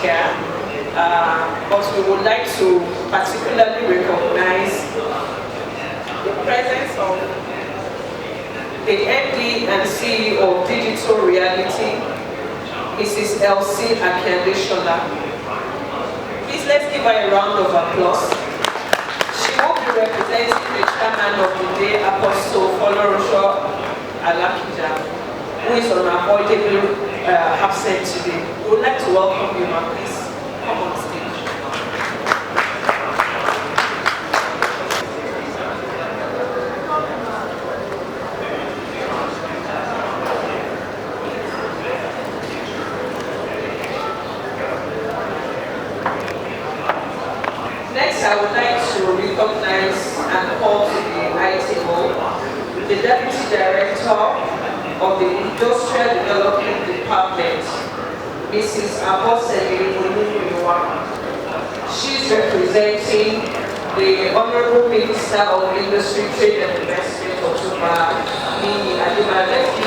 here, but we would like to particularly recognize the presence of the MD and CEO of Digital Reality, Mrs. Elsie Akiandeshola. Please let's give her a round of applause. She will be representing the chairman of the day, Apostle Folorosho Alakija, who is unavoidably absent today. We would like to welcome you, ma'am. Please come on stage. Next, I would like to recognize and call to the ITO the Deputy Director of the Industrial Development Department, Mrs. Abosede Olumiwa. She's representing the Honorable Minister of Industry, Trade and Investment, Otuba Mini Adibadesi.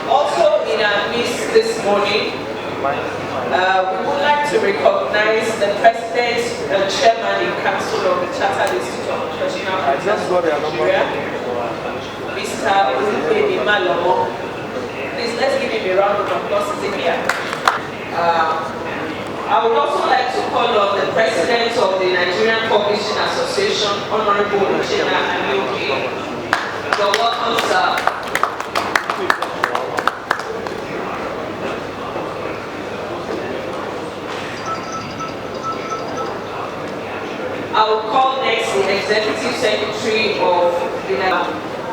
Also in our midst this morning, we would like to recognize the President and Chairman in Council of the Chartered Institute of Professional Artists of Nigeria, Mr. Olufemi Malomo. Please let's give him a round of applause. Is he here? I would also like to call on the President of the Nigerian Publishing Association, Honorable Uchenna Anioke. You're welcome, sir. I will call next the Executive Secretary of the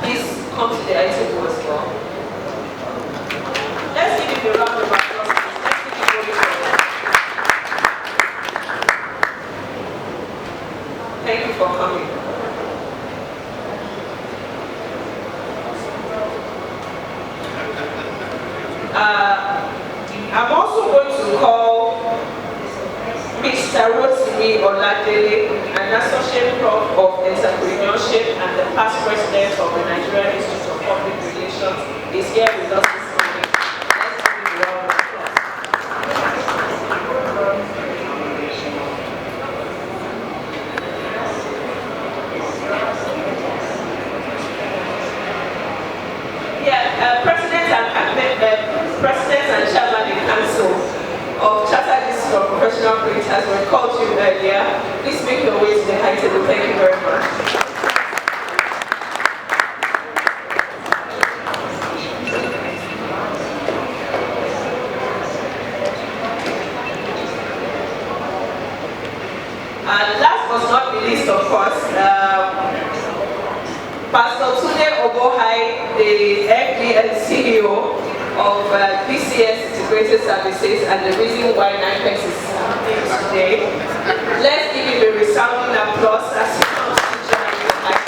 Please come to the ITO as well. Let's give him a round of applause. Thank you for coming. I'm also going to call Mr. Rotimi Oladele, an Associate Prof of Entrepreneurship and the past President of the Nigerian Institute of Public Relations, is here with us this morning. Let's give him a round of applause. President and Chairman in Council of Chartered Institute of Professional Print has been called to you earlier. Please make your way to the high table. Thank you very much. And last but not the least, of course, Pastor Tunde Obohai, the MD and CEO of PCS Integrated Services, and the reason why NIPEX is here today. Let's give him a resounding applause as he comes to join us.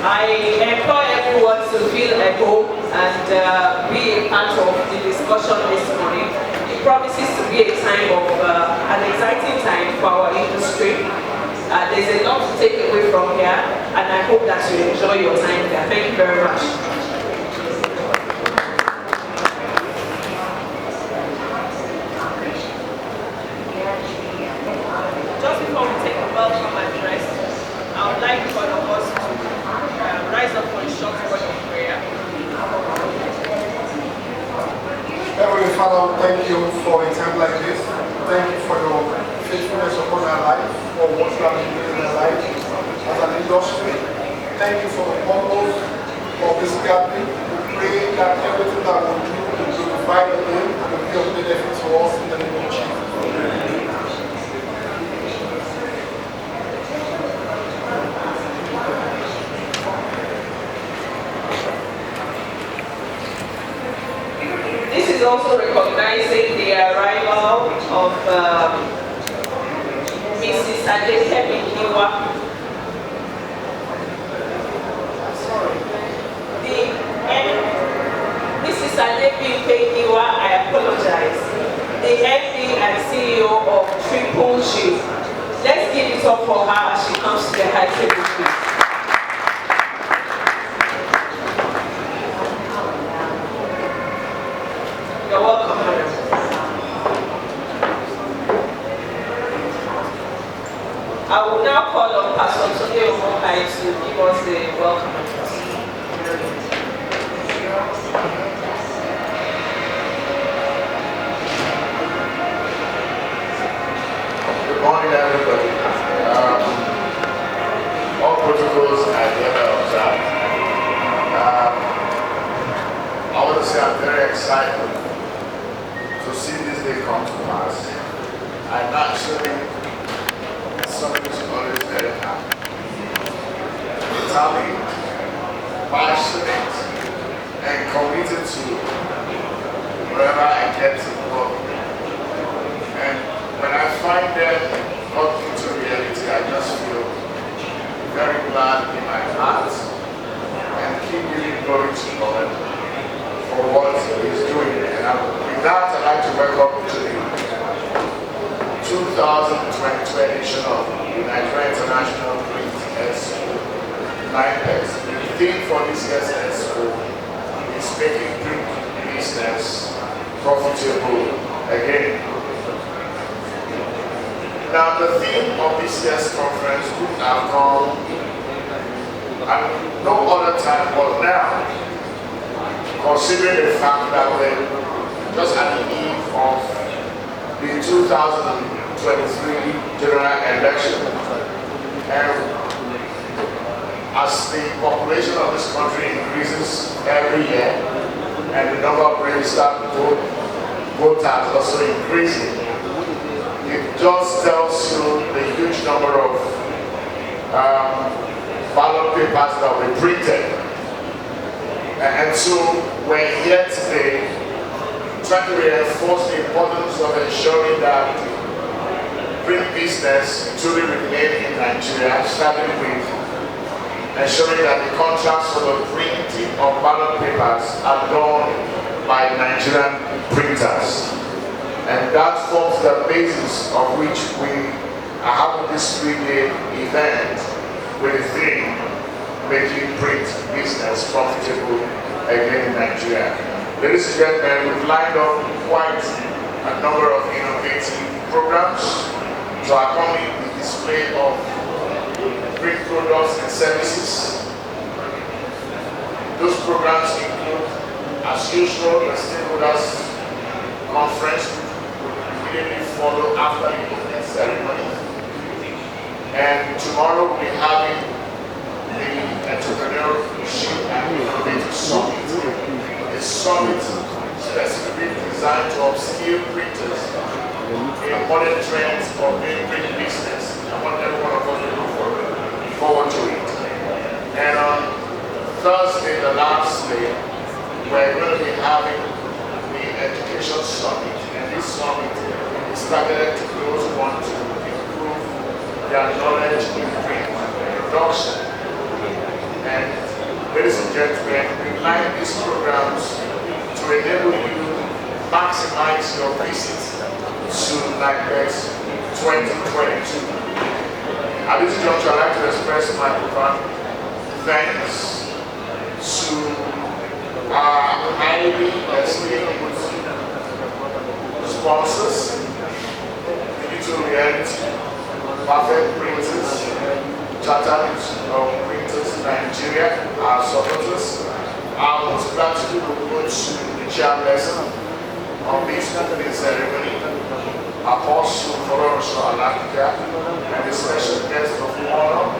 I implore everyone to feel at home and be a part of the discussion this morning. It promises to be a time of an exciting time for our industry. There's a lot to take away from here, and I hope that you enjoy your time there. Thank you very much. Just before we take a welcome address, I would like all of us to rise up for a short word of prayer. Heavenly Father, thank you for a time like this. Thank you for your faithfulness upon our life, for what you have been doing in our life as an industry. Thank you for the purpose of this gathering. We pray that everything that we do will glorify the name and will be of benefit to us in the name of Jesus. This is also recognizing the arrival of Mrs. Adekemi Kiwa. Iwa, I apologize. The MD and CEO of Triple G. Let's give it up for her as she comes to the high table, please. You're welcome, madam. I will now call on Pastor Tunde Omokai to give us the welcome address. Good morning, everybody. All protocols are well observed. I want to say I'm very excited to see this day come to pass. I'm actually something is always very happy. Determined, passionate, and committed to wherever I get to work. And when I find them not into reality, I just feel very glad in my heart and keep giving glory to God for what He's doing. And with that, I'd like to welcome to the 2022 edition of the Nigeria International Print Expo, NIPEX. The theme for this year's Expo is making print business profitable again. Now, the theme of this year's conference would have come at no other time but now, considering the fact that we're just at the eve of the 2023 general election. And as the population of this country increases every year, and the number of registered voters also increasing, it just tells you the huge number of ballot papers that will be printed. And so we're here today trying to reinforce the importance of ensuring that print business truly remain in Nigeria, starting with ensuring that the contracts for the printing of ballot papers are done by Nigerian printers. And that forms the basis of which we are having this 3-day event with the theme, making print business profitable again in Nigeria. Ladies and gentlemen, we've lined up quite a number of innovative programs to accompany the display of print products and services. Those programs include, as usual, the stakeholders conference immediately follow after the opening ceremony. And tomorrow we'll be having the Entrepreneurship and Innovative Summit. A summit specifically designed to upskill printers in modern trends of doing print business. I want every one of us to look forward to it. And on Thursday, the last day, we're going to be having the Education Summit. And this summit is targeted to those who want to improve their knowledge in print production. And ladies and gentlemen, we line these programs to enable you to maximize your visit to NIPEX 2022. At this juncture, I'd like to express my profound thanks to our highly esteemed sponsors, Digital Reality, Perfect Printers, Chartered Printers Nigeria, our supporters. Our most gratitude will go to the chairperson of this opening ceremony, Apostle Florence Alakia, and the special guest of honor,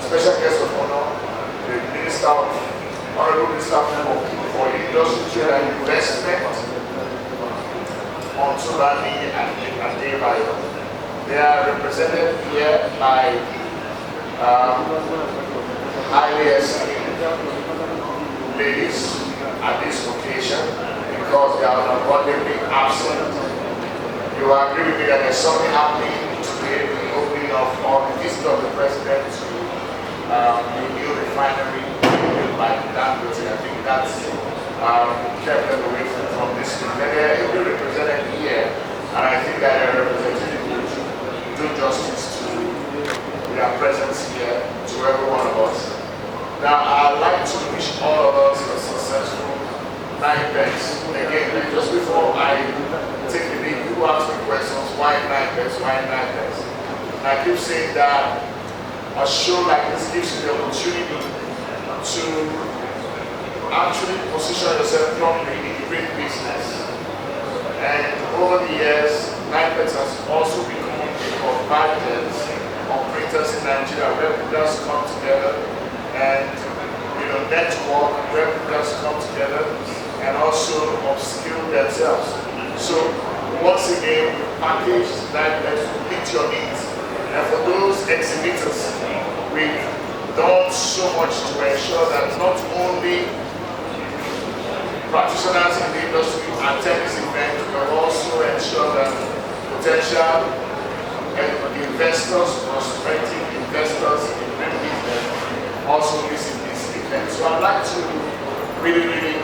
special guest of honor, the Minister of Honorable Minister for Industry and Investment, Ontulani and Adebayo. They are represented here by highly esteemed ladies at this occasion because they are unavoidably absent. You agree with me that there's something happening today with the opening of the visit of the President to the new refinery by Dangote. I think that's this year to every one of us. Now, I'd like to wish all of us a successful NIPEX. Again, just before I take the lead, people ask me questions, why NIPEX, why NIPEX? And I keep saying that a show like this gives you the opportunity to actually position yourself properly in the print business. And over the years, NIPEX has also become a convergence of printers in Nigeria, where printers come together and network, where printers come together and also upskill themselves. So once again, package NIPEX to meet your needs. And for those exhibitors, we've done so much to ensure that not only practitioners in the industry attend this event, but also ensure that potential investors, prospective investors in the business also visit this event. So I'd like to really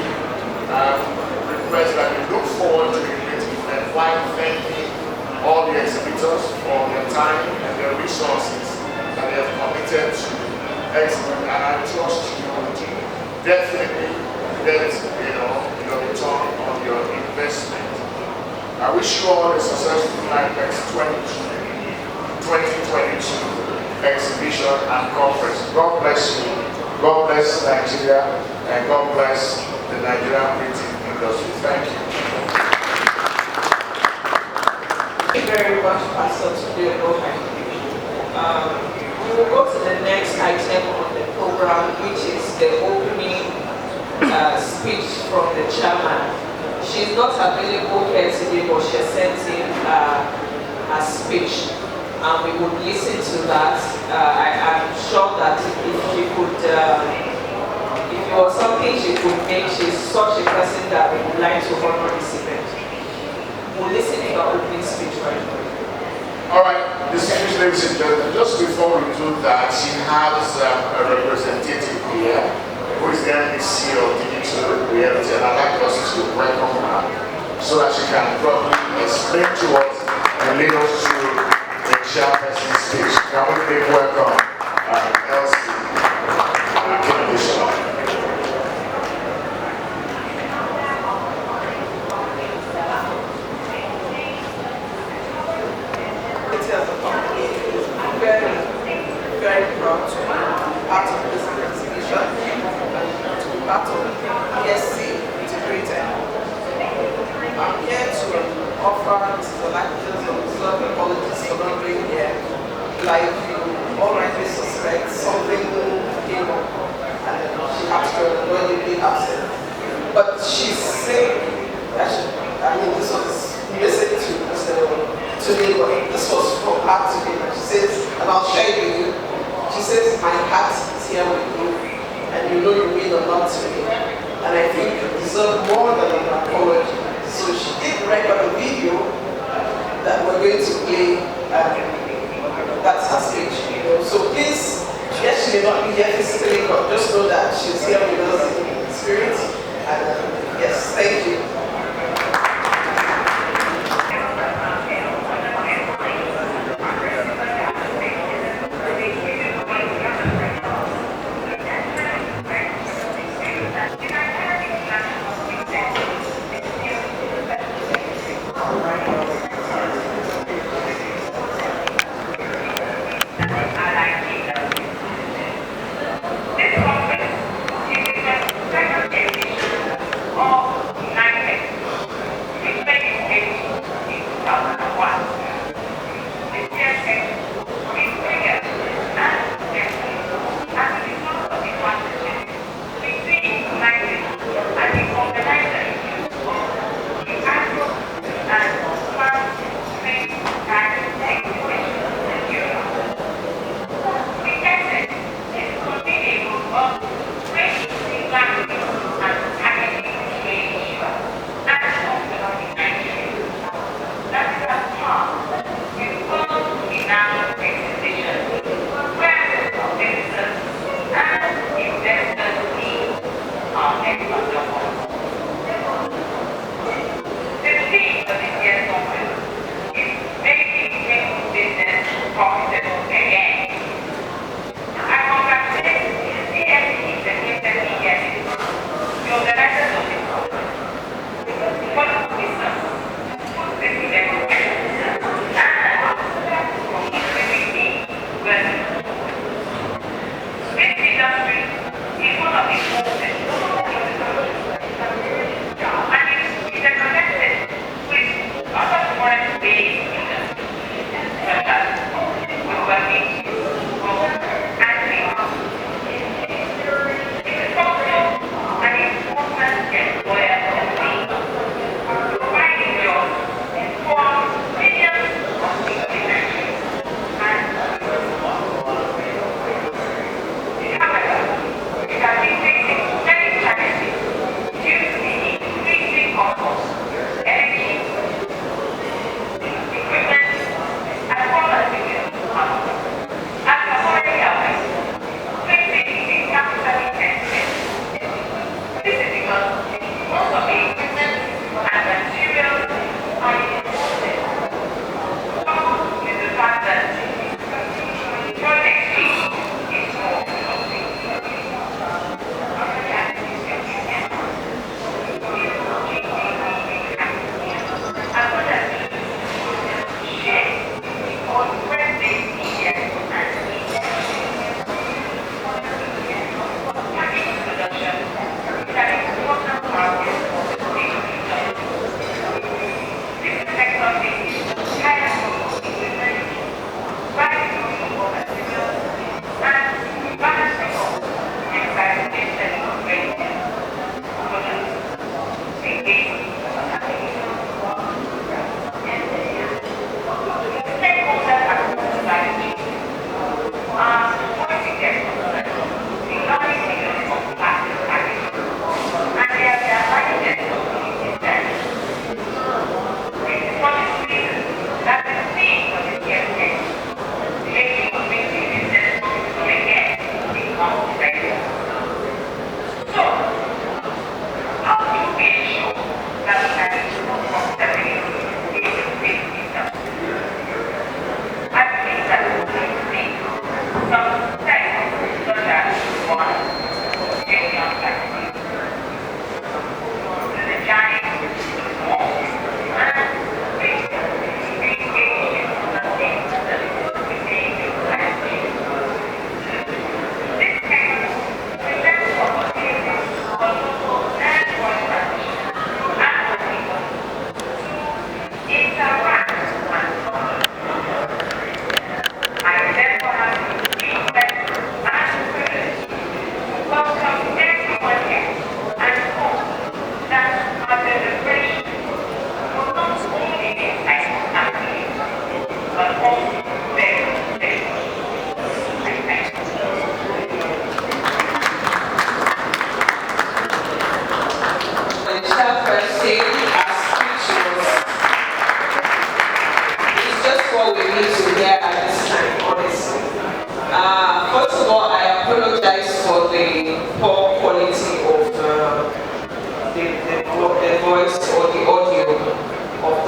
request that we look forward to the great event while thanking all the exhibitors for their time and their resources that they have committed to exhibit. And I trust you will definitely get return on your investment. I wish you all a successful NIPEX 2022 exhibition and conference. God bless you. God bless Nigeria, and God bless the Nigerian printing industry. Thank you. Thank you very much, Pastor Tudelo. We will go to the next item on the program, which is the opening speech from the chairman. She's not available here today, but she sent in a speech, and we would listen to that. I'm sure that if she could, if it was something she could make, she's such a person that we would like to honor this event. We'll listen to her opening speech right now. All right, distinguished ladies and gentlemen, just before we do that, she has a representative here who is the MDC of Digital Reality, and I'd like us to welcome her so that she can probably explain to us and lead us through the chairperson's speech. Can we please welcome Elsie Bishop. Very proud to be part of this exhibition, to be part of ESC Integrated. I'm here to offer the languages of observing politics for not being here. Like you already suspect, something came up and she had to really absent. But she's saying that this was message to me, but this was from her to me. She says, and I'll share it with you. She says, my heart is here with you, and you know you mean a lot to me. And I think you deserve more than an apology. So she did record a video that we're going to play. That's her speech. So please, yes, she may not be here physically, but just know that she's here with us in spirit. And yes, thank you. This conference is the second edition of NIPEX.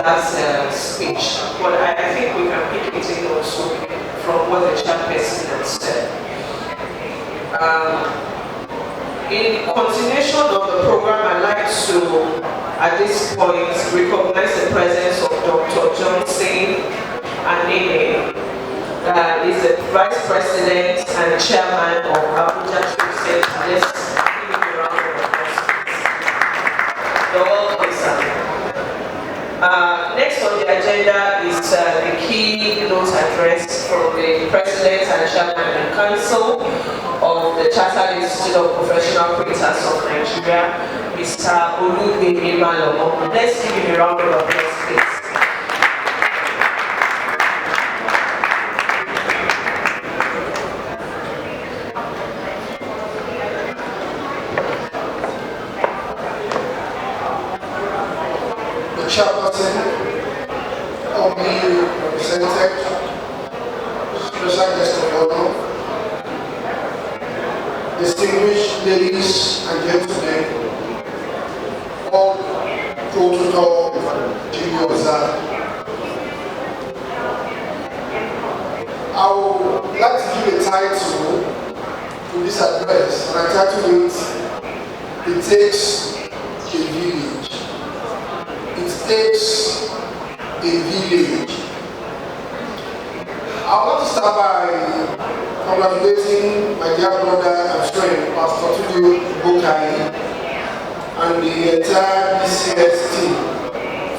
that speech, but I think we can pick it in also from what the chairperson had said. In continuation of the program, I'd like to, at this point, recognize the presence of Dr. Johnson Anene, is the Vice President and Chairman of Abuja Trade Center. Let's give him a round of applause. You're welcome, sir. Next on the agenda is the keynote address from the President and Chairman and Council of the Chartered Institute of Professional Printers of Nigeria, Mr. Oludemi Malomo. Let's give him a round of applause, please. Chairperson of the represented, special guest of honor, distinguished ladies and gentlemen, all protocol duly observed. I would like to give a title to this address, and I titled it, "It Takes a Village." It takes a village. I want to start by congratulating my dear brother and friend, Pastor Tudio Bokai, and the entire BCS team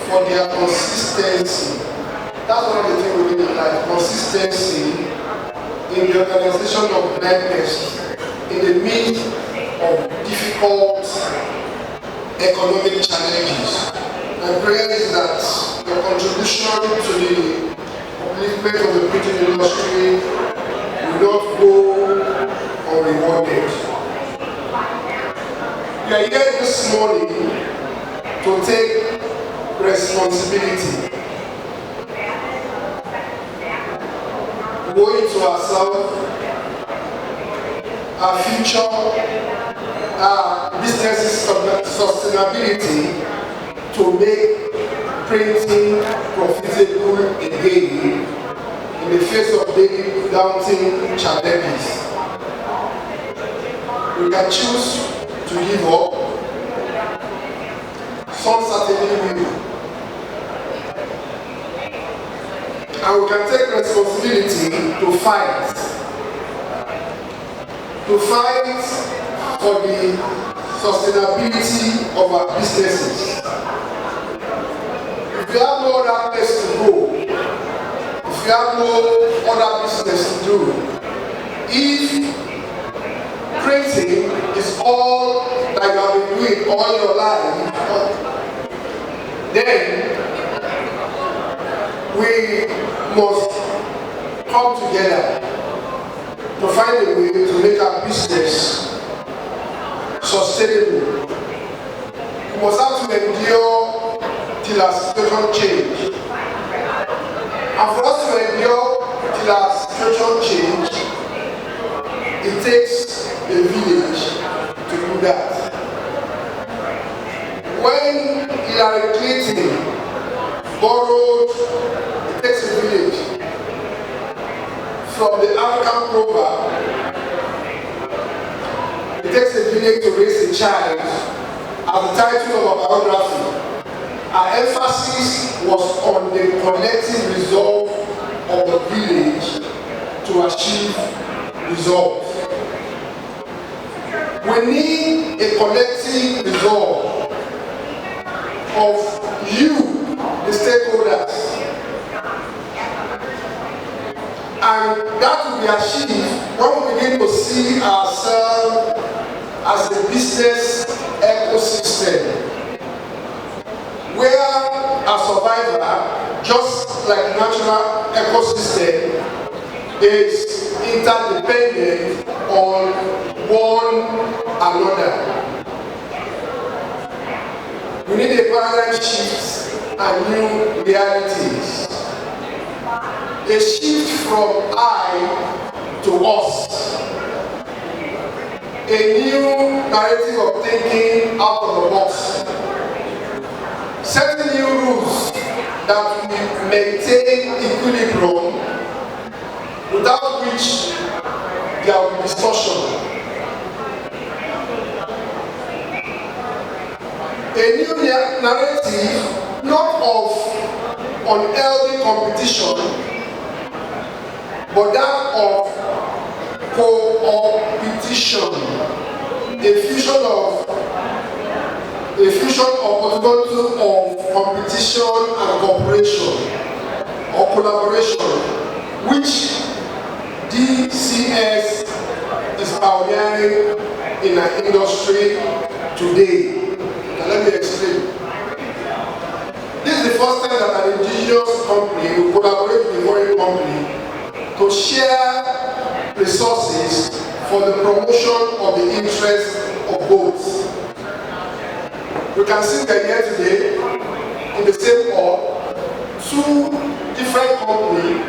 for their consistency. That's one of the things we really like, consistency in the organization of NIPEX in the midst of difficult economic challenges. My prayer is that your contribution to the upliftment of the printing industry will not go unrewarded. We are here this morning to take responsibility. Go into ourselves, our future, our business sustainability, to make printing profitable again in the face of daily daunting challenges. We can choose to give up. Some certainly will. And we can take responsibility to fight. To fight for the sustainability of our businesses. If you have no other place to go, if you have no other business to do, if printing is all that you have been doing all your life, then we must come together to find a way to make our business sustainable. We must have to endure till our situation change. And for us to endure till our situation change, it takes a village to do that. When Hillary Clinton borrowed, it takes a village, from the African proverb, it takes a village to raise a child, as the title of our biography. Our emphasis was on the collective resolve of the village to achieve results. We need a collective resolve of you, the stakeholders. And that will be achieved when we begin to see ourselves as a business ecosystem, where our survival, just like natural ecosystem, is interdependent on one another. We need a paradigm shift and new realities. A shift from I to us. A new narrative of thinking out of the box. Setting new rules that we maintain equilibrium, without which there will be distortion. A new narrative, not of unhealthy competition, but that of co-opetition, a fusion of competition and cooperation or collaboration, which DCS is pioneering in our industry today. Now let me explain. This is the first time that an indigenous company will collaborate with a foreign company to share resources for the promotion of the interests of both. We can see that here today, in the same hall, two different companies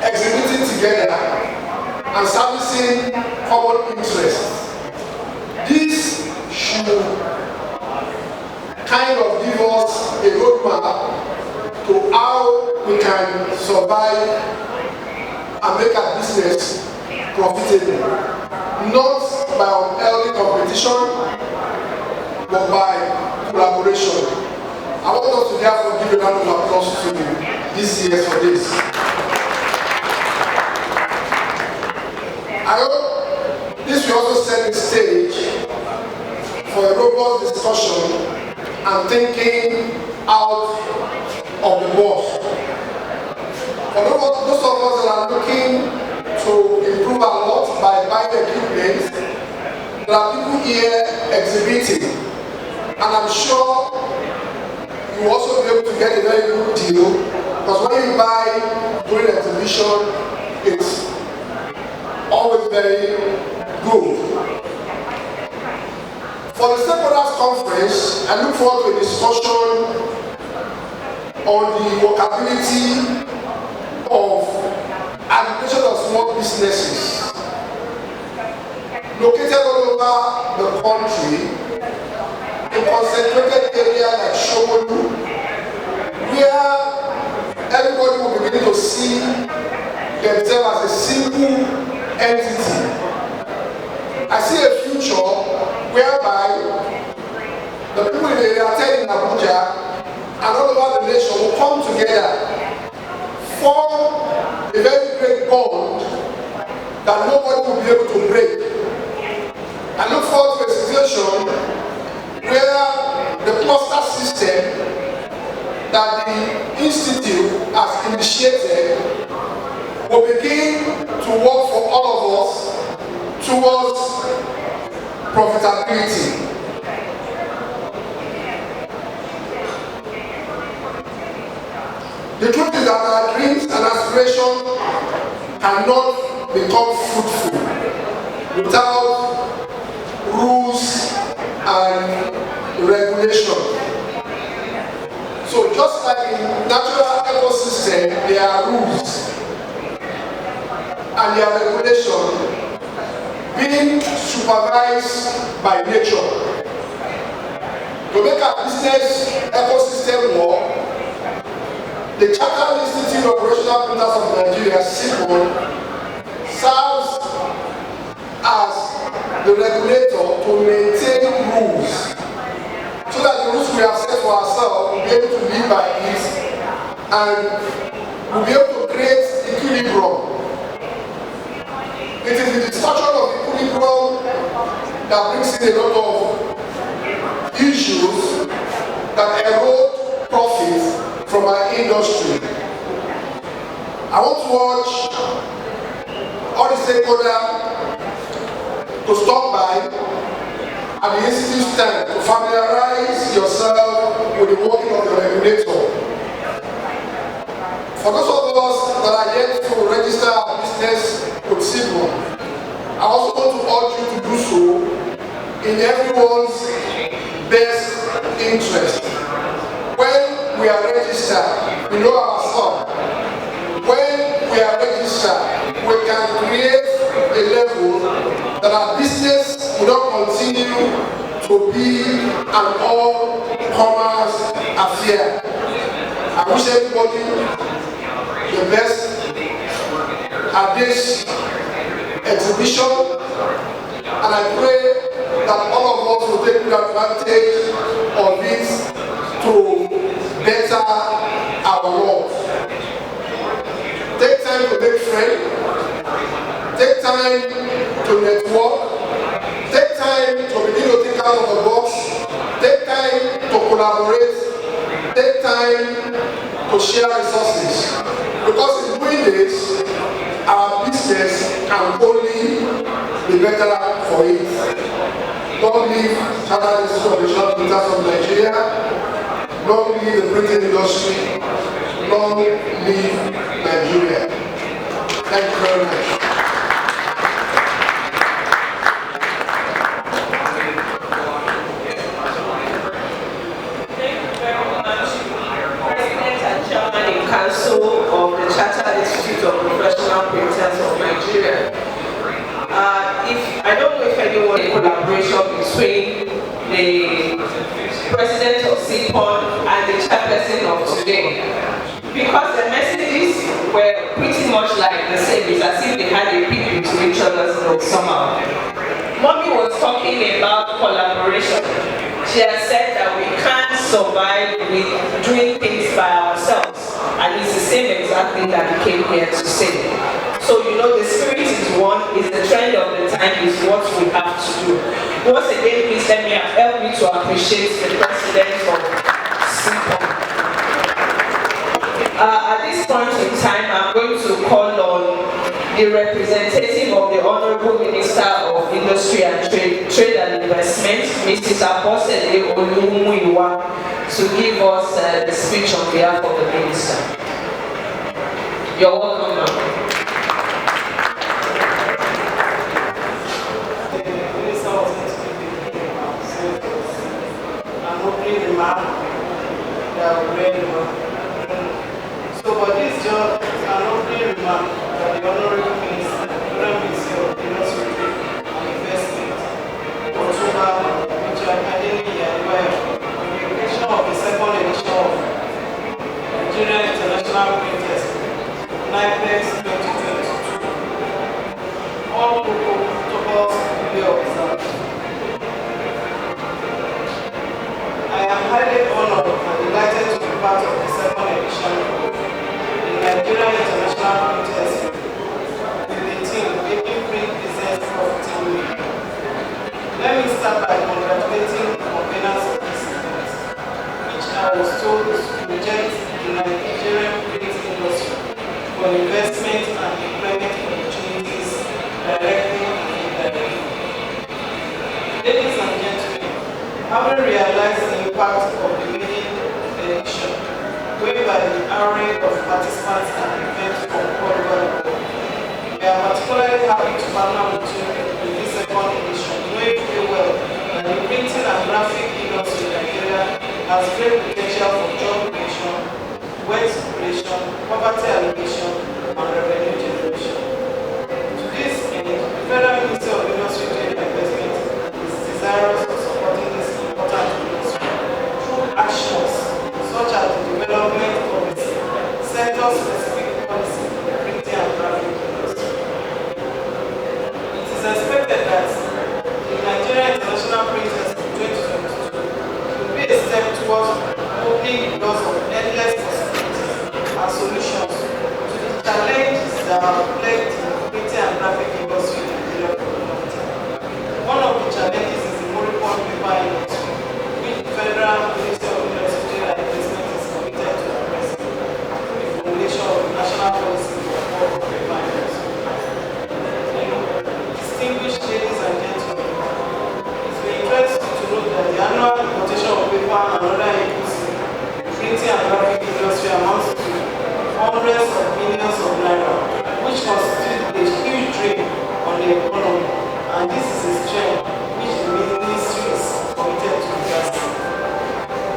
exhibiting together and servicing common interests. This should kind of give us a roadmap to how we can survive and make our business profitable, not by unhealthy competition, but by collaboration. I want us to therefore give a round of applause to DCS for this. I hope this will also set the stage for a robust discussion and thinking out of the box. For those of us that are looking to improve a lot by buying equipment, there are people here exhibiting, and I'm sure you will also be able to get a very good deal, because when you buy during an exhibition, it's always very good. For the stakeholders conference, I look forward to a discussion on the workability of aggregation of small businesses located all over the country in concentrated areas like Shomolu, where everybody will begin to see themselves as a single entity. I see a future whereby the people in the area in Abuja and all over the nation will come together, form a very great bond that nobody will be able to break. I look forward to a situation where the cluster system that the Institute has initiated will begin to work for all of us towards profitability. The truth is that our dreams and aspirations cannot become fruitful without rules and regulation. So just like in natural ecosystem, there are rules and there are regulations being supervised by nature. To make our business ecosystem work, the Chartered Institute of Operational Printers of Nigeria, SIPO, serves as the regulator to maintain rules, so that the rules we have set for ourselves will be able to live by it and will be able to create equilibrium. It is the discussion of equilibrium that brings in a lot of issues that erode profits from our industry. I want to urge all the stakeholders to stop by at the Institute stand to familiarize yourself with the working of the regulator. For those of us that are yet to register our business with SIPO, I also want to urge you to do so in everyone's best interest. When we are registered, we know ourselves. When we are registered, we can create a level that our business will not continue to be an all-commerce affair. wish everybody the best at this exhibition, and I pray that all of us will take good advantage of this to better our world. Take time to make friends, take time to network, take time to begin to think out of the box, take time to collaborate, take time to share resources. Because in doing this, our business can only be better for it. Long live Chartered Institute of National Printers of Nigeria. Long live the printing industry. Long live Nigeria. Thank you very much. Thank you very much, President and Chairman in Council of the Chartered Institute of Professional Printers of Nigeria. I don't know if anyone in collaboration between the President of CPON and the Chairperson of today, because the messages were pretty much like the same. It's as if they had a peek into each other's notes somehow. Mommy was talking about collaboration. She has said that we can't survive with doing things by ourselves, and it's the same exact thing that we came here to say. So you know, the spirit is one, is the trend of the time, is what we have to do. Once again, please let me help me to appreciate the President of CPON. At this point in time, I'm going to call on the representative of the Honorable Minister of Industry and Trade and Investment, Mrs. Apostle Olumuyiwa, to give us the speech on behalf of the Minister. You're welcome, ma'am. So for this job, an opening remark that the Honorable Minister, Minister of Industry and Investment, October, which are Academy Yadwaya, on the occasion of the second edition of Nigeria International Print Expo, NIPEX 2022. All protocols will be observed. I am highly honored and delighted to be part of the second edition of the Nigeria International Print Expo with the team making print business profitable. Let me start by congratulating the conveners of this event, which I was told to project the Nigerian print industry for investment and employment opportunities directly and indirectly. Ladies and gentlemen, having realized the impact of the maiden edition, whereby the array of participants and events from all over the world, we are particularly happy to partner with you in this second edition, knowing very well that the printing and graphic industry in Nigeria has great potential for job creation, wealth creation, poverty alleviation, and revenue generation. To this end, the Federal Ministry of Industry, Trade and Investment is desirous of supporting this important industry through actions such as the development of a sector-specific policy for the printing and graphic industry. It is expected that the Nigeria International Print Expo 2022 will be a step towards opening the doors of endless possibilities and solutions to the challenges that have plagued the printing and graphic industry in Nigeria for a long time. One of the challenges is the moribund paper industry, which the Federal Ministry of Industry and Investment is committed to addressing through the formulation of the national policy for all paper industry. Distinguished ladies and gentlemen, it's been interesting to note that the annual importation of paper and other inputs in the printing and graphic industry amounts to hundreds of millions of naira, which constitutes a huge drain on the economy, and this is a strength which the ministry is committed to addressing.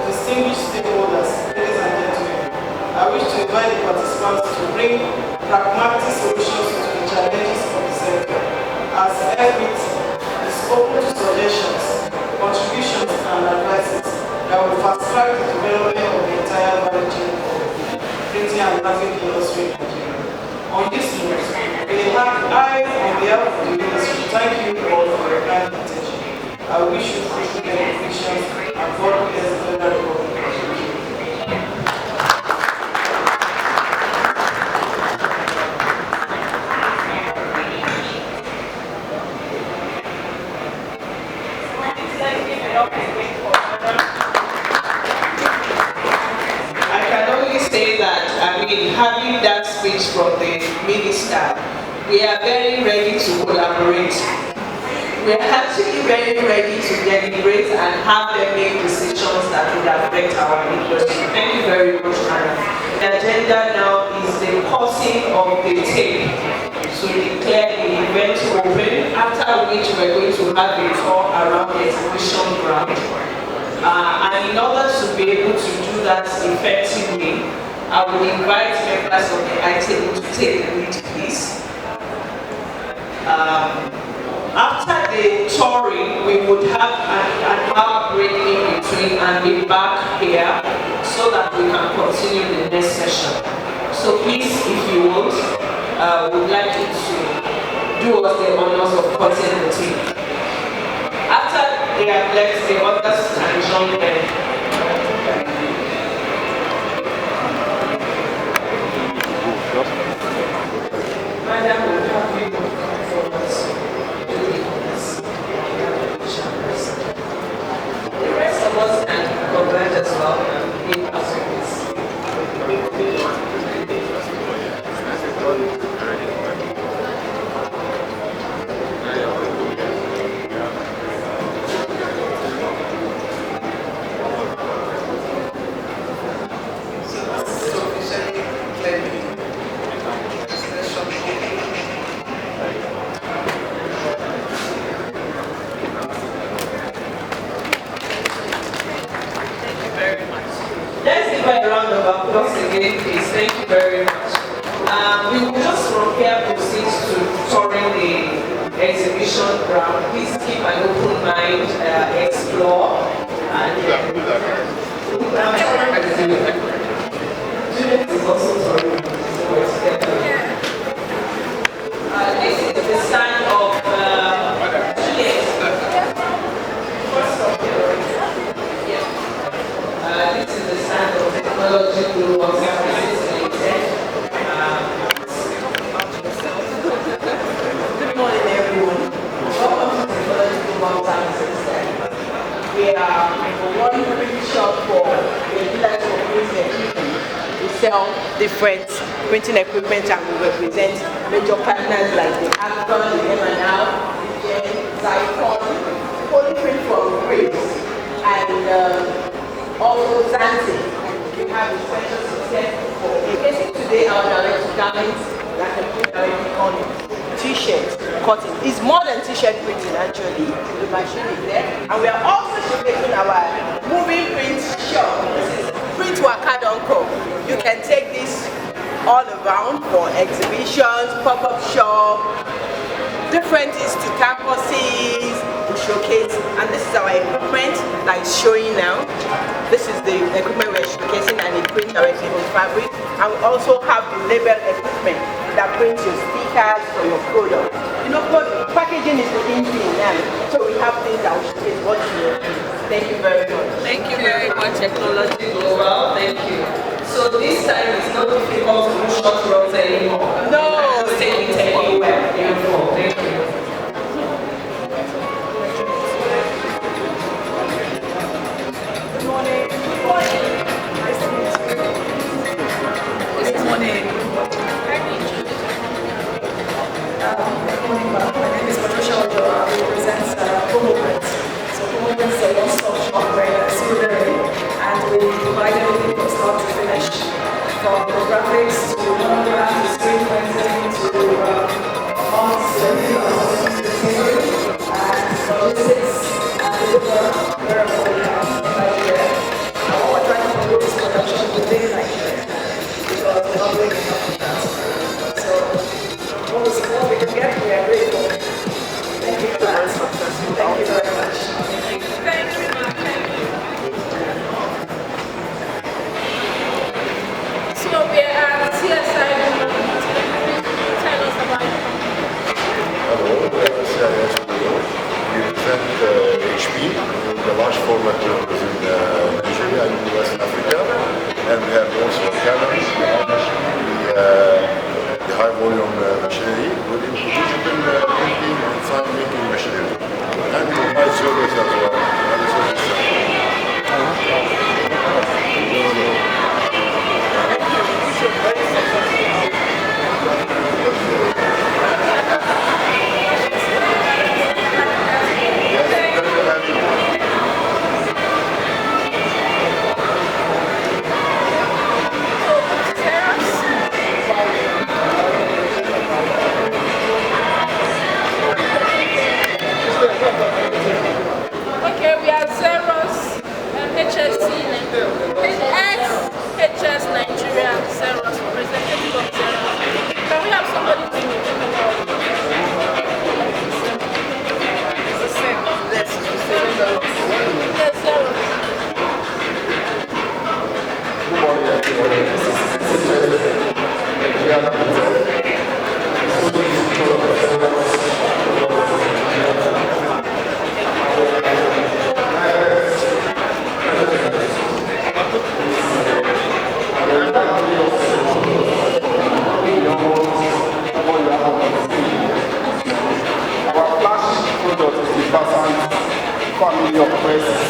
Distinguished stakeholders, ladies and gentlemen, I wish to invite the participants to bring pragmatic solutions to the challenges of the sector, as EFIT is open to suggestions, contributions, and advices that will fast-track the development of the entire value chain of the printing and graphic industry in Nigeria. On this note, I, on behalf of the ministry, thank you all for your kind attention. I wish you fruitful beneficence and God bless the Federal Republic of Nigeria. Having that speech from the minister, we are very ready to collaborate. We are actually very ready to deliberate and have them make decisions that would affect our industry. Thank you very much, Anna. The agenda now is the pausing of the tape to declare the event open, after which we're going to have a tour around the exhibition ground. And in order to be able to do that effectively, I would invite members of the ITable to take the lead, please. After the touring, we would have an hour break in between and be back here so that we can continue the next session. So please, if you would, would like you to do us the honors of cutting the tape. After they have left, the others can join them. Madam will have you for us. The rest of us can congratulate as well and give us service. Once again, please, thank you very much. We will just from here proceed to touring the exhibition ground. Please keep an open mind, explore, and Juliet is also touring. This is the stand of Juliet. First of all, this is the stand of technology global services limited. Good morning, everyone. Welcome to Technology Global Services. We are one print shop for the dealers for printing equipment. We sell different printing equipment and we represent major partners like the Agrofood, the M&R, the Zycon, Polyprint from Greece, and also Zanzibar. We have a special success for casing today our direct garments that can put directly on t-shirt cutting. It's more than t-shirt printing actually. The machine is there. And we are also showcasing our moving print shop. This is Print Wakadonko. You can take this all around for exhibitions, pop-up shop, different to campuses, to showcase. And this is our equipment that is showing now. This is the equipment we're showcasing and it prints directly on fabric. And we also have the label equipment that prints your stickers for your product. You know, but packaging is the in thing now. So we have things that will showcase what you do. Thank you very much. Thank you very much, Technology Global. Thank you. So this time it's not difficult to do short runs anymore. No! Just take it anywhere. Beautiful. Thank you. My name is Patricia Ojo. I represent Promoprint. So Promoprint is a one-stop shop where and we provide everything from start to finish, from graphics to monographs to screen printing to fonts to and logistics and deliver wherever we have in Nigeria. And what we're trying to promote is production within Nigeria because we're not doing enough of that. So what we can get, we are grateful. Thank you for that. Thank you very much. Thank you very much. So we are Vassant family of presses.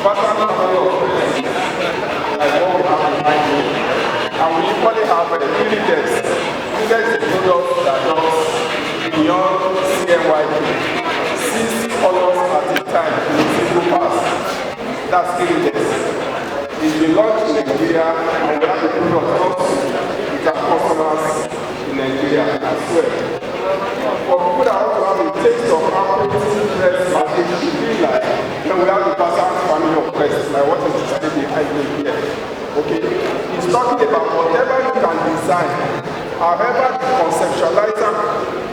Vassant family of presses, like what we have in Nigeria. And we equally have a Nipex. Nipex is a product that does beyond CMYK. 6 colors at a time in a single pass. That's Nipex. It's been launched in Nigeria and we have a product also with our customers in Nigeria as well. For people that want to have a taste of how printing press package should be like, then we have the Vassant family of presses, like what is displayed behind me here. Okay? It's talking about whatever you can design, however the conceptualizer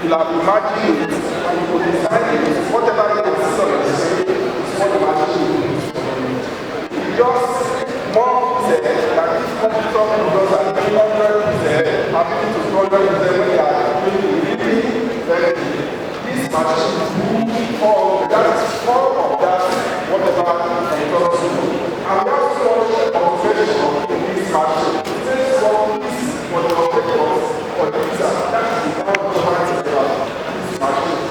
will have imagined it, and you will design it, whatever you can see on the screen is what the machine will do. It just more said that this computer products are 300%, happy to 200% when they are doing very this machine for that is all of that whatever computer do. And we have so much observation in this machine. This is what is for the operators for the user. That is the kind of mind about this machine.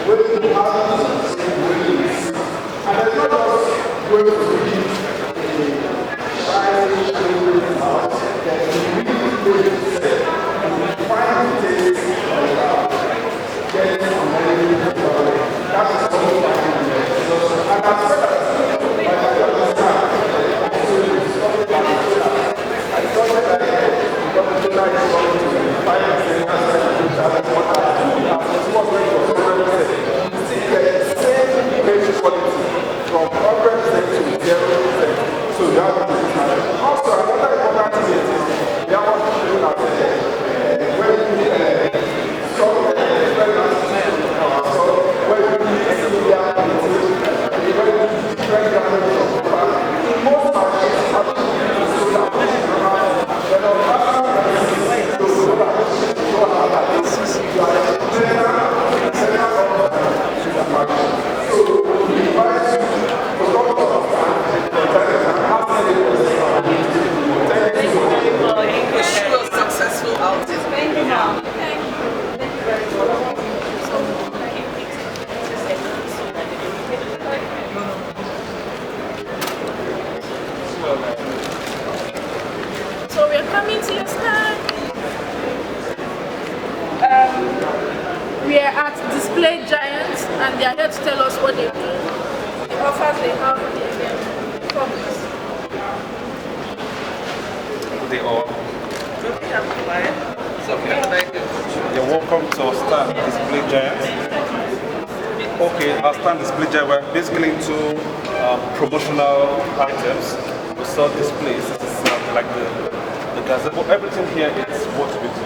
When you have this and there's not just going to be We are at Display Giants and they are here to tell us what they do, the offers they have for the event. They all. You're welcome to our stand, Display Giants. Okay, our stand Display Giant, we're basically into promotional items. We sell displays. It's like the gazebo. Everything here is what we do.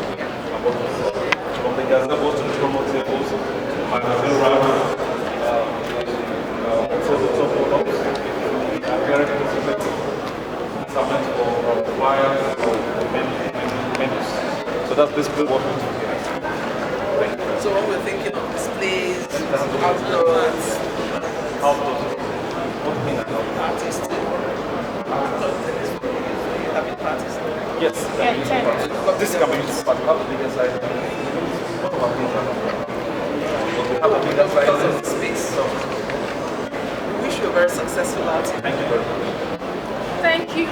From the gazebo to the promo tables, magazine wrap, photo products, very specific supplement for flyers or menus. So that's basically what we do here. So when we're thinking of displays, outdoors, What do you mean outdoors? artists, having parties. Yes. This can be used, but we have a bigger size. What about these? But we have a bigger size. Because of the space. We wish you a very successful outing. Thank you very much. Thank you.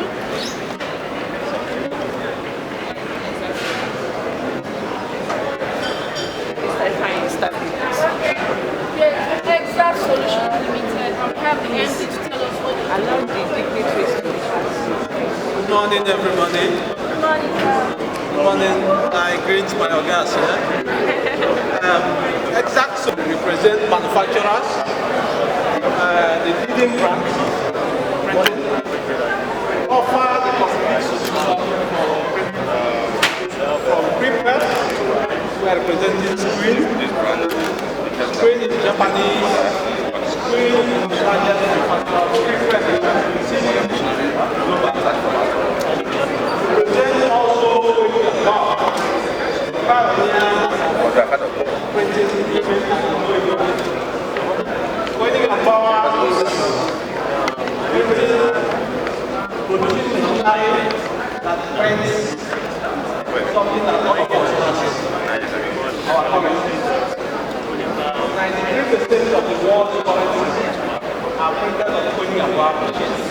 Yes, Exact Solution Limited. We have the MD to tell us what they do. Allow the dignitaries to pass. Good morning, everybody. Good morning, sir. Good morning. I greet my guests here. Exact Solution represent manufacturers, the leading brands, printing, offer the complete solution from printers. We are representing screen. Screen is Japanese. Screen is Nigerian manufacturer. Then also printing and power producing machinery that prints something that all of us our comments. 93% 50% of the world's currency are printed on coding and power machines.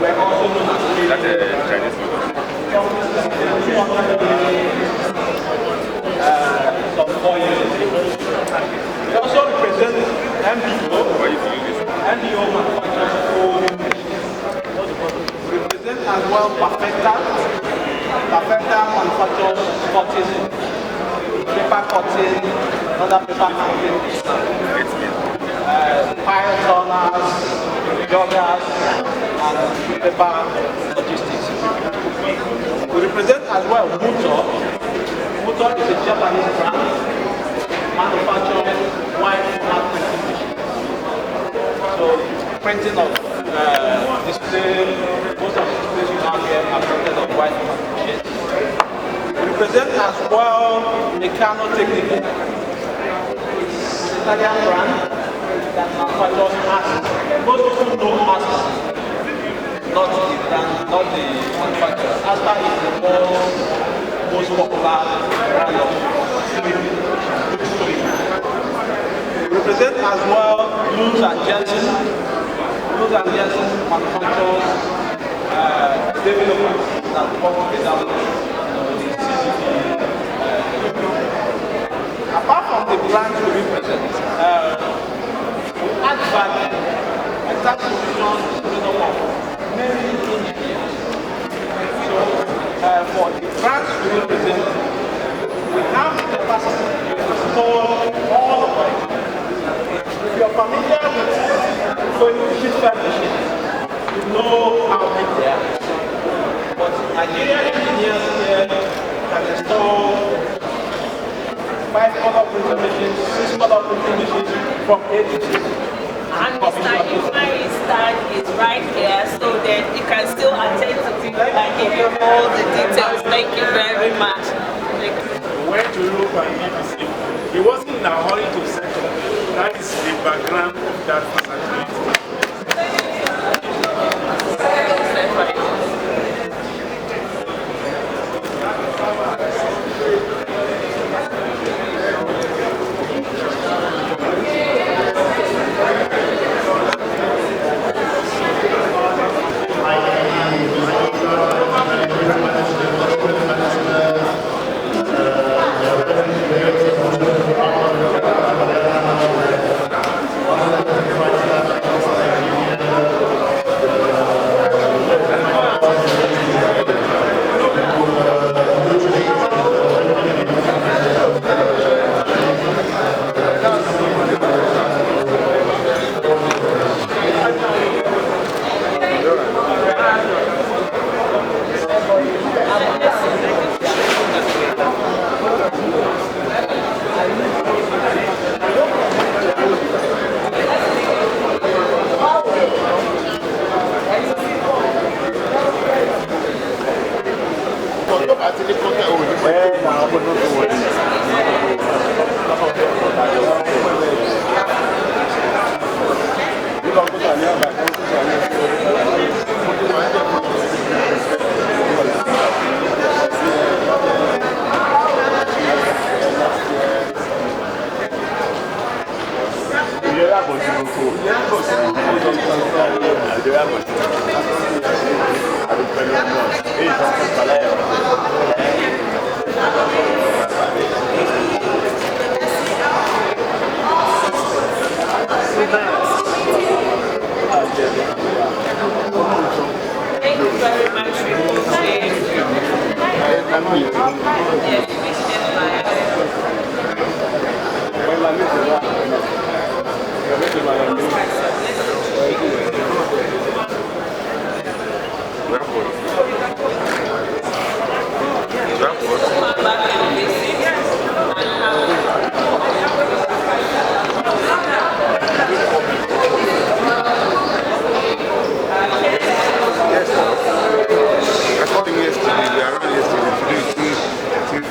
We're also known as Chinese logo. some 4 years ago. It also represents MBO. MBO manufactures coding machines. Represent as well Perfecta. Perfecta manufactures cutting, paper cutting, other paper handling, pile turners, joggers, and paper logistics. We represent as well Muto. Muto is a Japanese brand manufacturing wide format printing machines. So printing of display, most of the displays you have here are printed on wide format machines. We represent as well Meccano Technical. It's an Italian brand that manufactures masks. Most people know masks, not the brand, not the manufacturer. Aspa is the most popular brand of sewing. Represent as well Luz and Jensen. Luz and Jensen manufactures developers that work without the CCP. Apart from the brands we represent, we add value. Exact solutions is made up of many engineers. So for the brands we represent, we have the capacity to install all of them. If you're familiar with going sheet fed machines, you know how big they are. But Nigeria engineers here can install 5-color printing machines, 6-color printing machines from A to Z. And Mr. Ifeanyi's stand is right here, so that you can still attend to people and give you all the details. Thank you very much. We went to Europe and BBC. He wasn't in a hurry to settle. That is the background of that facility.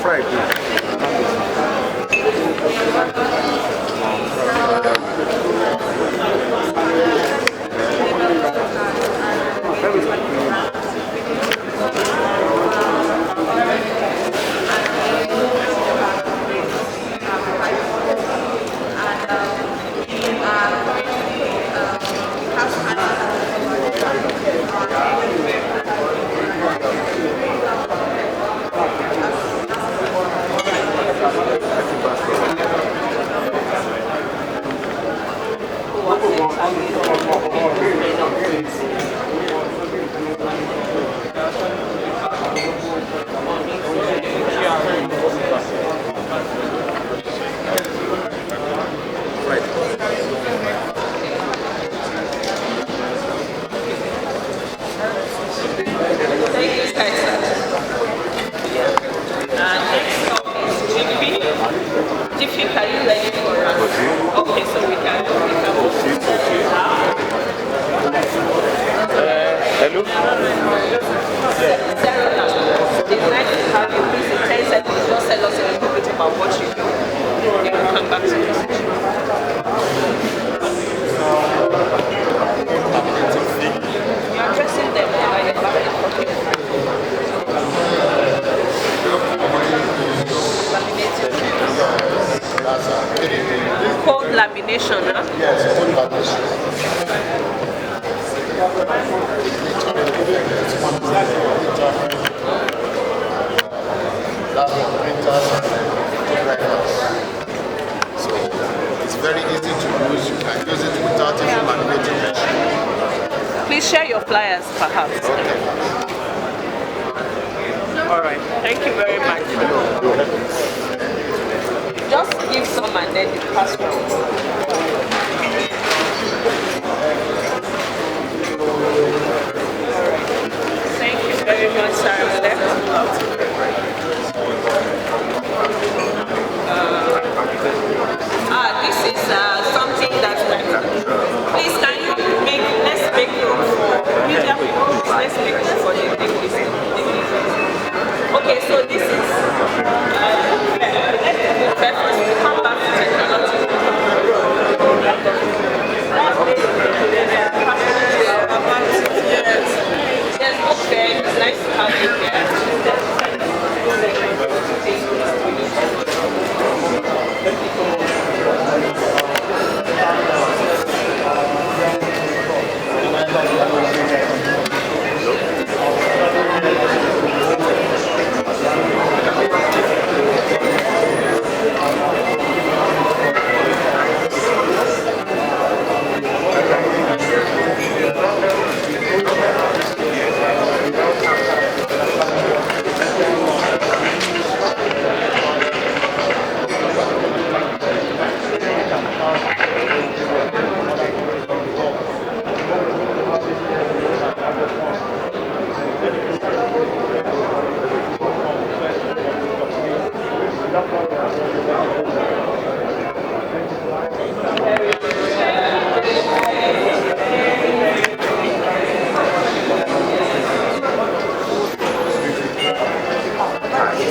Friday. Diffie, are you ready for us? Okay, so we can go. Hello? Sarah, it's nice to have you. Please, in 10 seconds, just tell us a little bit about what you do. Then we'll come back to this. You're addressing them by the back. Cold lamination, huh? Yes, cold lamination. That's for printers and photographers. So it's very easy to use. You can use it without even laminating machine. Please share your flyers, perhaps. Okay. All right. Thank you very much. Just give some and then the password. Thank you very much, Sarah. This is something that please can you let's make room for media people. Let's make room for the English. Okay, so this is let's come back to technology. Yes, okay, it's nice to have you here.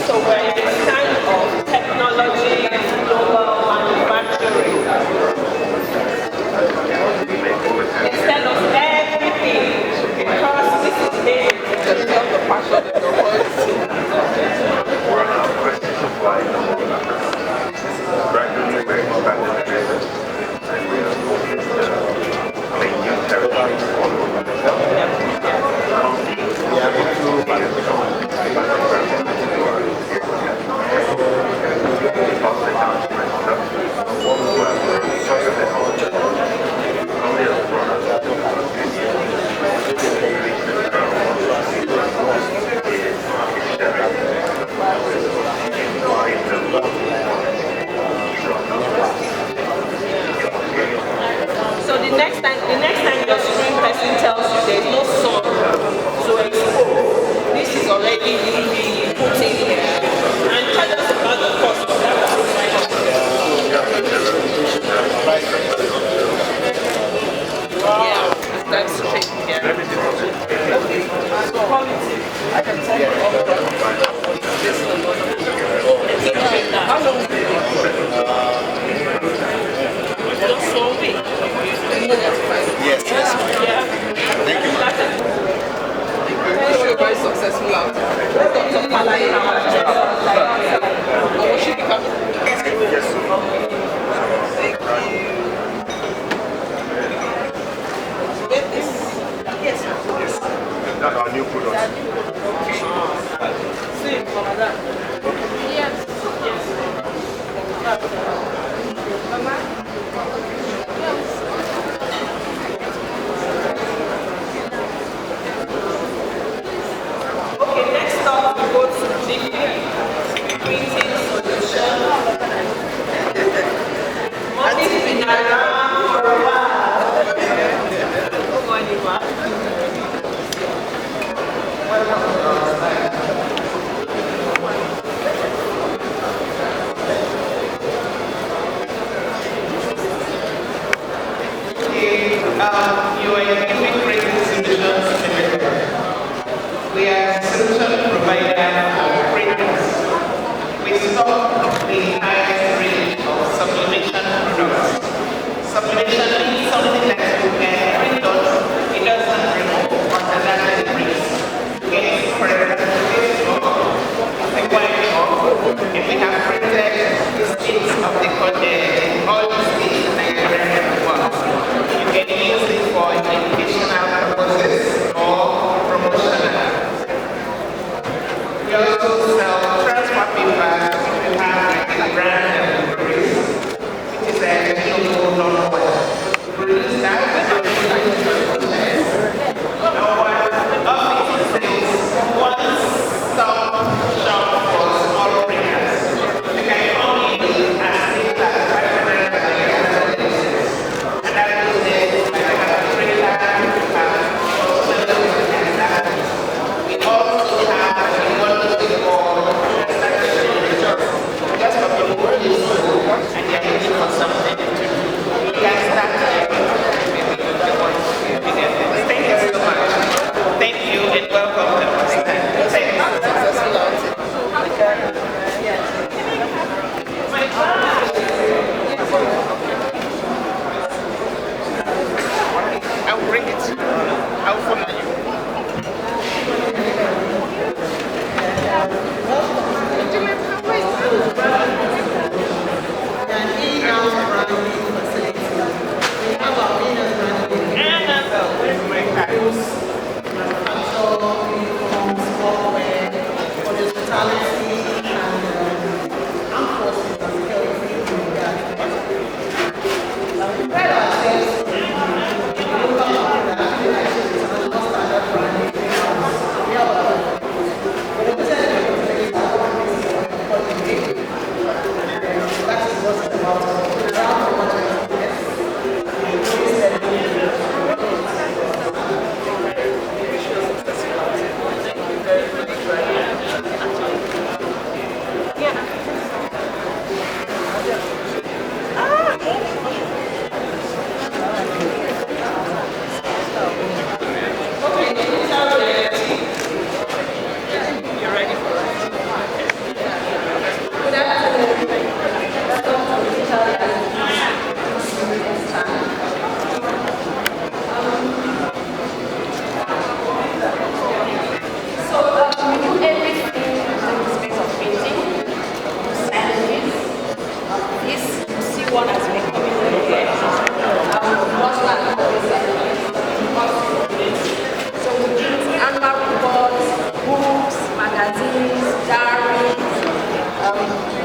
So we're in a time of technology, global manufacturing. Instead of everything, because this is made to tell the passion of the quality. So the next time your screen person tells you there is no sun to expose, this is already put in here. And tell us about the cost of that. Yeah, that's straight here. Okay, so quality, I can tell you all about this one. How long will it take? Just 1 week. Yes, yes. Yeah. Thank you, ma'am. You're very successful out there. Let's talk to Malayi now. What should be coming? Yes, sir. Thank you. Get this? Yes, sir. Yes. That's our new product. See, Mama. Yes. Mama? You are giving great solutions. We are solution provider for printers. We stock the highest range of sublimation products. Sublimation is something that you can print on. It doesn't remove or that brings. Yes, for example, this book is a white book, and we have printed the states of the content, all the states in Nigeria and the world. You can use it for educational purposes or promotional. We also sell transfer papers. We have like a brand and breweries, which is a renewable non-oil. We release that when our office is one stop shop for small printers. We can only do as things as 500 and that is like a printer, we also have what we call just for people who use school and they're looking for something to do. You can start Thank you so much. Thank you and welcome to our stand. I'll bring it. I'll follow you.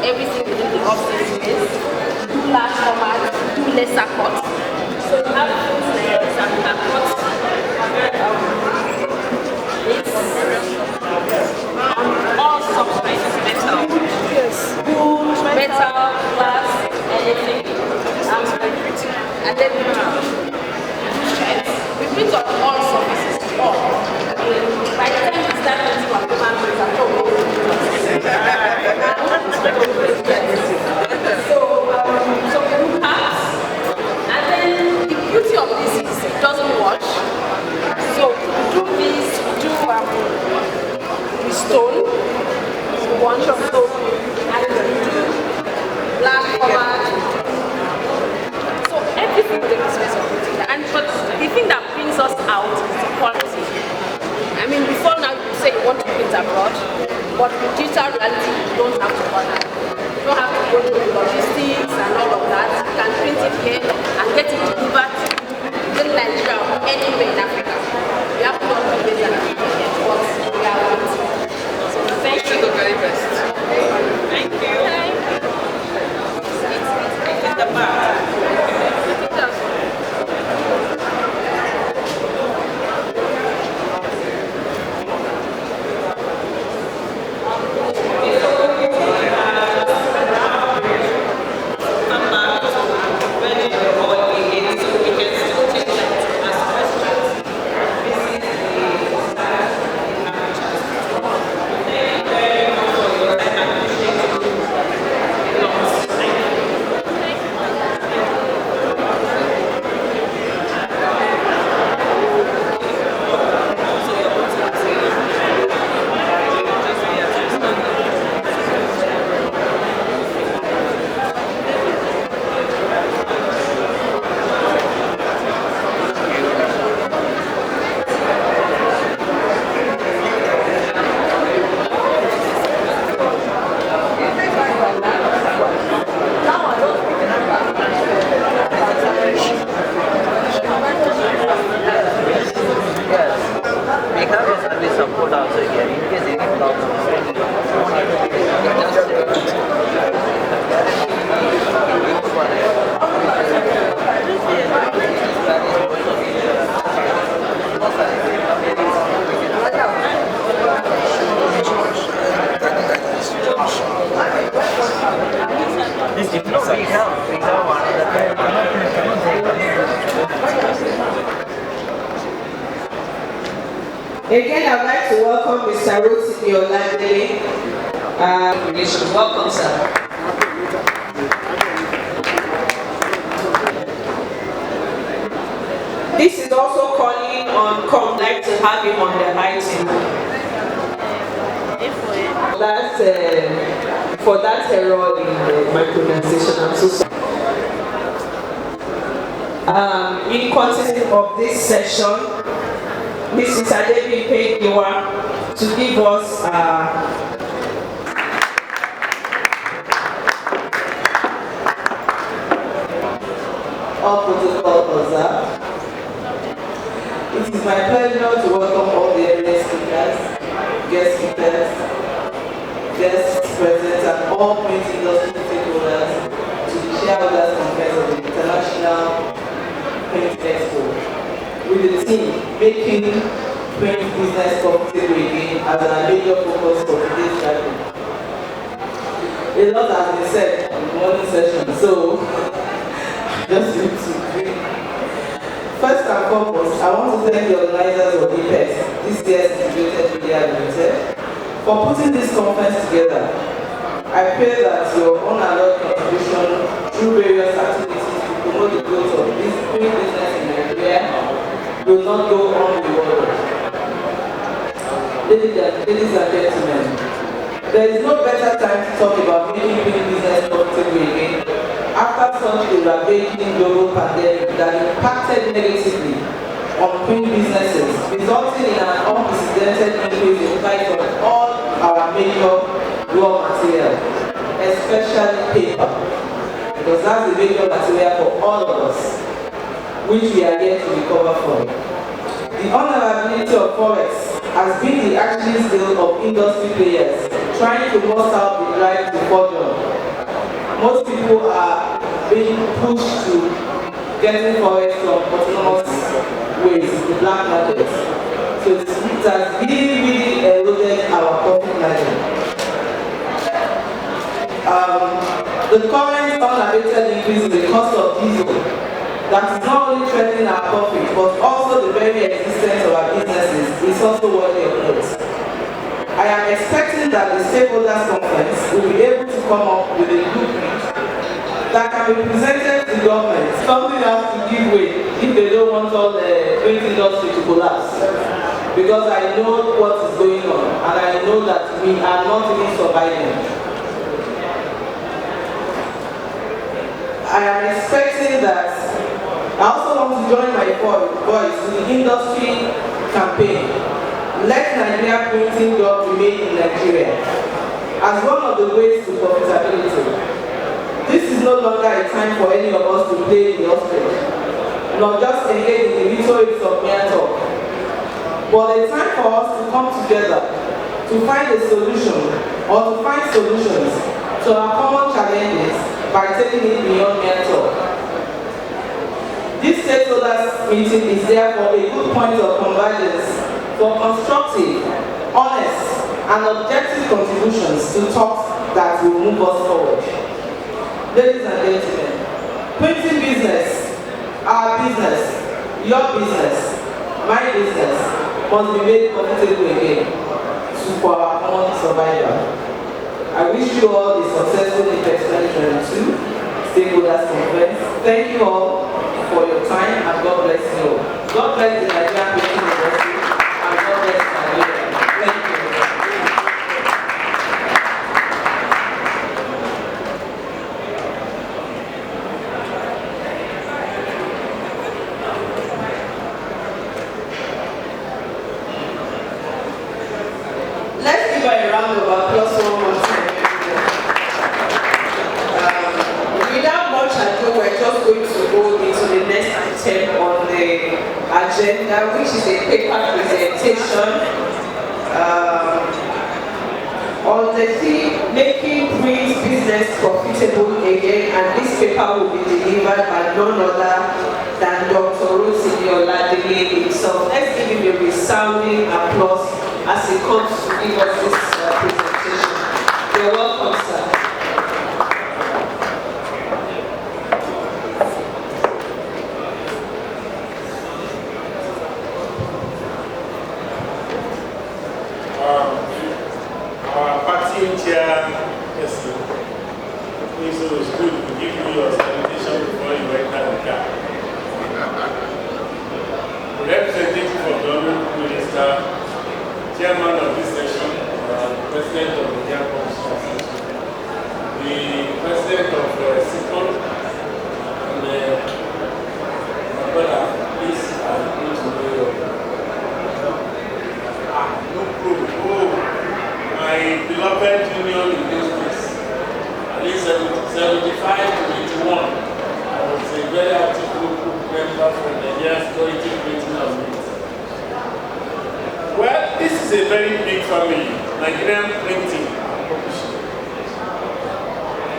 Everything within the office space, do large format, do lesser cut. So you have things like this and we have cut all substrates, metal, wood, metal, glass, anything. And then we do sheds. We print on all surfaces, all. By the time we start printing on the man, we can talk. So we do parts, and then the beauty of this is it doesn't wash. So we do this, we do the stone, one of stone, and we do black format. So everything within the space of printing. And but the thing that brings us out is the quality. I mean, before now you say you want to print abroad, but with digital reality you don't have to bother. You don't have to go through logistics and all of that. You can print it here and get it delivered in Nigeria or anywhere in Africa. You have to do it better than what we are waiting. So thank you. The very best. Thank you. It's in the back. Very Again, I'd like to welcome Mr. Rotimi Oladele. Welcome, sir. This is also calling on like to have him on the high team. For that error in my pronunciation, I'm so sorry. In continuation of this session, Mrs. Adebi Pegiwa to give us all protocol observed. It is my pleasure to welcome all the eminent speakers, guest present, and all print industry stakeholders to the shareholders conference of the International Print Expo, with the team making print business profitable again as a major focus for today's gathering. A lot has been said in the morning session, so just need to drink. First and foremost, I want to thank the organizers of NIPEX, this year's Integrated Media Limited, for putting this conference together. I pray that your unalloyed contribution through various activities to promote the growth of this print business in Nigeria will not go unrewarded. Ladies and gentlemen, there is no better time to talk about making print business profitable again after such a ravaging global pandemic that impacted negatively on print businesses, resulting in an unprecedented increase in price of all our major raw materials, especially paper, because that's the major material for all of us, which we are yet to recover from. The unavailability of forex has been the Achilles heel of industry players trying to muster out the drive to fortune. Most people are being pushed to getting forex from autonomous ways, the black market. So it has really eroded our profit margin. The current unabated increase in the cost of diesel that is not only threatening our profit but also the very existence of our businesses is also worthy of note. I am expecting that the stakeholders conference will be able to come up with a blueprint that can be presented to government. Something has to give way if they don't want all the print industry to collapse. Because I know what is going on and I know that we are not even surviving. I am expecting that. I also want to join my voice to the industry campaign. Let Nigeria printing job remain in Nigeria as one of the ways to profitability. This is no longer a time for any of us to play the ostrich, nor just engage in the rhetoric of mere talk, but a time for us to come together to find a solution or to find solutions to our common challenges by taking it beyond mere talk. This stakeholders meeting is therefore a good point of convergence for constructive, honest, and objective contributions to talks that will move us forward. Ladies and gentlemen, printing business, our business, your business, my business, must be made profitable again for our common survival. I wish you all a successful NIPEX 2022 stakeholders conference. Thank you all for your time and God bless you all. God bless the Nigerian printing industry. Thank you. Let's give her a round of applause one more time. Without much ado, we're just going to go into the next item on the agenda, which is a paper presentation on the theme making print business profitable again, and this paper will be delivered by none other than Dr. Rotimi Oladele himself. Let's give him a resounding applause as he comes to give us this presentation. You're welcome, sir. is a very big family, Nigerian Printing and Publishing.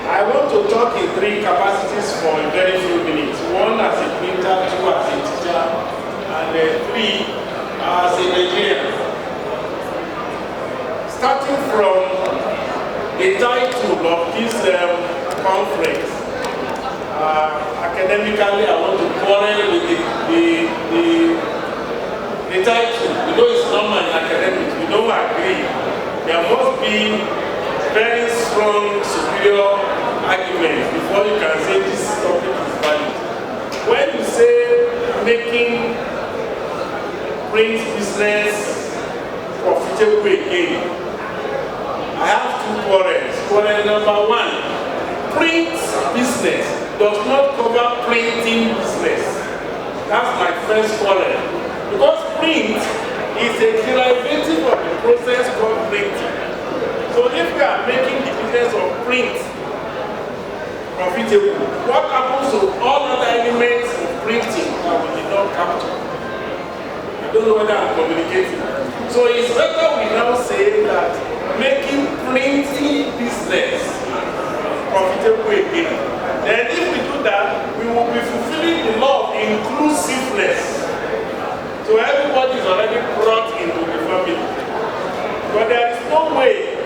I want to talk in three capacities for a very few minutes. One as a printer, two as a teacher, and three as a Nigerian. Starting from the title of this conference, academically I want to quarrel with the title. We know it's normal in academics, we don't agree. There must be very strong superior arguments before you can say this topic is valid. When you say making print business profitable again, I have two quarrels. Quarrel number one, print business does not cover printing business. That's my first quarrel. Because print is a derivative of the process called printing. So if we are making the business of print profitable, what happens to all other elements of printing that we did not capture? I don't know whether I'm communicating. So it's better we now say that making printing business profitable again. Then if we do that, we will be fulfilling the law of inclusiveness. So everybody is already brought into the family. But there is no way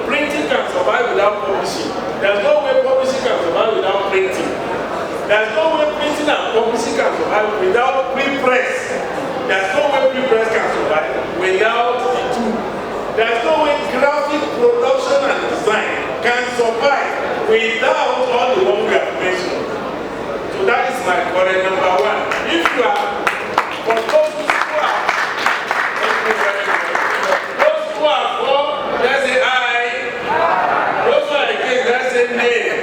printing can survive without publishing. There's no way publishing can survive without printing. There's no way printing and publishing can survive without pre-press. There's no way pre-press can survive without the two. There's no way graphic production and design can survive without all the one we have mentioned. So that is my quarrel number one. If you are, for those who are, for, let's say I, those who are against, let's say nay.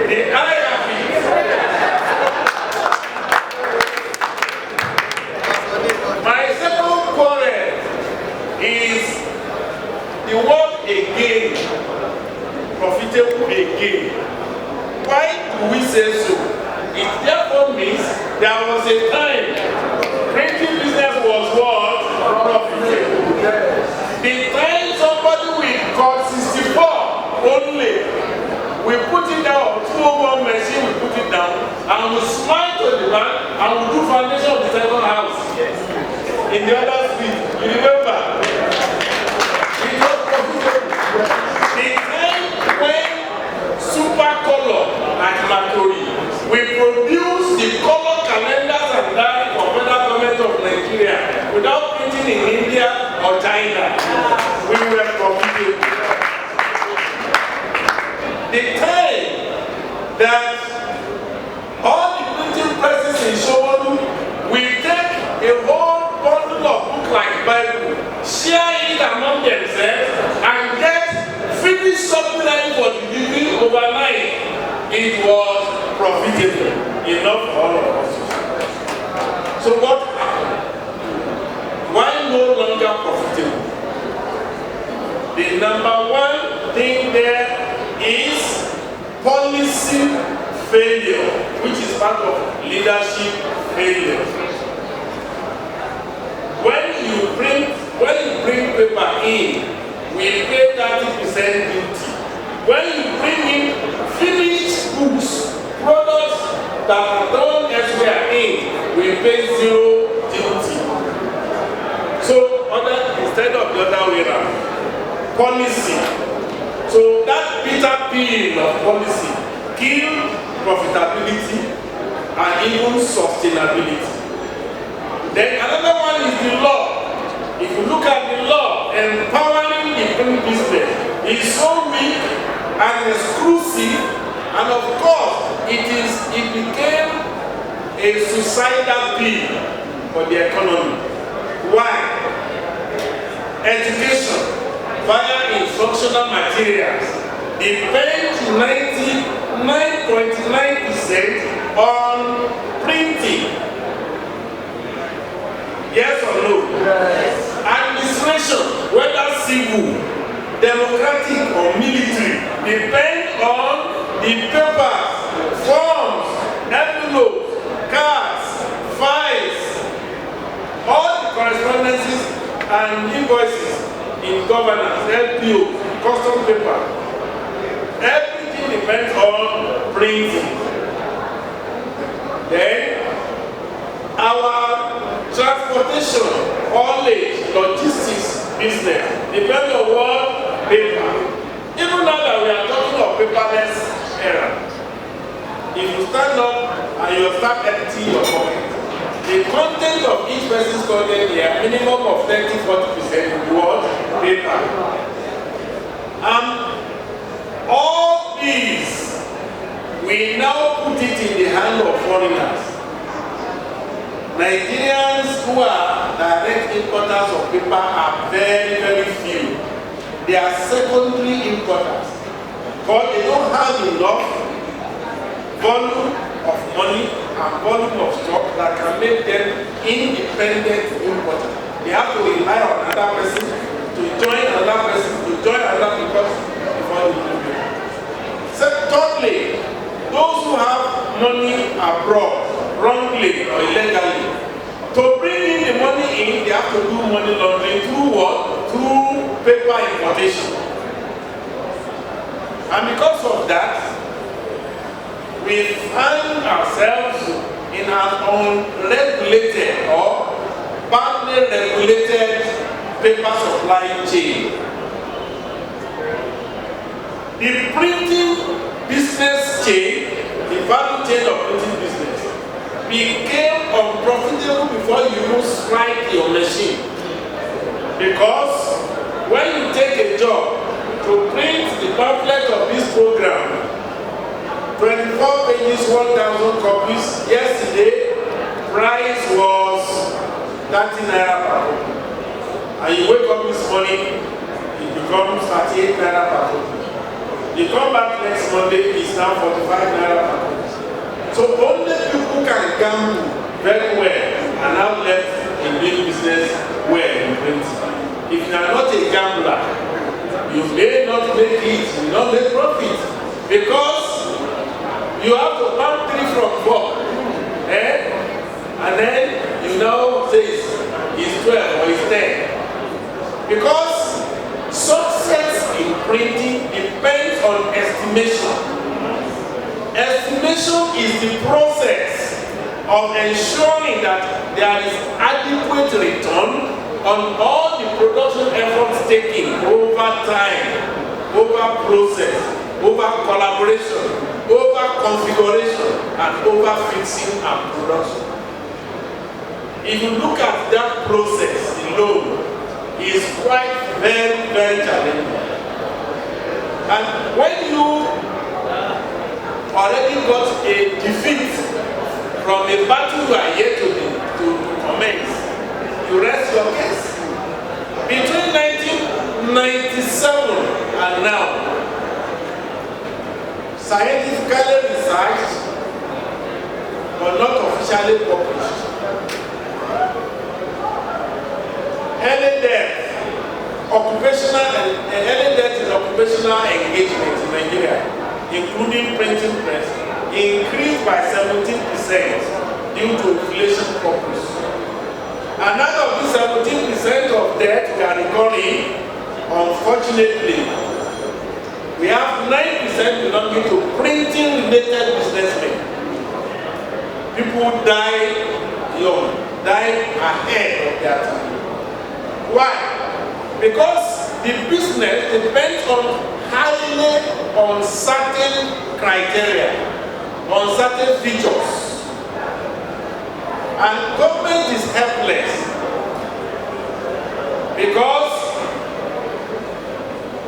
The I have it. My second quarrel is the word again, profitable again. Why do we say so? It therefore means there was a time printing business was what? Profitable. The time somebody will cut 64 only, we put it down, 201 machine, we put it down, and we smile to the bank, and we do foundation of the second house. Yes. In the other street, you remember? It was profitable. The time when super color at Matori, we produce the color calendars and diary for federal government of Nigeria without printing in India or China. We were profitable. The time that all the printing presses in Showolu will take a whole bundle of books like Bible, share it among themselves, and get finished supplement for delivery overnight. It was profitable enough for all of us. So what happened? Why no longer profitable? The number one thing there is policy failure, which is part of leadership failure. When you bring paper in, we pay 30% duty. When you bring in finished goods, products that are done elsewhere in, we pay 0 duty. So instead of the other way around, policy. So that bitter pill of policy killed profitability and even sustainability. Then another one is the law. If you look at the law, empowering the print business is so weak and exclusive, and of course, it became a suicidal pill for the economy. Why? Education via instructional materials depends 99.9% on printing. Yes or no? Yes. Administration, whether civil, democratic or military, depend on the papers, forms, envelopes, cards, files, all the correspondences and invoices in governance, LPO, custom paper. Everything depends on printing. Then, our transportation, haulage, logistics business depends on what paper. Even now that we are talking of paperless era, if you stand up and you start emptying your pocket, the content of each person's content here, minimum of 30-40% will be what? Paper. All these, we now put it in the hand of foreigners. Nigerians who are direct importers of paper are very, very few. They are secondary importers, but they don't have enough volume of money and volume of stock that can make them independent importers. They have to rely on another person to join another person to join another because before they do it. Thirdly, those who have money abroad, wrongly or illegally, to bring in the money in, they have to do money laundering through what? Through paper importation. And because of that, we find ourselves in an unregulated or badly regulated paper supply chain. The printing business chain, the value chain of printing business, became unprofitable before you even strike your machine. Because when you take a job to print the pamphlet of this program, 24 pages, 1,000 copies, yesterday, price was 30 naira per copy. And you wake up this morning, it becomes 38 naira per copy. You come back next Monday, it's now 45 naira per copy. So only people can gamble very well and now left in doing business well in printing. If you are not a gambler, you may not make it, you will not make profit. Because you have to count 3 from 4. And then you now say it's 12 or it's 10. Because success in printing depends on estimation. Estimation is the process of ensuring that there is adequate return on all the production efforts taken over time, over process, over collaboration, over configuration, and over fixing and production. If you look at that process alone, it is quite very, very challenging. And when you already got a defeat from a battle you are yet to commence, you rest your case. Between 1997 and now, scientifically researched but not officially published, early death in occupational engagement in Nigeria, including printing press, increased by 17% due to inflation purpose. And out of this 17% of debt we are recording, unfortunately, we have 9% belonging to printing related businessmen. People die young, die ahead of their time. Why? Because the business depends on highly uncertain criteria, uncertain features. And government is helpless because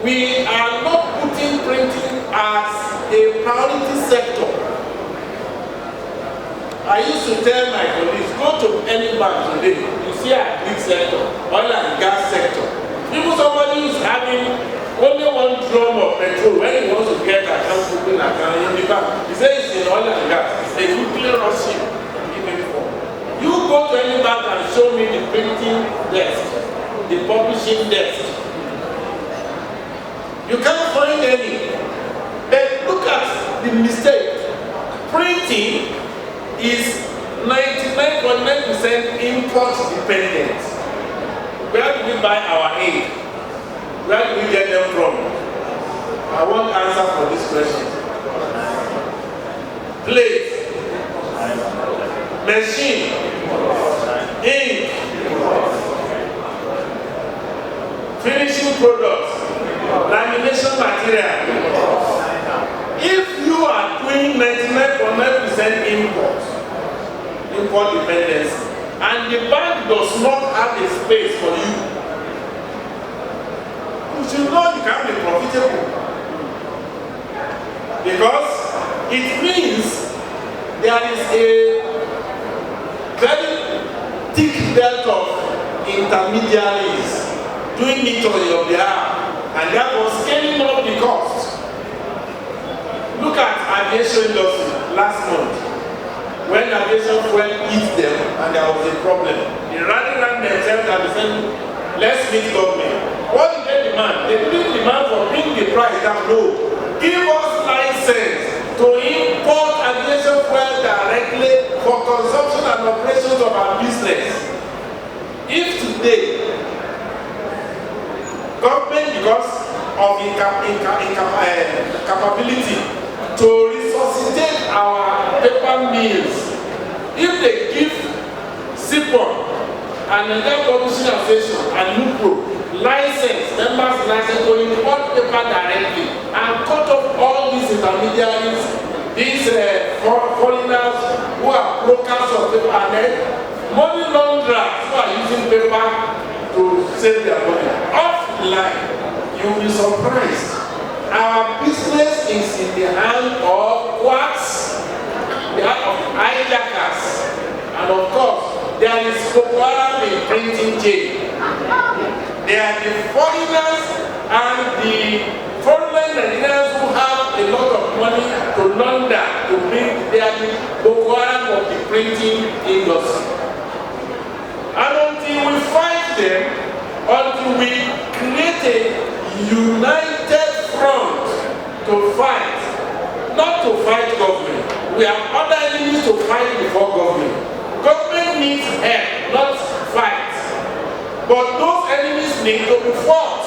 we are not putting printing as a priority sector. I used to tell my colleagues, go to any bank today, you see a big sector, oil and gas sector. Even somebody is having only 1 drum of petrol, when he wants to get account open account in the bank, he says it's in oil and gas. They quickly rush him, give him form. You go to any bank and show me the printing desk, the publishing desk. You can't find any. But look at the mistake. Printing is 99.9% import dependent. Where do we buy our ink? Where do we get them from? I want answer for this question. Plate, machine, ink, finishing products, lamination material. If you are doing 99.9% import dependency, and the bank does not have a space for you, you should know you can be profitable. Because it means there is a very thick belt of intermediaries doing it on your behalf, and that was scaling up the cost. Look at aviation industry last month. When aviation fuel hit them and there was a problem, they ran themselves and said, let's meet government. What did they demand? They didn't demand for bring the price down. No. Give us license to import aviation fuel directly for consumption and operations of our business. If today, government, because of incapability to resuscitate our paper mills, if they give SIPON and the Publishing Association and NUPRO license, members license to import paper directly and cut off all these intermediaries, these foreigners who are brokers of paper and then money launderers who are using paper to save their money. Offline, you will be surprised. Our business is in the hand of quacks, the hand of hijackers, and of course, there is Boko Haram in printing chain. They are the foreigners and the foreign Nigerians who have a lot of money to launder to bring. They are the Boko Haram of the printing industry. And until we fight them, until we create a united front to fight, not to fight government. We have other enemies to fight before government. Government needs help, not fight. But those enemies need to be fought.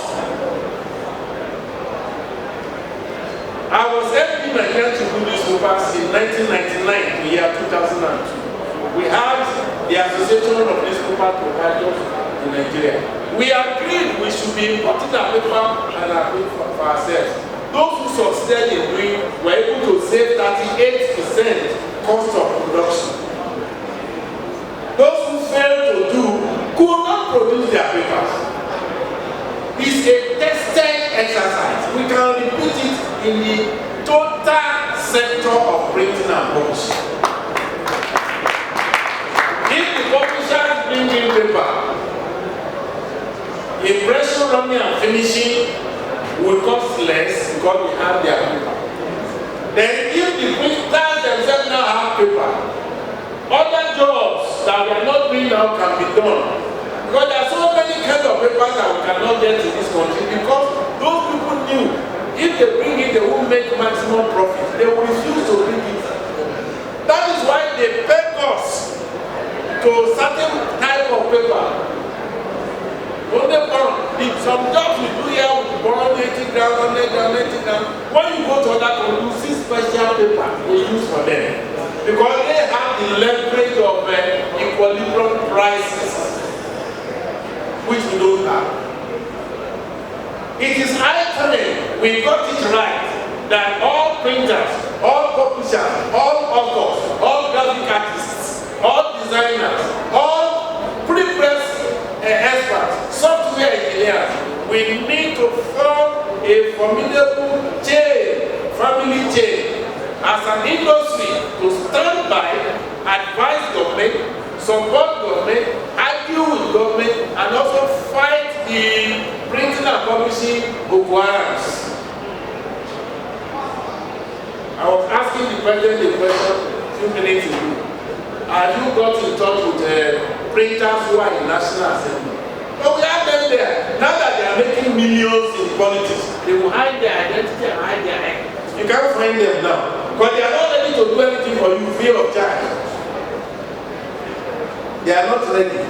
I was helping Nigeria to do this papers in 1999, the year 2002. We had the Association of Newspaper Providers in Nigeria. We agreed we should be importing our paper and our paper for ourselves. Those who succeeded in doing were able to save 38% cost of production. Those who failed to do could not produce their papers. It's a tested exercise. We can repeat it in the total sector of printing and publishing. If the publishers bring in paper, impression, running and finishing will cost less because we have their paper. Then if the printers themselves now have paper, other jobs that we are not doing now can be done. Because there are so many kinds of papers that we cannot get in this country because those people knew if they bring it, they won't make maximum profit. They will refuse to bring it. That is why they peg us to certain type of paper. Some jobs we do here with borrow 80 grams, 100 grams, 80 grams. When you go to other countries, you see special paper we use for them. Because they have the leverage of equilibrium prices, which we don't have. It is high time we got it right that all printers, all publishers, all authors, all graphic artists, all designers, all pre-press experts, software engineers, we need to form a formidable chain, family chain, as an industry to stand by, advise government, support government, argue with government, and also fight the printing and publishing Boko Harams. I was asking the president a question a few minutes ago. Have you got in touch with printers who are in National Assembly? But we have them there. Now that they are making millions in politics, they will hide their identity and hide their head. You can't find them now. But they are not ready to do anything for you free of charge. They are not ready.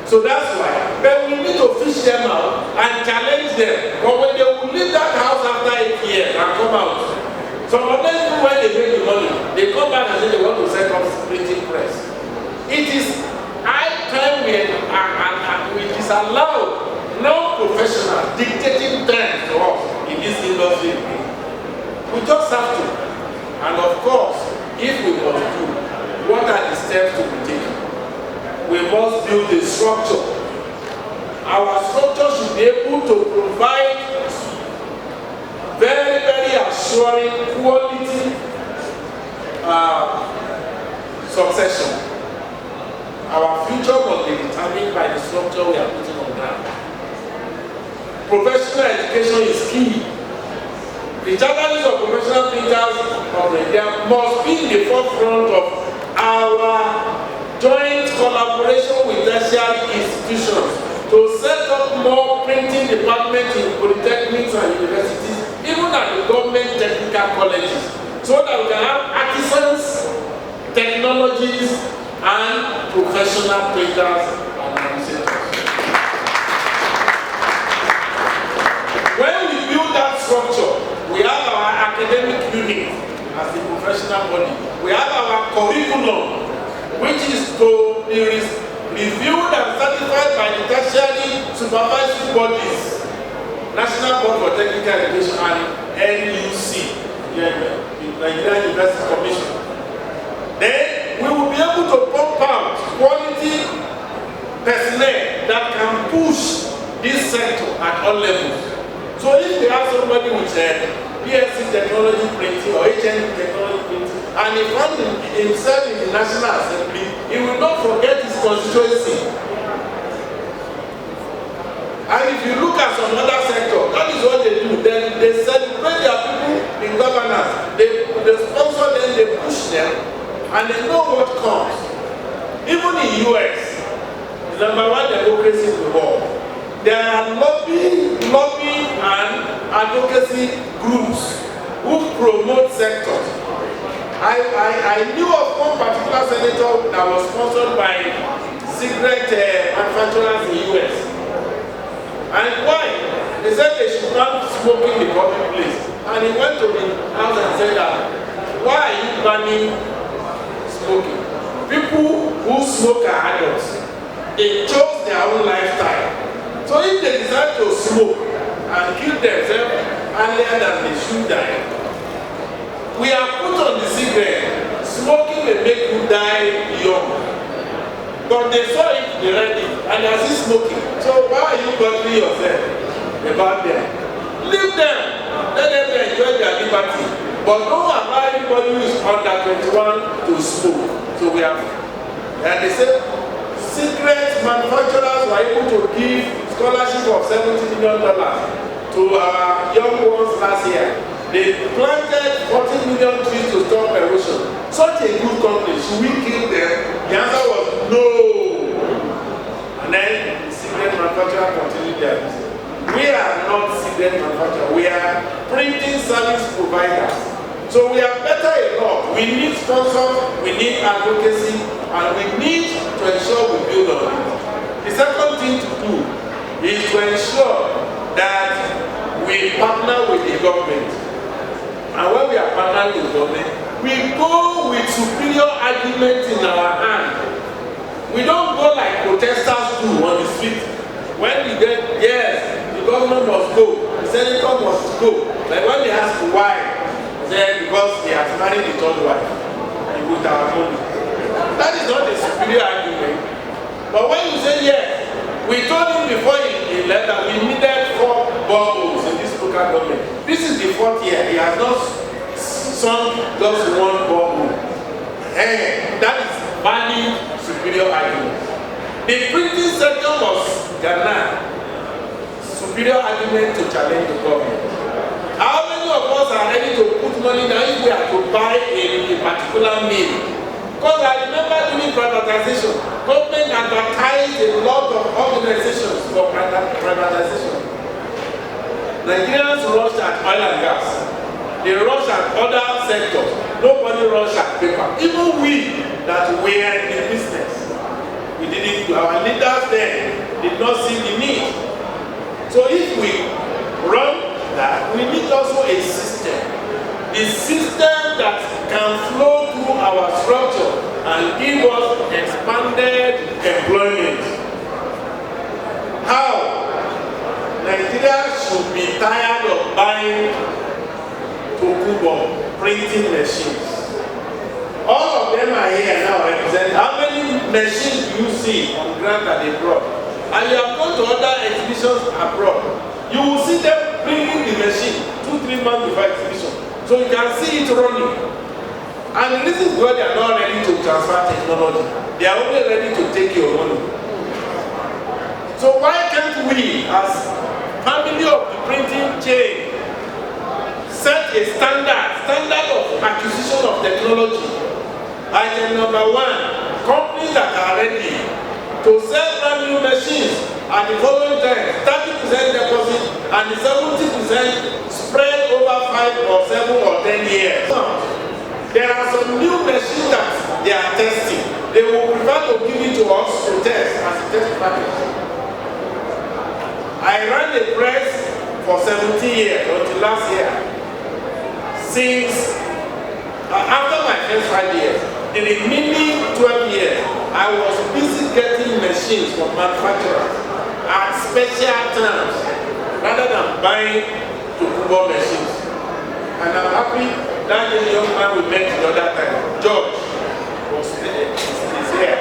So that's why but we need to fish them out and challenge them. But when they will leave that house after 8 years and come out, some of them, when they make the money, they come back and say they want to set up printing press. It is high time we disallow non-professionals dictating terms to us in this industry. We just have to. And of course, if we must do, what are the steps to be taken? We must build a structure. Our structure should be able to provide very, very assuring quality succession. Our future must be determined by the structure we are putting on ground. Professional education is key. The challenges of professional printers of Nigeria must be in the forefront of our joint collaboration with tertiary institutions to set up more printing departments in polytechnics and universities, even at the government technical colleges, so that we can have artisans, technologies, and professional printers and administrators. When we build that structure, we have our academic unit as the professional body. We have our curriculum, which is to be reviewed and certified by the tertiary supervisory bodies, National Board for Technical Education and NUC, the Nigeria University Commission. Then we will be able to pump out quality personnel that can push this sector at all levels. So if we have somebody with PSC technology printing or HN technology printing, and he finds himself in the National Assembly, he will not forget his constituency. And if you look at some other sector, that is what they do. Then they celebrate their people in governance. They sponsor them, they push them, and they know what comes. Even in US, the #1 democracy in the world, there are lobby and advocacy groups who promote sectors. I knew of one particular senator that was sponsored by cigarette manufacturers in the US. And why? They said they should ban smoking in the public place. And he went to the house and said that, why are you banning smoking? People who smoke are adults. They chose their own lifestyle. So if they decide to smoke and kill themselves earlier than they should die, we are put on the cigarette. Smoking may make you die young. But they saw it, they read it, and they are still smoking. So why are you bothering yourself about them? Leave them. Let them enjoy their liberty. But don't allow anybody who is under 21 to smoke. So we have, and they said, cigarette manufacturers were able to give scholarship of $70 million to our young ones last year. They planted 40 million trees to stop erosion. Such a good company, should we kill them? The answer was no. And then the cigarette manufacturer continued their business. We are not cigarette manufacturers. We are printing service providers. So we are better a lot. We need sponsors, we need advocacy, and we need to ensure we build on it. The second thing to do is to ensure that we partner with the government. And when we are partnering with the government, we go with superior arguments in our hand. We don't go like protesters do on the street. When we get, yes, the government must go, the senator must go. Like when they ask why, then because he has married the third wife, he put our money. That is not a superior argument. But when you say yes, we told him before he left that we needed 4 boreholes in this local government. This is the 4th year. He has not sunk just 1 borehole. That is valid superior argument. The printing sector must garner superior argument to challenge the government. How many of us are ready to put money down if we are to buy a particular mill? Because I remember during privatization, government advertised a lot of organizations for privatization. Nigerians rush at oil and gas. They rush at other sectors. Nobody rush at paper. Even we that were in the business, we didn't do. Our leaders then did not see the need. So if we run that, we need also a system. A system that can flow through our structure and give us expanded employment. How? Nigeria should be tired of buying Tokubo printing machines. All of them are here now represent. How many machines do you see on ground that they brought? And you have gone to other exhibitions abroad. You will see them bringing the machine 2-3 months before exhibition. So you can see it running. And the reason why they are not ready to transfer technology, they are only ready to take your money. So why can't we, as family of the printing chain, set a standard of acquisition of technology? Item number 1, companies that are ready to sell brand new machines at the following time, 30% deposit and the 70% spread over 5 or 7 or 10 years. There are some new machines that they are testing. They will prefer to give it to us to test as a test package. I ran a press for 17 years until last year. Since after my first 5 years, in the remaining 12 years, I was busy getting machines from manufacturers at special terms rather than buying Tokubo machines. And I'm happy that young man we met the other time, George, is here.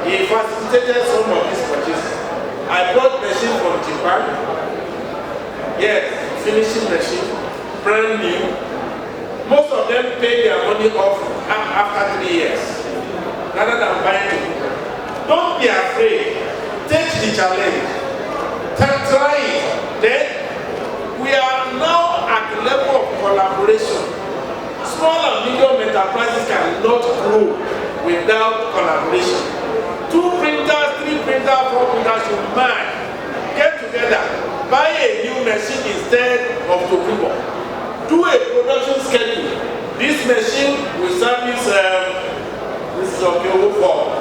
He facilitated some of these purchases. I bought machine from Japan. Yes, finishing machine, brand new. Most of them pay their money off after 3 years, rather than buying it. Don't be afraid. Take the challenge. Try it. Then we are now at the level of collaboration. Small and medium enterprises cannot grow without collaboration. 2 printers, 3 printers, 4 printers should merge, get together, buy a new machine instead of Tokubo. Do a production schedule. This machine will service, this is okay for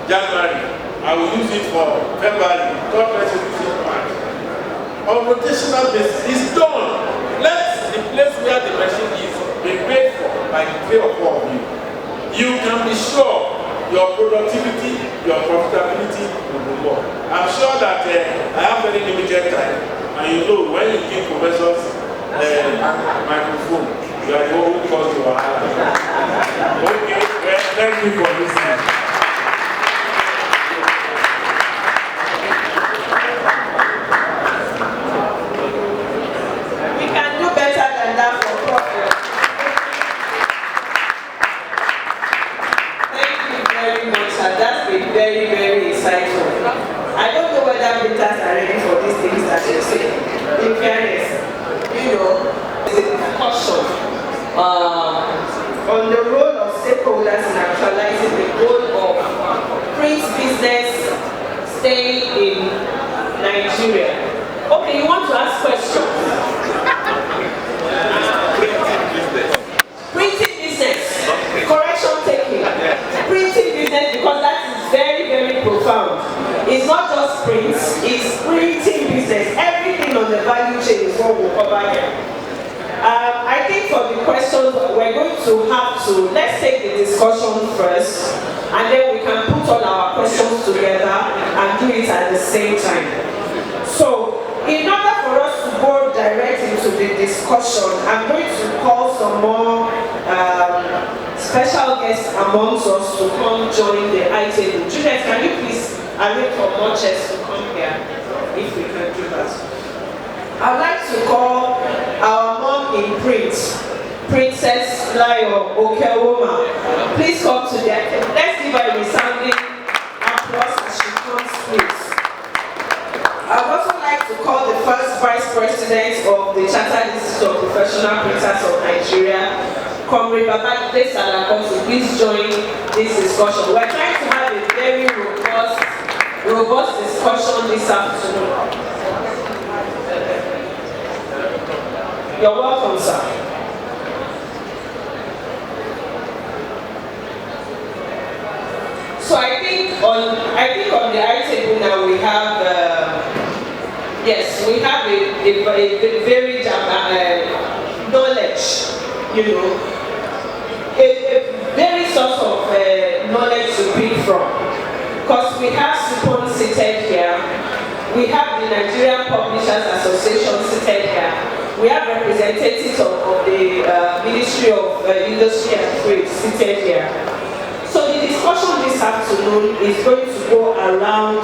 January. I will use it for February. God bless you, use it for March. On rotational basis, it's done. Let the place where the machine is be paid for by the 3 or 4 of you. You can be sure your productivity, your profitability will be more. I'm sure that I have very limited time, and you know when you give professors microphone, you are the one who calls your highlight. Okay, well, thank you for listening. We can do better than that for profit. Thank you very much, and that's been very, very insightful. I don't know whether printers are ready for these things that you say. In fairness, you know, discussion on the role of stakeholders in actualizing the goal of print business staying in Nigeria. Okay, you want to ask questions? Printing business. Correction taking. Printing business, because that is very, very profound. It's not just prints, it's printing business. Everything on the value chain is what we'll cover here. I think for the questions, we're going to have to, let's take the discussion first, and then we can put all our questions together and do it at the same time. So, in order for us to go direct into the discussion, I'm going to call some more special guests amongst us to come join the table. Juliet, can you please arrange for more chairs to come here, if we can do that? I'd like to call our mom in print, Princess Layo Okewoma. Please come to the table. Let's give her a resounding applause as she comes, please. I'd also like to call the first Vice President of the Chartered Institute of Professional Printers of Nigeria, Comrade Babajide Salakosu. Please join this discussion. We're trying to have a very robust discussion this afternoon. You're welcome, sir. So I think on the table now we have yes, we have a varied knowledge, you know, a very source of knowledge to pick from. Because we have SUPON seated here, we have the Nigerian Publishers Association seated here, we have representatives of the Ministry of Industry and Trade seated here. So the discussion this afternoon is going to go around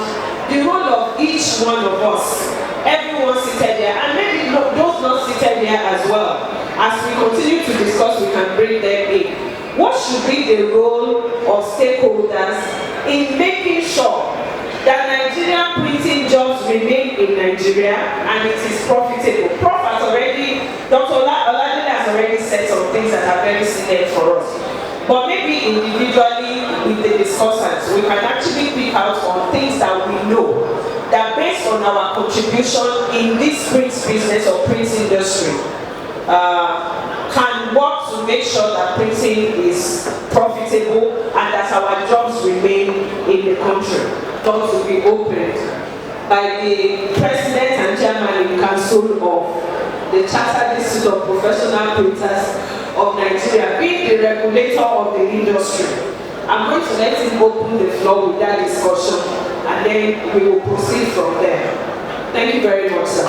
the role of each one of us, everyone seated here, and maybe those not seated here as well. As we continue to discuss, we can bring them in. What should be the role of stakeholders in making sure that Nigerian printing jobs remain in Nigeria and it is profitable? Prof has already, Dr. Oladele has already said some things that are very salient for us. But maybe individually with the discussants, we can actually pick out on things that we know that based on our contribution in this print business or print industry, can work to make sure that printing is profitable and that our jobs remain in the country. Jobs will be opened by the President and Chairman in Council of the Chartered Institute of Professional Printers of Nigeria, being the regulator of the industry. I'm going to let him open the floor with that discussion and then we will proceed from there. Thank you very much, sir.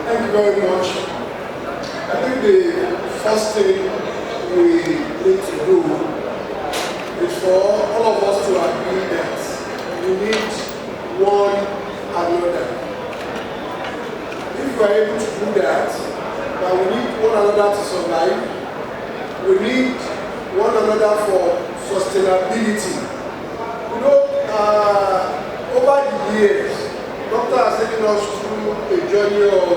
Thank you very much. I think the first thing we need to do is for all of us to agree that we need one another. If we are able to do that we need one another to survive, we need one another for sustainability. You know, over the years, Doctor has taken us through a journey of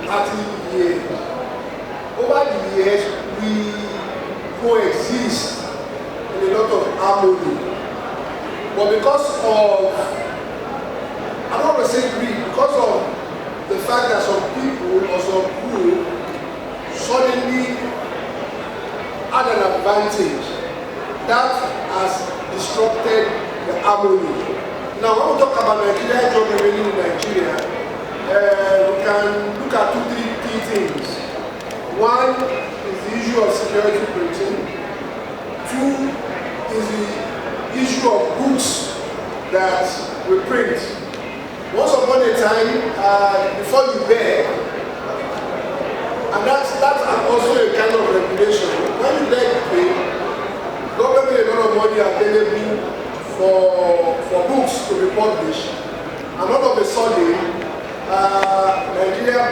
30 years. Over the years, we coexist in a lot of harmony. But because of, I don't want to say greed, because of the fact that some people or some group suddenly had an advantage that has disrupted the harmony. Now, when we talk about Nigeria job remaining in Nigeria, we can look at two, three key things. One is the issue of security printing. Two is the issue of goods that we print. Once upon a time, before you beg, and that's also a kind of regulation. When you beg, you pay, government made a lot of money available for books to be published. And all of a sudden, Nigeria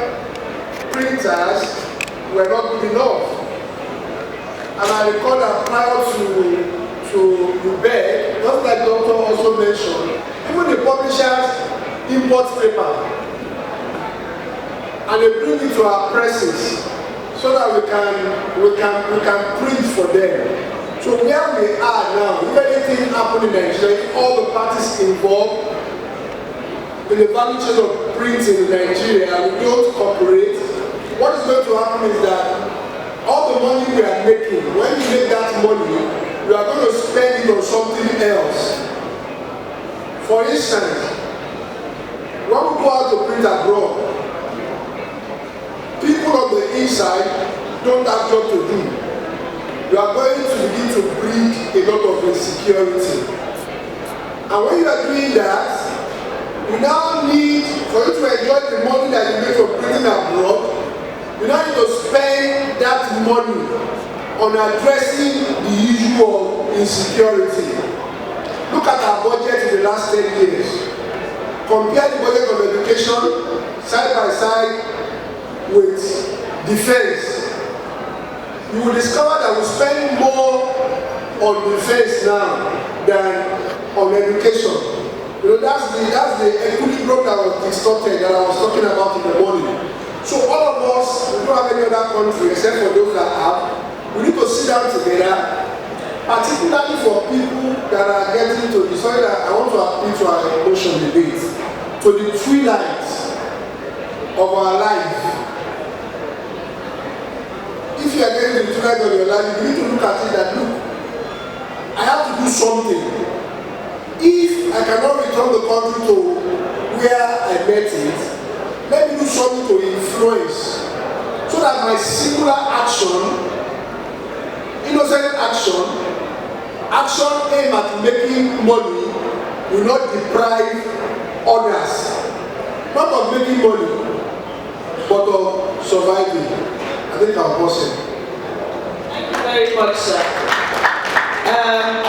printers were not good enough. And I recall that prior to beg, just like the doctor also mentioned, even the publishers import paper and they bring it to our presses so that we can print for them. So where we are now, if anything happens in Nigeria, all the parties involved in the value chain of printing in Nigeria, we don't cooperate. What is going to happen is that all the money we are making, when you make that money, we are going to spend it on something else. For instance, when we go out to print abroad, people on the inside don't have job to do. You are going to begin to breed a lot of insecurity. And when you are doing that, you now need, for you to enjoy the money that you make from printing abroad, you now need to spend that money on addressing the issue of insecurity. Look at our budget in the last 10 years. Compare the budget of education side by side with defense. You will discover that we spend more on defense now than on education. You know, that's the equilibrium that was distorted that I was talking about in the morning. So all of us, we don't have any other country except for those that have. We need to sit down together, particularly for people that are getting to the sorry that I want to appeal to our emotion debate, to the twilight of our life. If you are getting to the twilight of your life, you need to look at it that look, I have to do something. If I cannot return the country to where I met it, let me do something to influence so that my singular action, innocent action aimed at making money will not deprive others, not of making money, but of surviving. I think I'm possible. Thank you very much, sir. And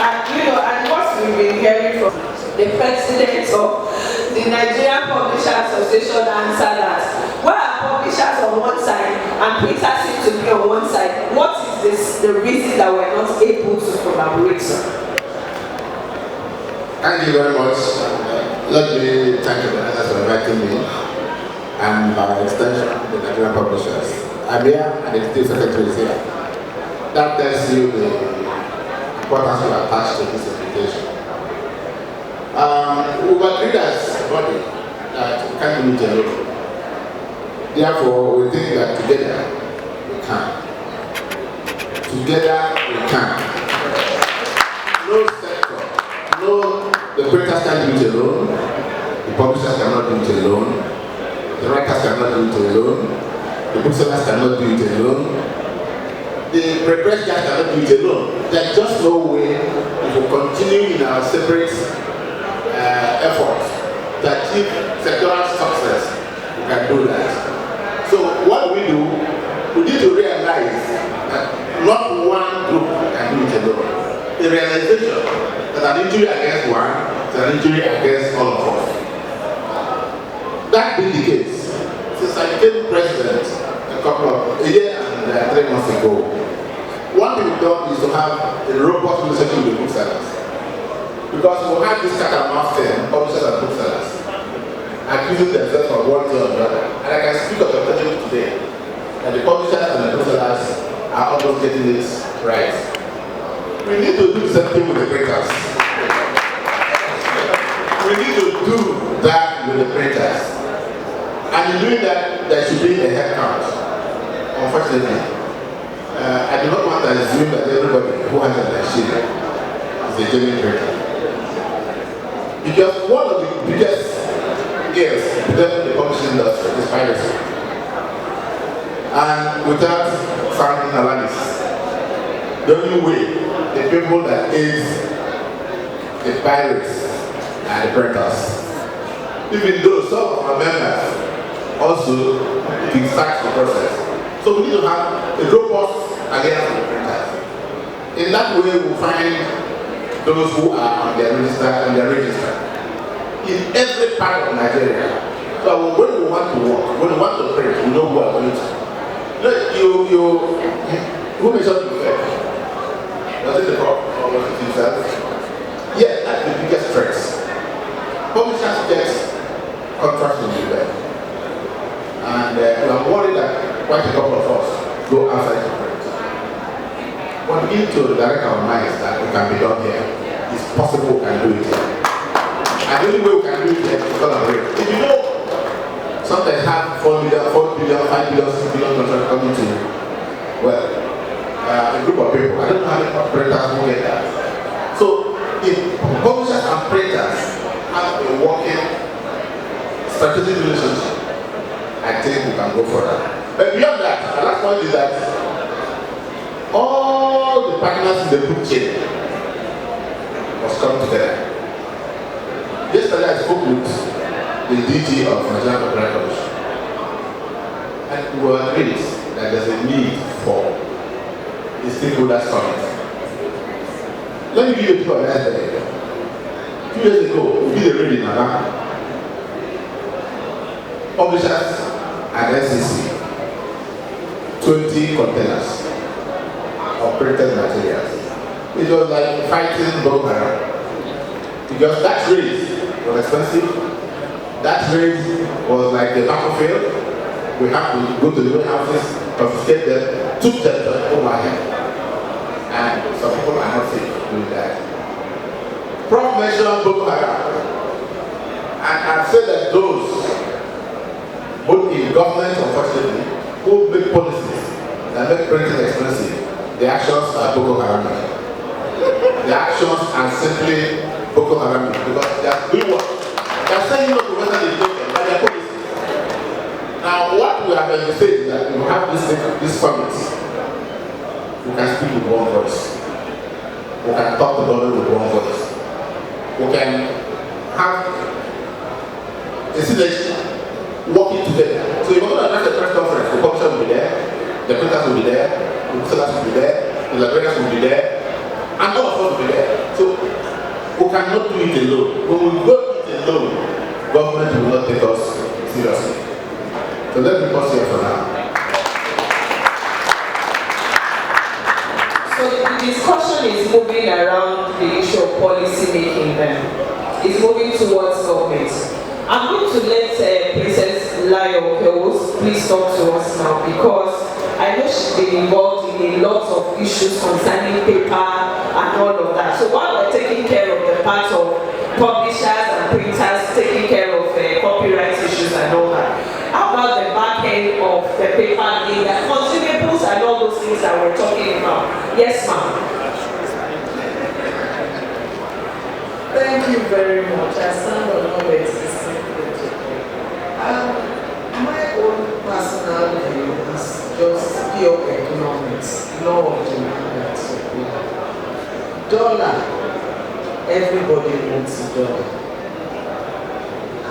what we've been hearing from the president of the Nigerian Publishers Association answer that, why are publishers on one side and printers seem to be on one side? What is the reason that we're not able to collaborate, sir? Thank you very much. Let me thank you for inviting me, and by extension, the Nigerian Publishers. I'm here, and the State Secretary is here. That tells you the importance we attach to this invitation. We agreed as a body that we can't do it alone. Therefore, we think that together we can. Together we can. No sector, no, the printers can't do it alone, the publishers cannot do it alone, the writers cannot do it alone, the booksellers cannot do it alone, the press guys cannot do it alone. There's just no way if we continue in our separate efforts to achieve sectoral success, we can do that. So what we do, we need to realize that not one group can do it alone. The realization that an injury against one is an injury against all of us. That being the case, since I became president a year and 3 months ago, one thing we've done is to have a robust relationship with the booksellers. Because we have this cat and mouse thing, publishers and booksellers, accusing themselves of one thing or another. And I can speak of authority today that the publishers and the booksellers are almost getting this right. We need to do the same thing with the printers. We need to do that with the printers. And in doing that, there should be a headcount. Unfortunately, I do not want to assume that everybody who has a machine is a genuine printer. Because one of the biggest ills within the publishing industry is piracy. And without sound analysis, the only way the people that aid the pirates are the printers. Even though some of our members also kickstart the process. So we need to have a robust alliance with the printers. In that way, we'll find those who are on their register in every part of Nigeria. So when we want to work, when we want to print, we know who are going to. Look, who mentioned the effect? Was it the problem or was it himself? Yeah, that's the biggest threat. Publishers get contracts from the web. And I'm worried that quite a couple of us go outside to print. What we need to direct our minds that we can be done here is possible, we can do it here. And the only way we can do it here is collaborate. If you know, sometimes have 4 billion, 5 billion, 6 billion contracts coming to, well, a group of people. I don't know how many printers will get that. So, if publishers and printers have a working strategic relationship, I think we can go further. But beyond that, the last point is that all the partners in the book chain must come together. Yesterday I spoke with the DG of Nigeria Print Expo, and we were agreed that there's a need for a stakeholder summit. Let me give you a tip of that. 2 years ago, we did a reading about publishers and SEC, 20 containers of printed materials. It was like fighting Boko Haram. Because that race was expensive. That race was like the battlefield. We have to go to the warehouses, confiscate them, took them to overhead. And some people are not safe doing that. Prof mentioned Boko Haram. And I've said that those, both in government, unfortunately, who make policies that make printing expensive, the actions are Boko Haram. the actions are simply Boko Haram because they are doing what? They are saying no to Western education by their policy. Now, what we have said is that we have this summit. We can speak with one voice. We can talk to government with one voice. We can have a synergy working together. So if we're going to announce a press conference, the publisher will be there, the printers will be there, the sellers will be there, the librarians will be there, and all of us will be there. So we cannot do it alone. When we go it alone, government will not take us seriously. So let me pause here for now. So the discussion is moving around the issue of policy making then. It's moving towards government. I'm going to let Princess Layo Kells please talk to us now because I know she's been involved in a lot of issues concerning paper and all of that. So while we're taking care of the part of publishers and printers, taking care of copyright issues and all that, how about the back end of the paper data, consumables and all those things that we're talking about? Yes, ma'am. Thank you very much. I stand on knowledge system protocol. My own personal view is just pure economics, law of demand and supply. Dollar, everybody wants a dollar.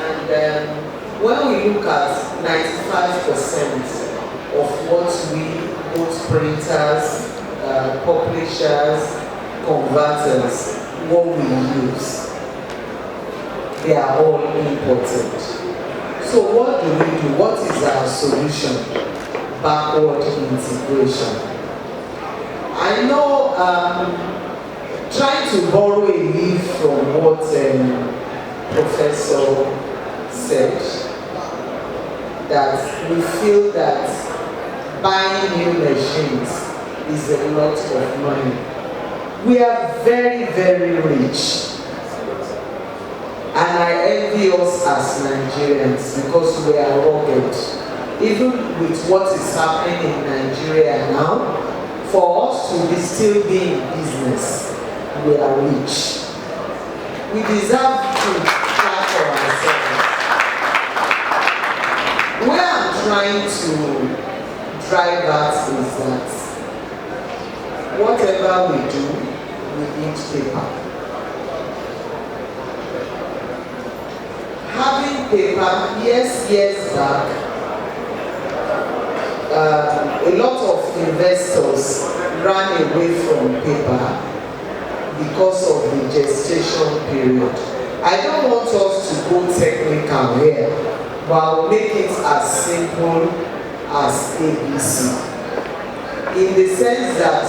And when we look at 95% of what we, both printers, publishers, converters, what we use, they are all imported. So what do we do? What is our solution? Backward integration. I know trying to borrow a leaf from what Professor said, that we feel that buying new machines is a lot of money. We are very, very rich. And I envy us as Nigerians because we are rugged. Even with what is happening in Nigeria now, for us to still be in business, we are rich. We deserve to clap for ourselves. Where I'm trying to drive at is that whatever we do, we need paper. Having paper, years back, a lot of investors ran away from paper because of the gestation period. I don't want us to go technical here, but I'll make it as simple as ABC. In the sense that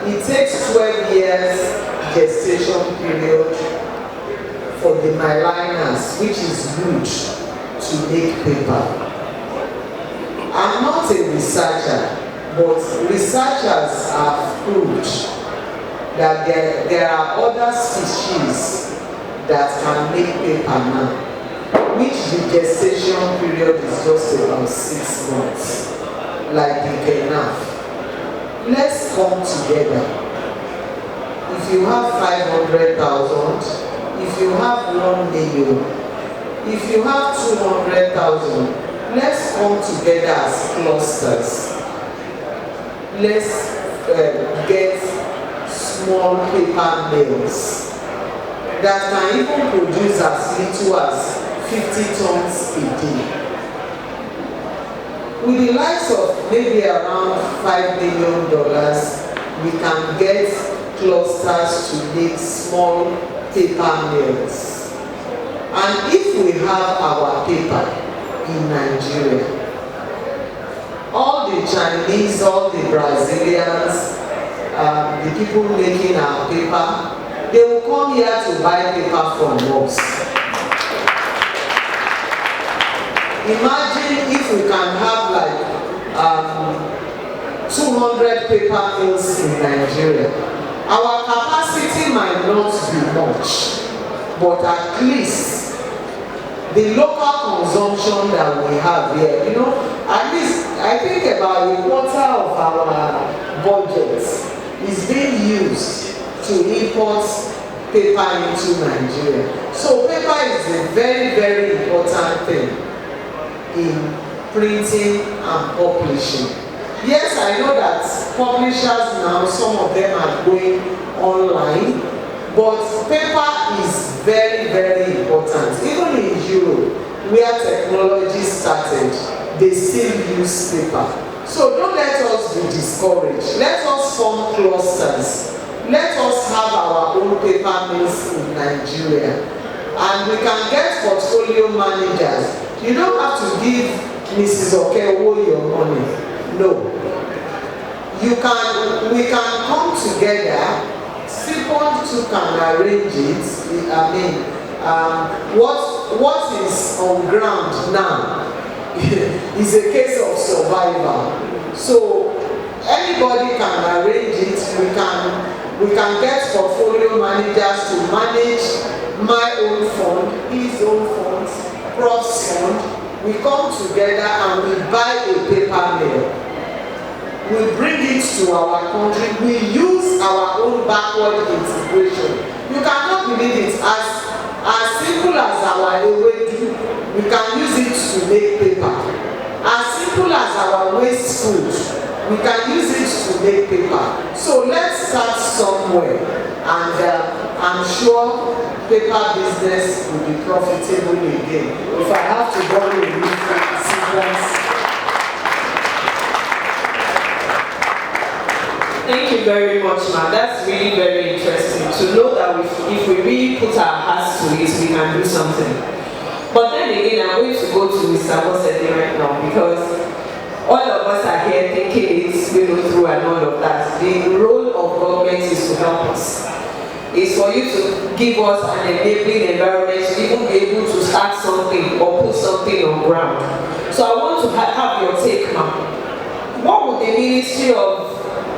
it takes 12 years gestation period for the myliners, which is huge, to make paper. I'm not a researcher, but researchers have proved that there are other species that can make paper now, which the gestation period is just about 6 months, like the kenaf. Let's come together. If you have 500,000, if you have 1 million, if you have 200,000, let's come together as clusters. Let's get small paper mills that can even produce as little as 50 tons a day. With the likes of maybe around $5 million, we can get clusters to make small paper mills. And if we have our paper in Nigeria, all the Chinese, all the Brazilians, the people making our paper, they will come here to buy paper from us. Imagine if we can have like 200 paper mills in Nigeria. Our capacity might not be much, but at least the local consumption that we have here, you know, at least I think about a quarter of our budget is being used to import paper into Nigeria. So paper is a very, very important thing in printing and publishing. Yes, I know that publishers now, some of them are going online, but paper is very, very important. Even in Europe, where technology started, they still use paper. So don't let us be discouraged. Let us form clusters. Let us have our own paper mills in Nigeria. And we can get portfolio managers. You don't have to give Mrs. Okewo your money. No. We can come together. Sipon too can arrange it. I mean, what is on ground now is a case of survival. So anybody can arrange it. We can get portfolio managers to manage my own fund, his own funds, Prof's fund. We come together and we buy a paper mill. We bring it to our country. We use our own backward integration. You cannot believe it. As simple as our ewedu, we can use it to make paper. As simple as our waste food, we can use it to make paper. So let's start somewhere, and I'm sure paper business will be profitable again. If I have to borrow a new sequence. Thank you very much, ma'am. That's really very interesting to know that if we really put our hearts to it, we can do something. But then again, I'm going to go to Mr. Bosedi right now, because all of us are here thinking it's through and all of that. The role of government is to help us. It's for you to give us an enabling environment to even be able to start something or put something on ground. So I want to have your take, ma'am. What would the Ministry of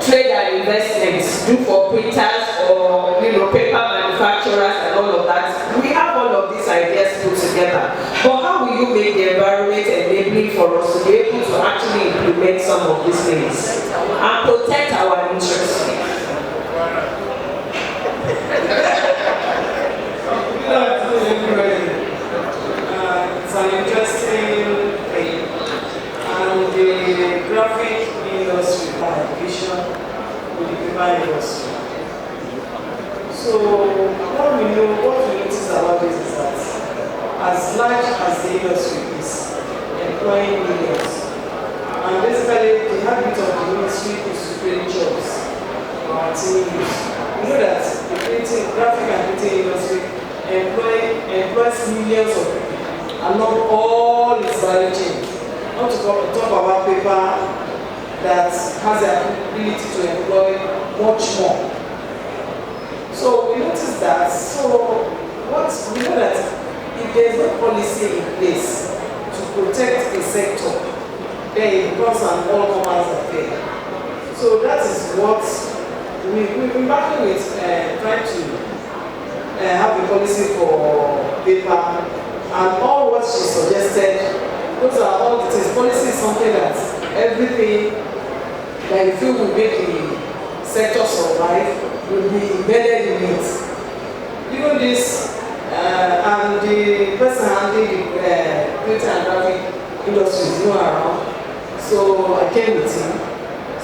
Trade and Investments do for printers or paper manufacturers and all of that? We have all of these ideas put together, but how will you make the environment enabling for us to be able to actually implement some of these things and protect our interests? It's an interesting thing, and the graphic industry has vision with the paper industry. So what we notice about this is that as large as the industry is, employing millions, and basically the habit of the ministry is to create jobs for our teams. You know that the graphic and printing industry employs millions of people along all its value chain. Not to talk about paper that has the ability to employ much more. So we notice that. So we know that if there is no policy in place to protect a sector, then it becomes an all-comers affair. So that is what we've been battling with, trying to have a policy for paper, and all what she suggested. Those are all the things. Policy is something that everything that you feel will make the sector survive will be embedded in it. Even this, and the person handling the printing and graphic industry is not around, so I came with him.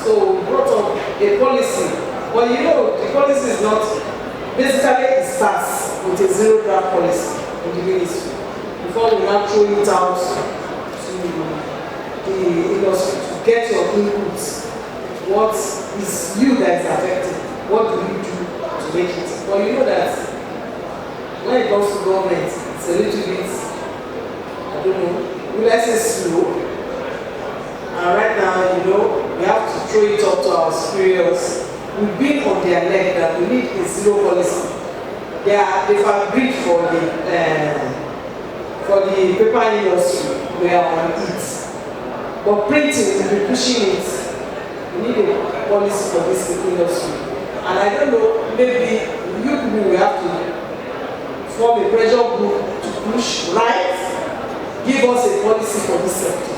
So we brought up a policy, but the policy is not, basically it starts with a zero draft policy in the ministry before we now throw it out to the industry to get your inputs. What is you that is affected? What do you do to make it? But you know that when it comes to government, it's a little bit, I don't know, will I say slow? And right now, we have to throw it up to our superiors. We've been on their neck that we need a zero policy. They've agreed for the paper industry. We are on it. But printing, we'll be pushing it. We need a policy for this industry. And I don't know, maybe you people will have to form a pressure group to push right, give us a policy for this sector.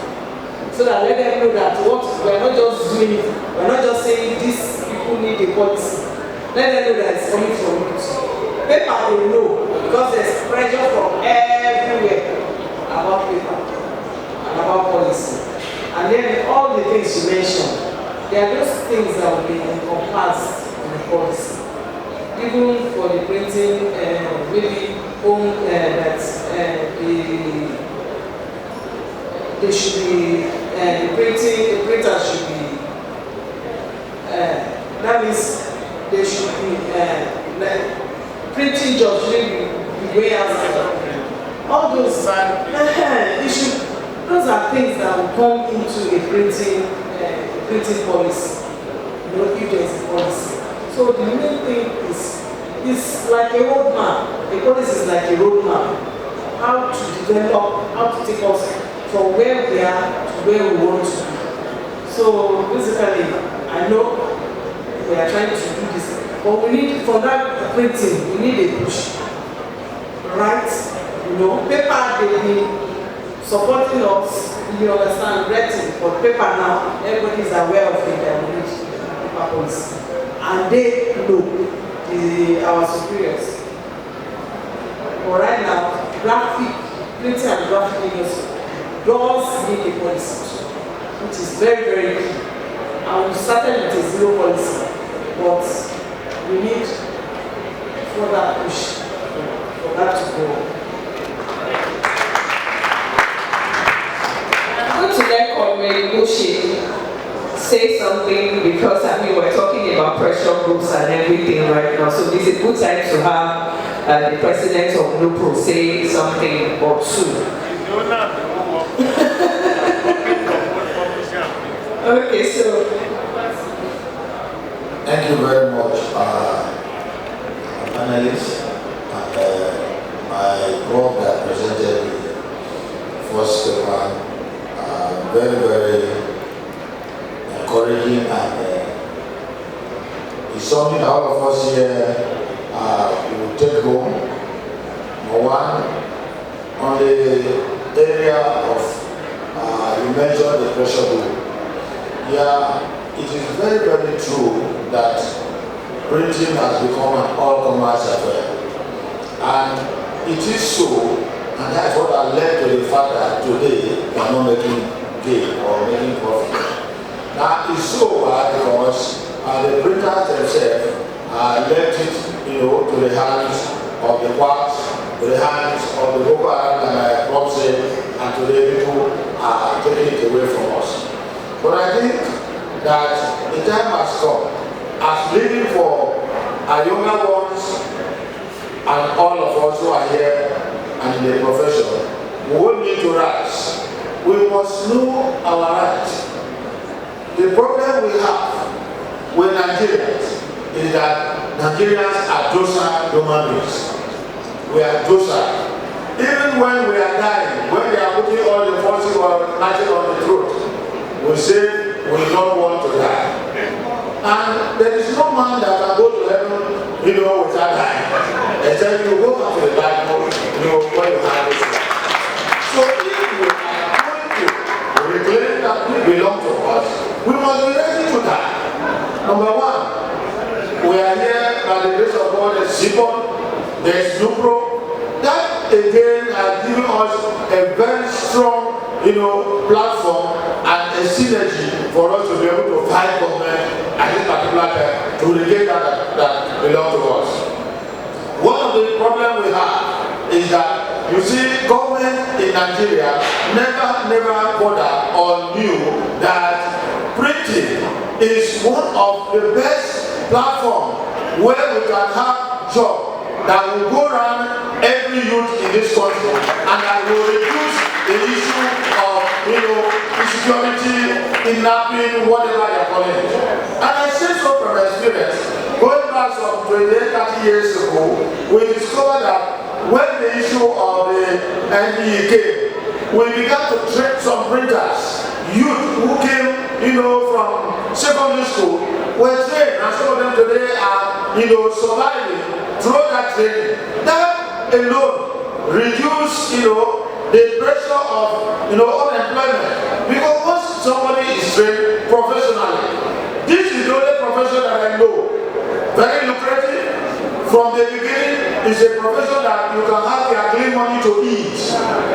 So that let them know that what we're not just doing, we're not just saying these people need a policy. let them know that it's coming from you. Paper they know because there's pressure from everywhere about paper and about policy. And then all the things you mentioned, there are those things that will be encompassed in the policy. Even for the printing, maybe that they should be, the printer should be, that means they should be, like, printing jobs shouldn't be way outside. All those, those are things that will come into a printing policy, you know, if there is a policy. So the main thing is like a roadmap. A policy is like a roadmap. How to develop, how to take us from where we are to where we want to be. So basically, I know we are trying to do this, but we need, for that printing, we need a push. Right? You know, paper, they've been supporting us, you understand, writing, but paper now, everybody is aware of it and we need paper policy. And they know, our superiors. But right now, printing and graphic industry does need a policy, which is very, very key. And we started with a zero policy, but we need further push for that to go. I'm going to let Comrade Bushi say something because I mean we're talking about pressure groups and everything right now. So this is a good time to have the president of NUPRO say something or two. Okay, so thank you very much, panelists, and my group that presented the first paper. Very, very encouraging, and it's something that all of us here will take home. Number one, on the area of, you mentioned the pressure group. Yeah, it is very, very true that printing has become an all-commerce affair. And it is so, and that's what has led to the fact that today we are not making gain or making profit. Now it's so bad because the printers themselves left it, you know, to the hands of the quacks, to the hands of the Boko Haram and Bob said, and today people are taking it away from us. But I think that the time has come, as living for our younger ones and all of us who are here and in the profession, we will need to rise. We must know our rights. The problem we have with Nigerians is that Nigerians are docile human beings. We are docile. Even when we are dying, when they are putting all the forces or matching on the throat, we say we don't want to die. And there is no man that can go to heaven, you know, without dying. Except you go back to the Bible, you know, when you have this life. So if we are going to reclaim that we belong to us, we must be ready to die. Number one, we are here by the grace of God, there's Sipon, there's NUPRO. That again has given us a very strong, you know, platform and a synergy for us to be able to fight government at this particular time to regain that belongs to us. One of the problems we have is that you see government in Nigeria never bother or knew that printing is one of the best platforms where we can have jobs that will go around every youth in this country and that will reduce the issue of, you know, insecurity, kidnapping, whatever they are calling it. And I say so from experience. Going back some 28-30 years ago, we discovered that when the issue of the NDE came, we began to train some printers, youth who came, you know, from secondary school, were trained, and some of them today are, you know, surviving through that training. That alone reduced, you know, the pressure of, you know, unemployment. Because once somebody is trained professionally, this is the only profession that I know, very lucrative is a profession that you can have your clean money to eat.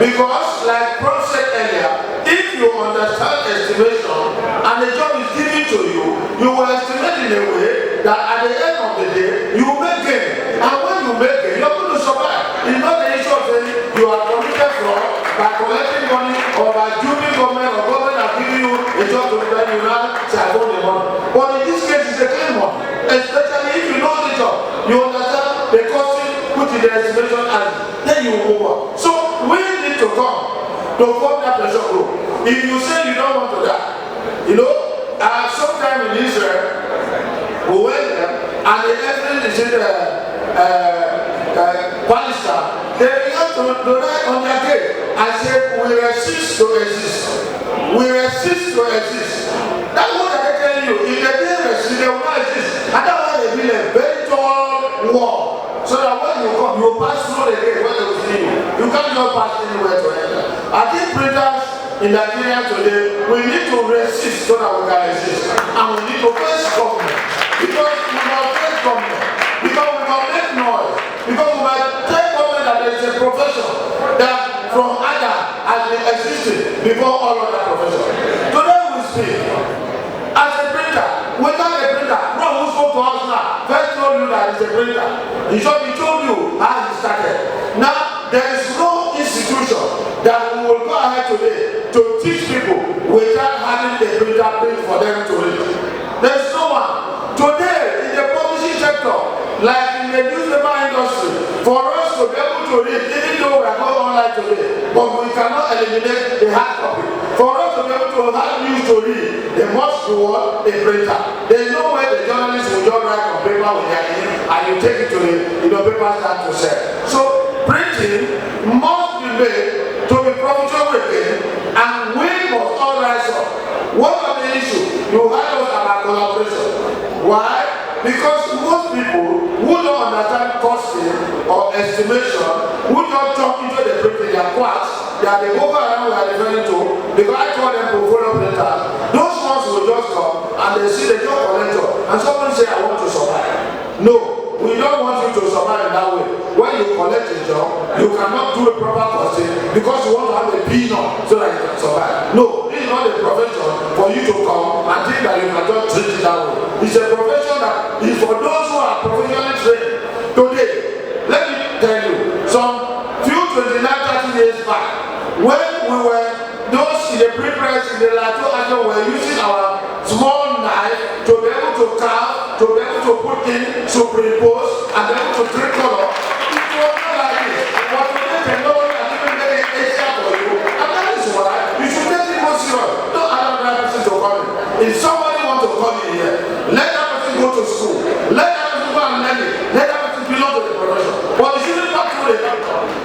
Because, like Prof said earlier, if you understand estimation and the job is given to you, you will estimate in a way that at the end of the day, you make gain. And when you make gain, you're going to survive. It's not the issue of saying you are committed fraud by collecting money or by duping government or government has given you a job to do that you now say I want the money. But in this case, it's a clean one. Especially if you know the job, you understand the costing, put in the estimation and then you move on. So we need to come to form that pressure group. If you say you don't want to die, you know, sometime in Israel, we went there and the evidence is in Palestine. They began to write on their gate and said, we resist to exist. We resist to exist. That's what I'm telling you. If they didn't resist, they will not exist. And that's why they build a very tall wall. So that when you come, you pass through the gate when they will see you. You can't just pass anywhere to enter. I think printers in Nigeria today, we need to resist so that we can exist. And we need to face government. Because we must face government. Because we must make noise. Because we must tell government that there is a profession that from Adam has been existing before all other professions. Today we speak as a printer, without a printer. One who spoke to us now first told you that it's a printer. He told you how it started. Now there is no institution that we will go ahead today to teach people without having a printer print for them to read. There is no one. Today in the publishing sector, like in the newspaper industry, for us to be able to read, even though we are not online today, but we cannot eliminate the hard copy. For us to be able to have news to read, they must do what? A printer. There is no way the journalist will just write on paper with their ink and you take it to the paper stand to sell. So printing must be made to be profitable again, and we must all rise up. What are the issues? You heard us about collaboration. Why? Because most people who don't understand costing or estimation, who don't jump into the printing, their quacks, that they go around we are referring to, because I call them portfolio printers, those ones will just come and they see the job collector and someone say, I want to survive. No, we don't want you to survive in that way. When you collect a job, you cannot do a proper costing because you want to have a peanut so that you can survive. No, this is not a profession for you to come and think that you can just treat it that way. It's a profession that is for those who are professionally trained. Today, let me tell you, some few 29, 30 years back, when we were those in the pre-press in the Lato Action were using our small knife to be able to carve, to be able to put in, superimpose, and be able to treat color. It was not like this. But today technology has even made it easier for you. And that is why you should take it more serious. Don't allow that person to come in. If somebody wants to come in here, let that person go to school. Let that person go and learn it. Let that person belong to the profession. But you shouldn't come to the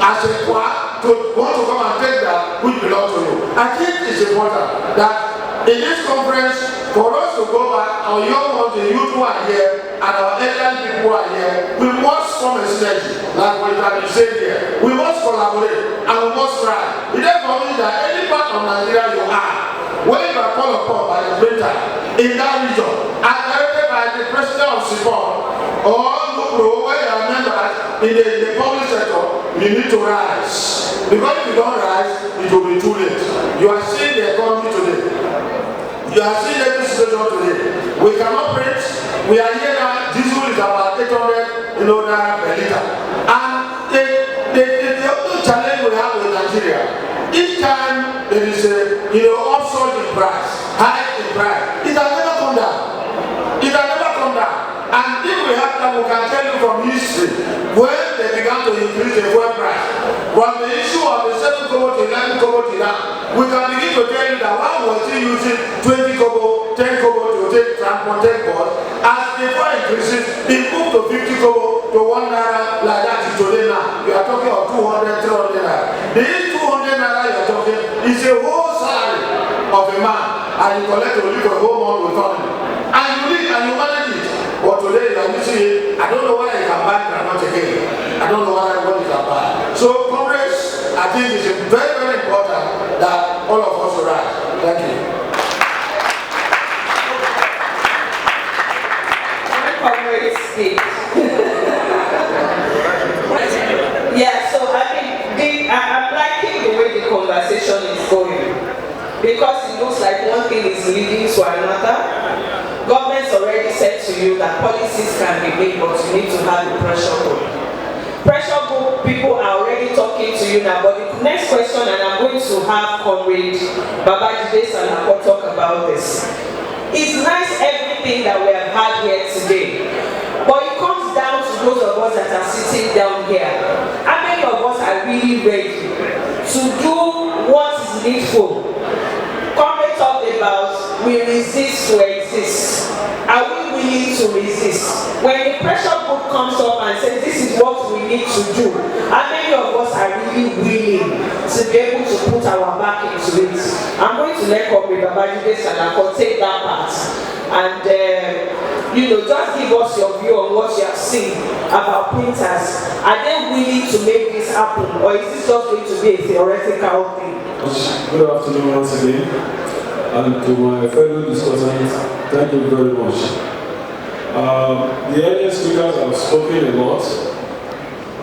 as a quack to want to come and take that which belongs to you. I think it's important that in this conference, for us to go back, our young ones, the youth who are here, and our elderly people who are here, we must form a synergy, like we have been saying here. We must collaborate and we must try. It therefore means that any part of Nigeria you are, when you are called upon by the printer in that region, and directed by the president of Sipon, or where you are members in the public sector, you need to rise. Because if you don't rise, it will be too late. You are seeing the economy today. You are seeing every situation today. We cannot print. We are here now. Diesel is about 800 per liter. And the only challenge we have with Nigeria, each time there is a upsurge in price, high in price, it has never come down. It has never come down. And if we have time, we can tell you from history when they began to increase the fuel price. From the issue of the 7 kobo to 11 kobo to now, we can begin to tell you that one was still using 20 kobo, 10 kobo to take transport board. As the fuel increases, it moved to 50 kobo to 1 naira like that to today now. You are talking of 200, 300 naira. This 200 naira you are talking is a whole salary of a man, and you collect to live a whole month with family. And you live and you manage it. But today you are using it. I don't know whether you can buy granite again. I don't know what you can buy. So Congress, I think it's very, very important that all of us rise. Thank you. Congress speak. looks like one thing is leading to another. Government's already said to you that policies can be made, but you need to have the pressure group. Pressure group people are already talking to you now, but the next question, and I'm going to have Comrade Babajide Salako talk about this. It's nice everything that we have had here today, but it comes down to those of us that are sitting down here. How many of us are really ready to do what is needful? Comrade talked about we resist to exist. Are we willing to resist? When the pressure group comes up and says this is what we need to do, how many of us are really willing to be able to put our back into it? I'm going to let Comrade Babajide Salako take that part and just give us your view on what you have seen about printers. Are they willing to make this happen, or is this just going to be a theoretical thing? Good afternoon once again, and to my fellow discussants, thank you very much. The earlier speakers have spoken a lot,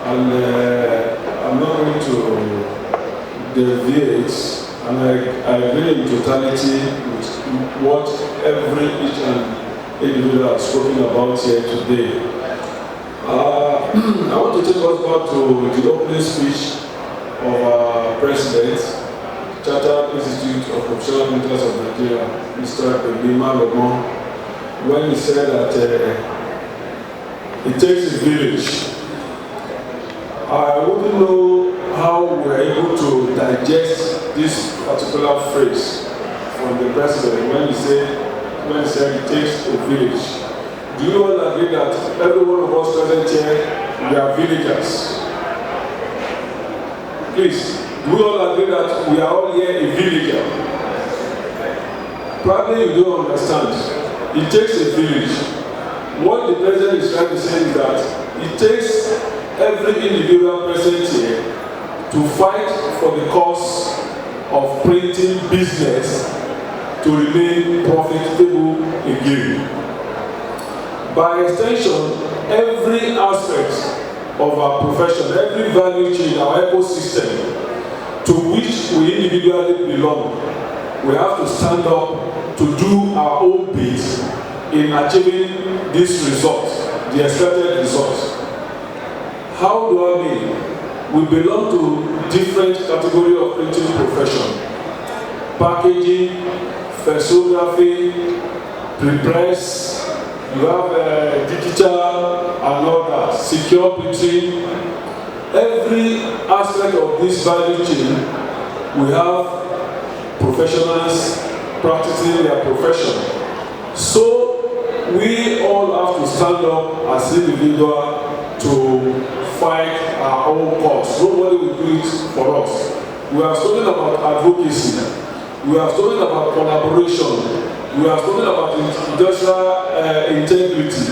and I'm not going to deviate, and I agree in totality with what each and individual has spoken about here today. I want to take us back to the opening speech of our president, Chartered Institute of Professional Printers of Nigeria, Mr. Ebima Lomon, when he said that it takes a village. I wouldn't know how we're able to digest this particular phrase from the president when he said it takes a village. Do you all agree that every one of us present here, we are villagers? Please, do we all agree that we are all here a villager? Probably you don't understand. It takes a village. What the president is trying to say is that it takes every individual present here to fight for the cause of printing business to remain profitable again. By extension, every aspect of our profession, every value chain, our ecosystem to which we individually belong, we have to stand up to do our own bit in achieving this result, the expected result. How do I mean? We belong to different categories of printing profession. Packaging, photography, pre-press, you have digital and all that, secure printing. Every aspect of this value chain, we have professionals practicing their profession. So we all have to stand up as individuals to fight our own cause. Nobody will do it for us. We are talking about advocacy. We are talking about collaboration. We are talking about industrial integrity.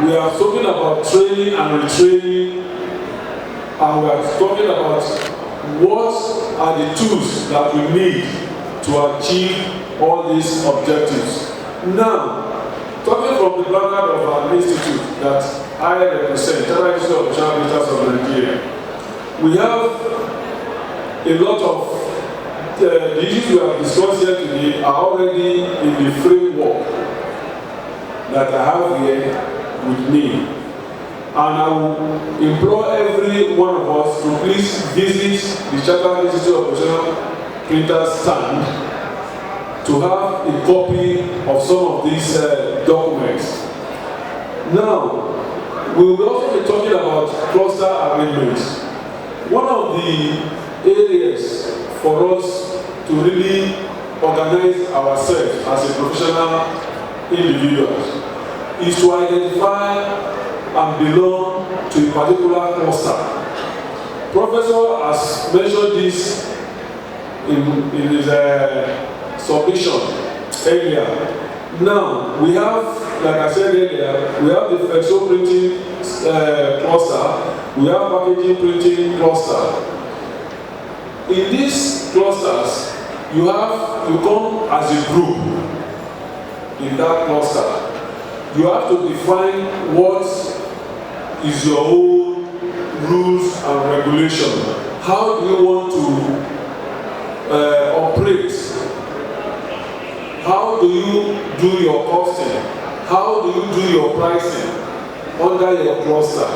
We are talking about training and retraining. And we are talking about what are the tools that we need to achieve all these objectives. Now, talking from the background of our institute that I represent, Nigeria International Print Expo of Nigeria, we have a lot of the issues we have discussed here today are already in the framework that I have here with me. And I will implore every one of us to please visit the Chartered Institute of Professional Printers stand to have a copy of some of these documents. Now, we will also be talking about cluster arrangements. One of the areas for us to really organize ourselves as a professional individuals is to identify and belong to a particular cluster. Professor has mentioned this in his submission earlier. Now, we have, like I said earlier, we have the flexo printing cluster, we have packaging printing cluster. In these clusters, you come as a group in that cluster. You have to define what is your own rules and regulation. How do you want to operate how do you do your costing? How do you do your pricing under your cluster?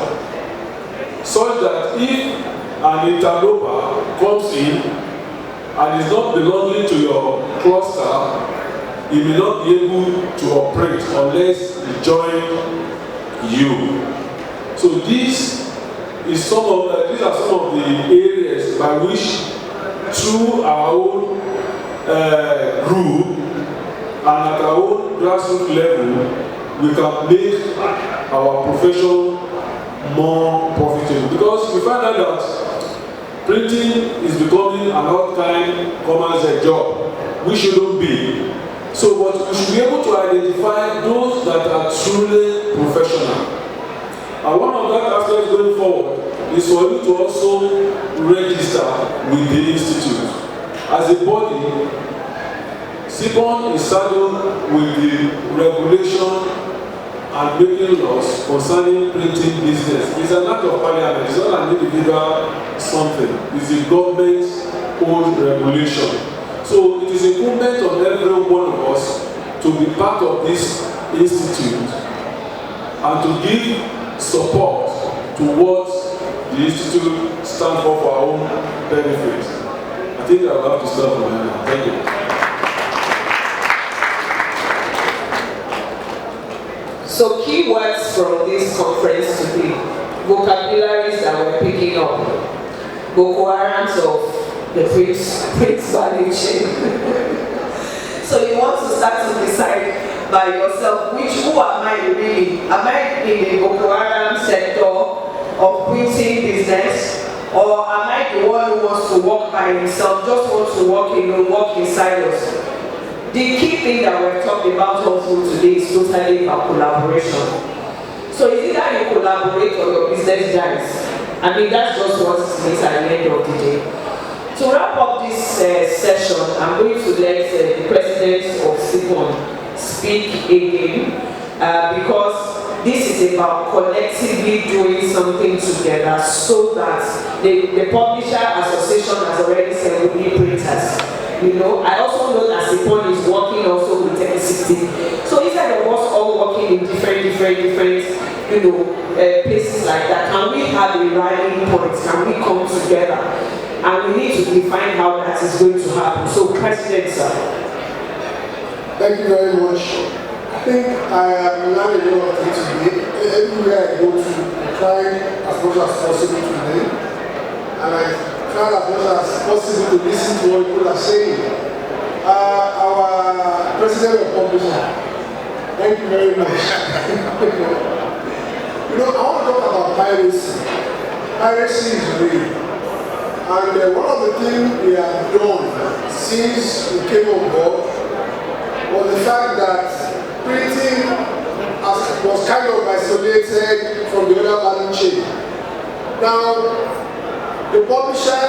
Such that if an interloper comes in and is not belonging to your cluster, he may not be able to operate unless he join you. So these are some of the areas by which, through our own group and at our own grassroots level, we can make our profession more profitable. Because we find out that printing is becoming an out-kind commercial job, which shouldn't be. So, but we should be able to identify those that are truly professional. And one of that aspects going forward is for you to also register with the institute. As a body, SIPON is saddled with the regulation and making laws concerning printing business. It's an act of parliament, it's not an individual something. It's a government-owned regulation. So it is incumbent on every one of us to be part of this institute and to give support to what the institute stands for our own benefit. I think I will have to stop for now. Thank you. So key words from this conference today, vocabularies that we're picking up, Boko Harams of the print value chain. So you want to start to decide by yourself, who am I really? Am I in the Boko Haram sector of printing business? Or am I the one who wants to work by himself, just wants to work in silos? The key thing that we're talking about also today is totally about collaboration. So it's either you collaborate or your business dies. I mean, that's just what it is at the end of the day. To wrap up this session, I'm going to let the president of SIPON speak again because this is about collectively doing something together so that the Publisher Association has already said we need printers. You know, I also know that SIPON is working also with NCT. So instead of us all working in different places like that, can we have a rallying point? Can we come together? And we need to define how that is going to happen. So, President, sir. Thank you very much. I think I am learning a lot of things today. Everywhere I go to, I try as much as possible to learn. And I try as much as possible to listen to what people are saying. Our President of Publishing, thank you very much. You know, I want to talk about piracy. Piracy is real. And one of the things we have done since we came on board was the fact that printing was kind of isolated from the other value chain. Now, the publisher,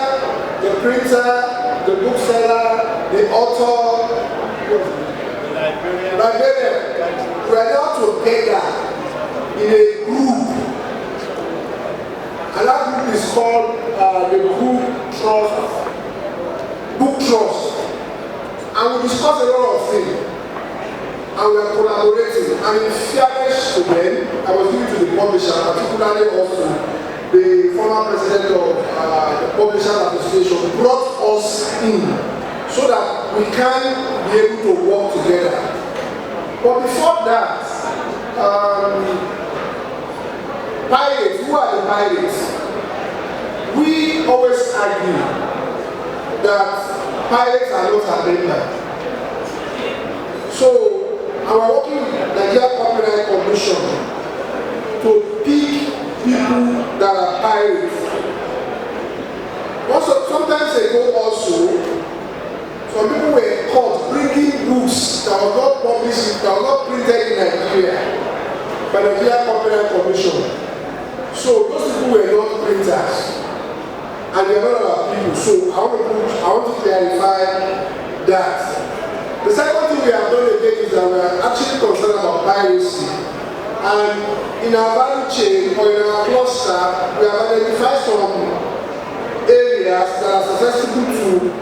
the printer, the bookseller, the author, the librarian, we are now together in a group. And that group is called the Book Trust. And we discuss a lot of things. And we are collaborating. And in fairness to them, I was giving to the publisher, particularly also the former president of the Publishers Association, brought us in so that we can be able to work together. But before that, pirates, who are the pirates? We always argue that pirates are not agenda. So, I'm working with Nigeria Copyright Commission to pick people that are pirates. Also, sometimes ago also, some people were caught bringing books that were not published, that were not printed in Nigeria by the Nigeria Copyright Commission. So those people were not printers, and they are not our people. So I want to clarify that. The second thing we have done again is that we are actually concerned about piracy. And in our value chain or in our cluster, we have identified some areas that are susceptible to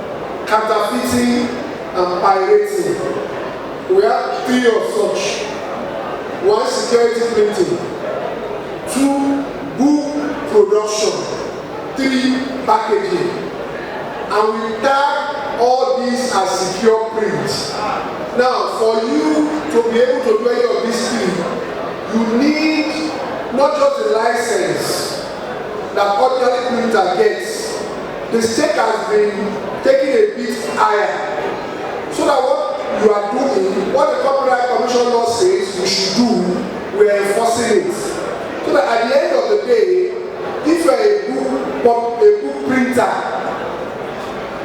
counterfeiting and pirating. we have 3 of such. 1, security printing. 2, book production. 3, packaging. And we tag all these as secure print. Now, for you to be able to do any of these 3, you need not just a license that ordinary printer gets. The stake has been taken a bit higher. So that what you are doing, what the Copyright Commission law says you should do, we are enforcing it. So that at the end of the day, if you are a book printer,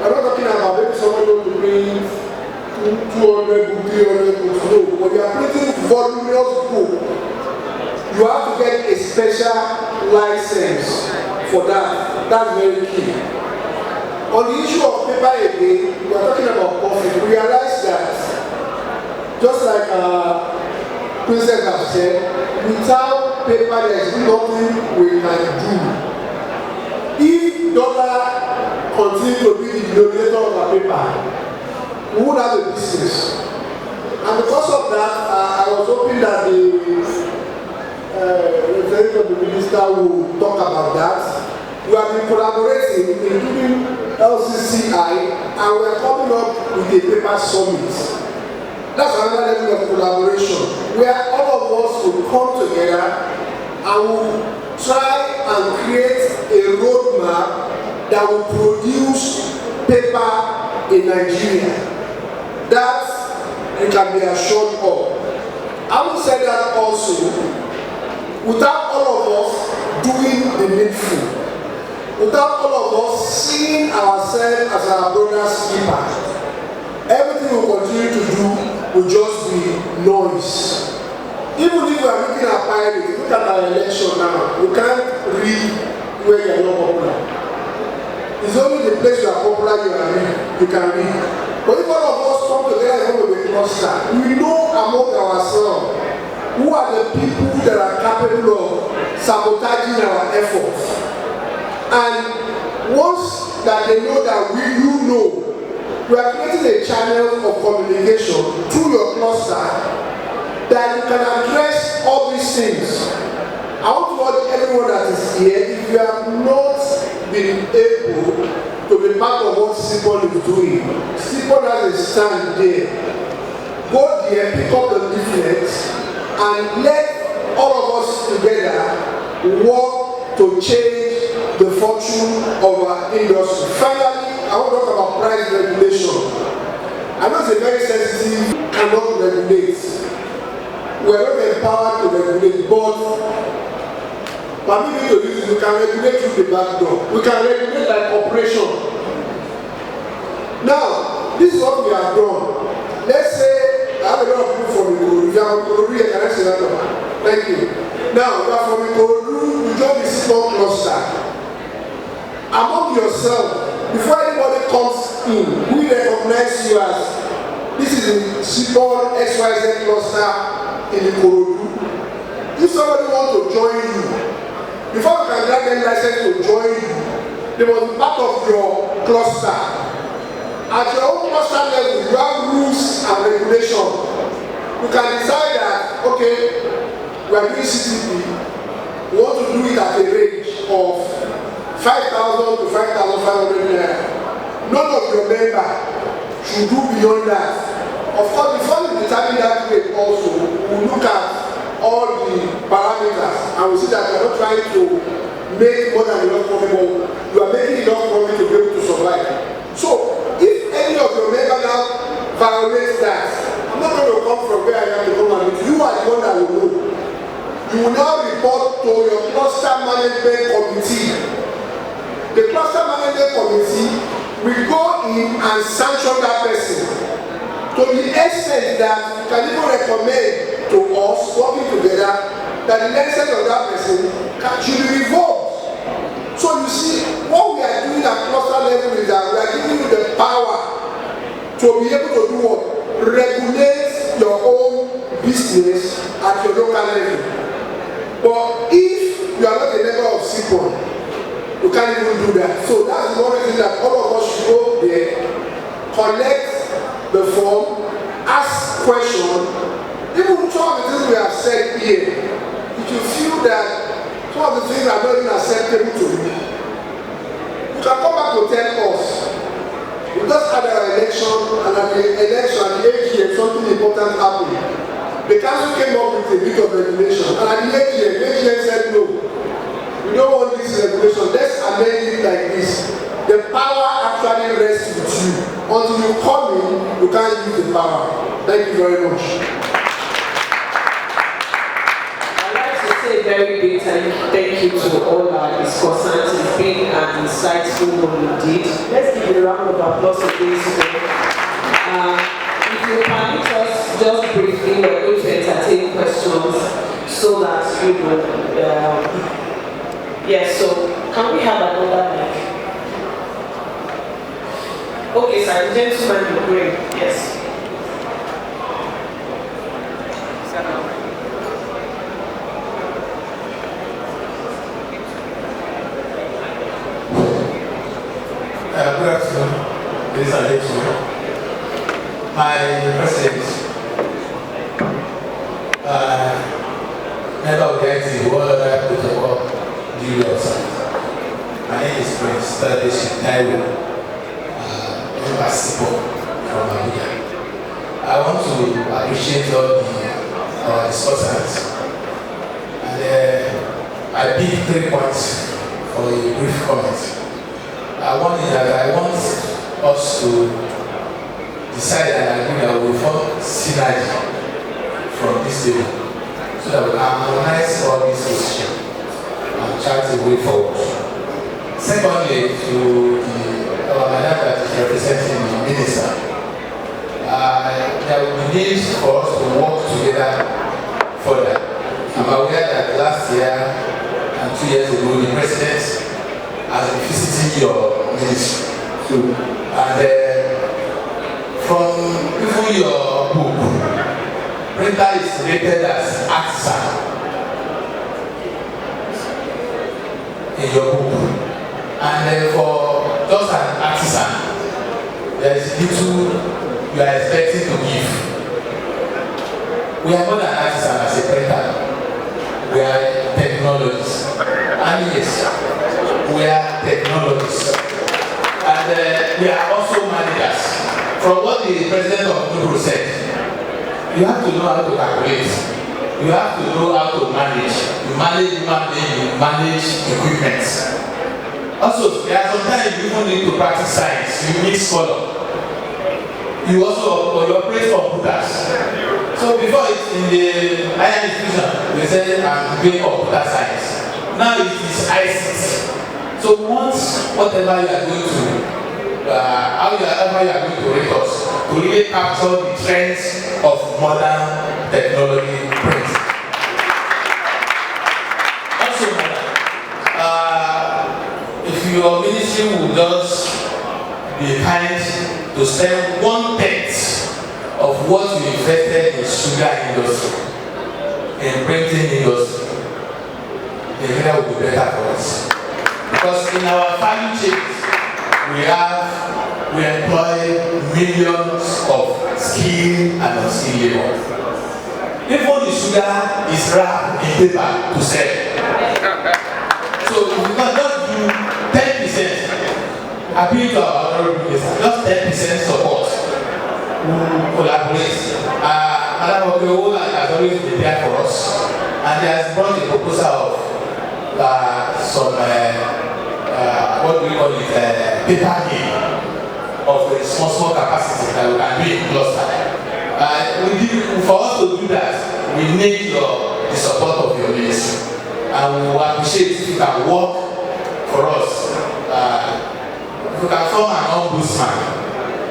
I'm not talking about maybe someone going to print 200 books, 300 books, no. When you are printing voluminous book, you have to get a special license for that. That's very key. On the issue of paper again, we are talking about profit. We realize that, just like Princess has said, without paper there is nothing we can do. If dollar continue to be the denominator of our paper, we would have a business. And because of that, I was hoping that the representative of the minister will talk about that. We have been collaborating, including LCCI, and we are coming up with a paper summit. That's another level of collaboration, where all of us will come together and will try and create a roadmap that will produce paper in Nigeria. That you can be assured of. I will say that also, without all of us doing the needful, without all of us seeing ourselves as our brother's keeper, everything we continue to do will just be noise. Even if we are looking at pirates, look at our election now, you can't read where you are not popular. It's only the place you are popular you can read. But if all of us come together and come to a cluster, we know among ourselves who are the people that are capable of sabotaging our efforts. And once that they know that you know, we are creating a channel of communication through your cluster that you can address all these things. I want to urge everyone that is here, if you have not been able to be part of what SIPON is doing, SIPON has a stand there. Go there, pick up the leaflets, and let all of us together work to change the fortune of our industry. Finally, I want to talk about price regulation. I know it's a very sensitive, cannot regulate. We are not empowered to regulate, but permit me to use it, we can regulate through the back door. We can regulate like operation. Now, this is what we have done. Let's say I have a lot of people from Ikorodu. If you are from Ikorodu, can I say that? Thank you. Now, you are from Ikorodu, you join the SIPON cluster. Among yourself, before anybody comes in, we recognize you as this is the SIPON XYZ cluster in Ikorodu. If somebody wants to join you, before you can grant any license to join you, they must be part of your cluster. At your own cluster level, you have rules and regulations. You can decide that, okay, we are doing CTP, we want to do it at a range of 5,000 to 5,500 naira. None of your members should do beyond that. Of course, before you determine that rate also, we look at all the parameters and we see that you are not trying to make more than enough money, but you are making enough money to be able to survive. So, if any of your members now violates that, I'm not going to come from where I am to come and meet you. You are the one that will know. You will now report to your cluster management committee. The cluster management committee will go in and sanction that person. To the extent that you can even recommend to us, working together, that the license of that person should be revoked. So you see, what we are doing at cluster level is that we are giving you the power to be able to do what? Regulate your own business at your local level. But if you are not a member of SIPON, you can't even do that. So that's one reason that all of us should go there, collect the form, ask question, even some of the things we have said here, if you feel that some of the things are not even acceptable to you, you can come back to tell us. We just had our election, and at the election, at the AGM, something important happened. The council came up with a bit of regulation, and at the AGM said no. We don't want this regulation. Let's amend it like this. The power actually rests with you. Until you come in, you can't use the power. Thank you very much. I'd like to say very big thank you to all our discussants. It's been an insightful one indeed. Let's give a round of applause to this one. If you permit us, just briefly, we're going to entertain questions so that you know. Yes, so can we have another mic? Okay, sir, gentleman in green, yes. Good afternoon, ladies and gentlemen. My president, member of the IT, one other protocol duly observed. My name is Prince Tadeshi Taiwo, member Sipo from Abuja. I want to appreciate all our discussants. And I pick 3 points for a brief comment. One is that I want us to decide and agree that we will form synergy from this table so that we can harmonize all these positions and chart a way forward. Secondly, to our madam that is representing the minister, there will be need for us to work together further. I'm aware that last year and 2 years ago, the president has been visiting your ministry. And from even your book, printer is rated as artisan in your book. And for just an artisan, there is little you are expecting to give. We are more than artisan as a printer. We are technologists. And yes, we are technologists. And we are also managers. From what the president of Google said, you have to know how to calculate. You have to know how to manage. You manage human being, you manage equipment. Also, there are sometimes you even need to practice science. You mix color. You also you operate computers. So before it's in the higher institution, they said I'm doing computer science. Now it is ICT. So once whatever you are going to however you are going to rate us, to really capture the trends of modern technology print. Also, if your ministry would just be kind to spend 1/10 of what you invested in sugar industry, in printing industry, Nigeria will be better for us. Because in our value chains, we employ millions of skilled and unskilled labor. Even the sugar is wrapped in paper to sell. So if you can just do 10%, appeal to our honorable minister, just 10% support, collaborate. Madam Okeowo has always been there for us, and he has brought a proposal of some what do we call it, paper mill of a small capacity that we can do in cluster. For us to do that, we need the support of your ministry, and we will appreciate if you can work for us. If you can form an ombudsman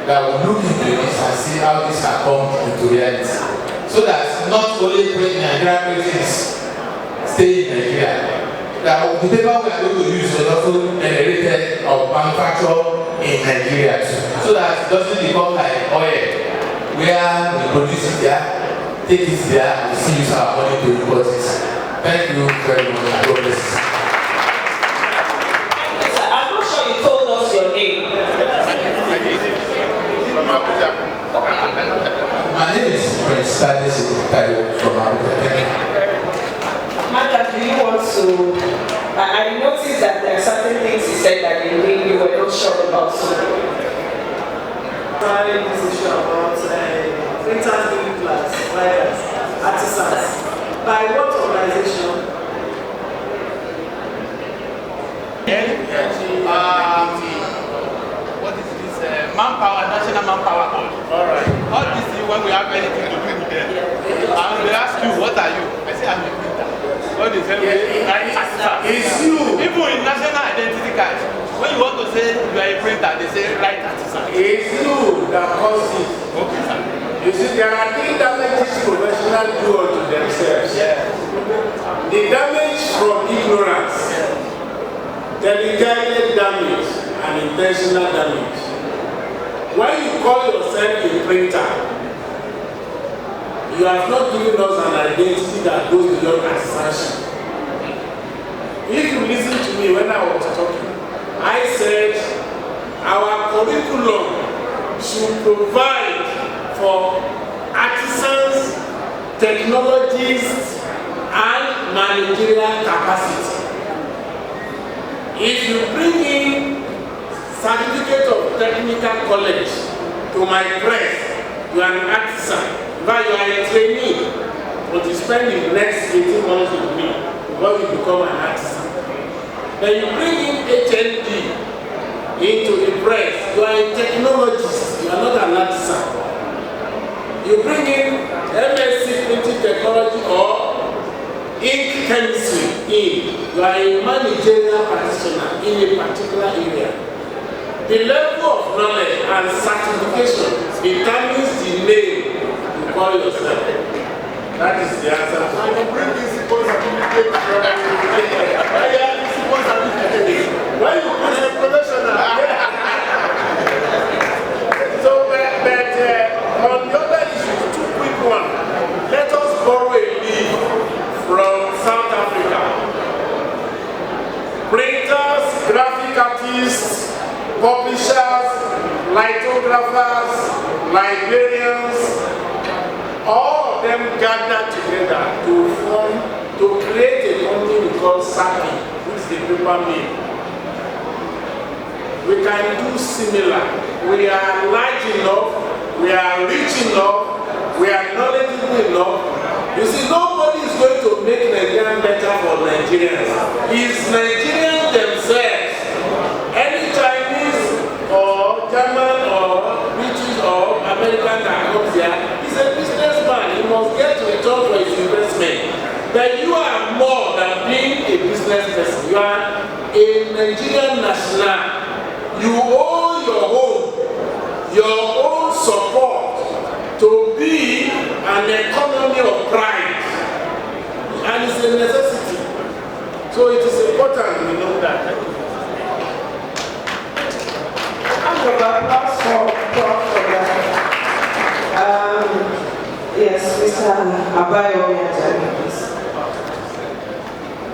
that will look into this and see how this can come into reality, so that not only Nigerian printers stay in Nigeria. The paper we are going to use will also generated or manufactured in Nigeria too, so that it doesn't become like oil, where we produce it there, take it there, and still use our money to import it. Thank you very much. God bless you. I'm not sure you told us your name. My name is Studies Secretary from Agrofood. Martha, do you want to? I noticed that there are certain things you said that you were not sure about. Regarding this issue about printers giving class, writers, artisans, by what organization? What is this? Manpower, National Manpower Board. All right. All this is when we have anything to do with them. And they ask you, what are you? I say, I'm a printer. What is it? It's you. Even in national identity cards, when you want to say you are a printer, they say right artisan. It's you that causes it. Okay, sir. You see, there are three damages professionals do unto themselves. Yeah. The damage from ignorance, delegated damage, and intentional damage. When you call yourself a printer, you have not given us an identity that goes beyond artisanship. If you listen to me when I was talking, I said our curriculum should provide for artisans, technologists, and managerial capacity. If you bring in certificate of technical college to my press, you are an artisan. But you are a trainee, but you spend the next 18 months with me before you become an artisan. Then you bring in HND into the press, you are a technologist, you are not an artisan. You bring in MSc printing technology or ink chemistry in, you are a managerial practitioner in a particular area. The level of knowledge and certification determines the name you call yourself. That is the answer. And you bring principal certificate from when you put a professional. So, on the other issue, two quick one. Let us borrow a leaf from South Africa. Printers, graphic artists, publishers, lithographers, librarians, all of them gathered together to create a company called Saki, which is the paper mill. We can do similar. We are large enough, we are rich enough, we are knowledgeable enough. You see, nobody is going to make Nigeria better for Nigerians. It's Nigerians themselves. Any Chinese or German or British or American that comes here is a businessman. He must get return for his investment. But you are more than being a business person. You are a Nigerian national. You owe your own support to be an economy of pride. And it's a necessity. So it is important we know that. Yes, Mr. Abayo, please.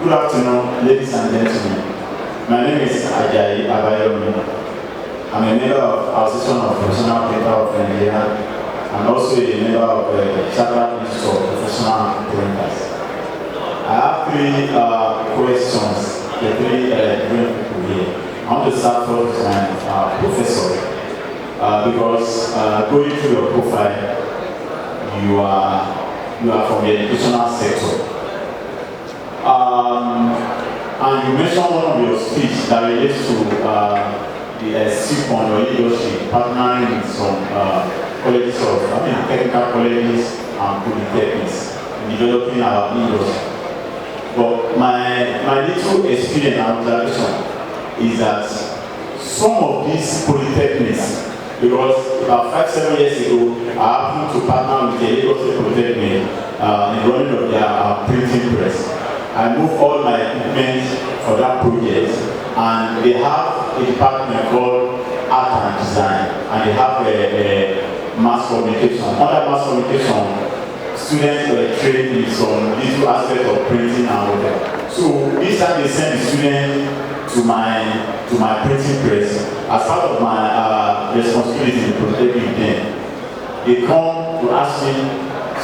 Good afternoon, ladies and gentlemen. My name is Ajayi Abayomi. I'm a member of Association of Professional Printers of Nigeria and also a member of the Chartered Institute of Professional Printers. I have three questions, the three different people here. I want to start first with my professor because going through your profile, you are from the educational sector. And you mentioned one of your speech that relates to the SIPON or industry partnering with some colleges of, technical colleges and polytechnics in developing our industry. But my little experience and observation is that some of these polytechnics, because about 5-7 years ago, I happened to partner with the Lagos Polytechnic in running of their printing press. I moved all my equipment for that project, and they have a department called Art and Design, and they have a mass communication. Under mass communication, students were trained in some little aspect of printing and whatever. So this time they send the student to my printing press as part of my responsibility in protecting them. They come to ask me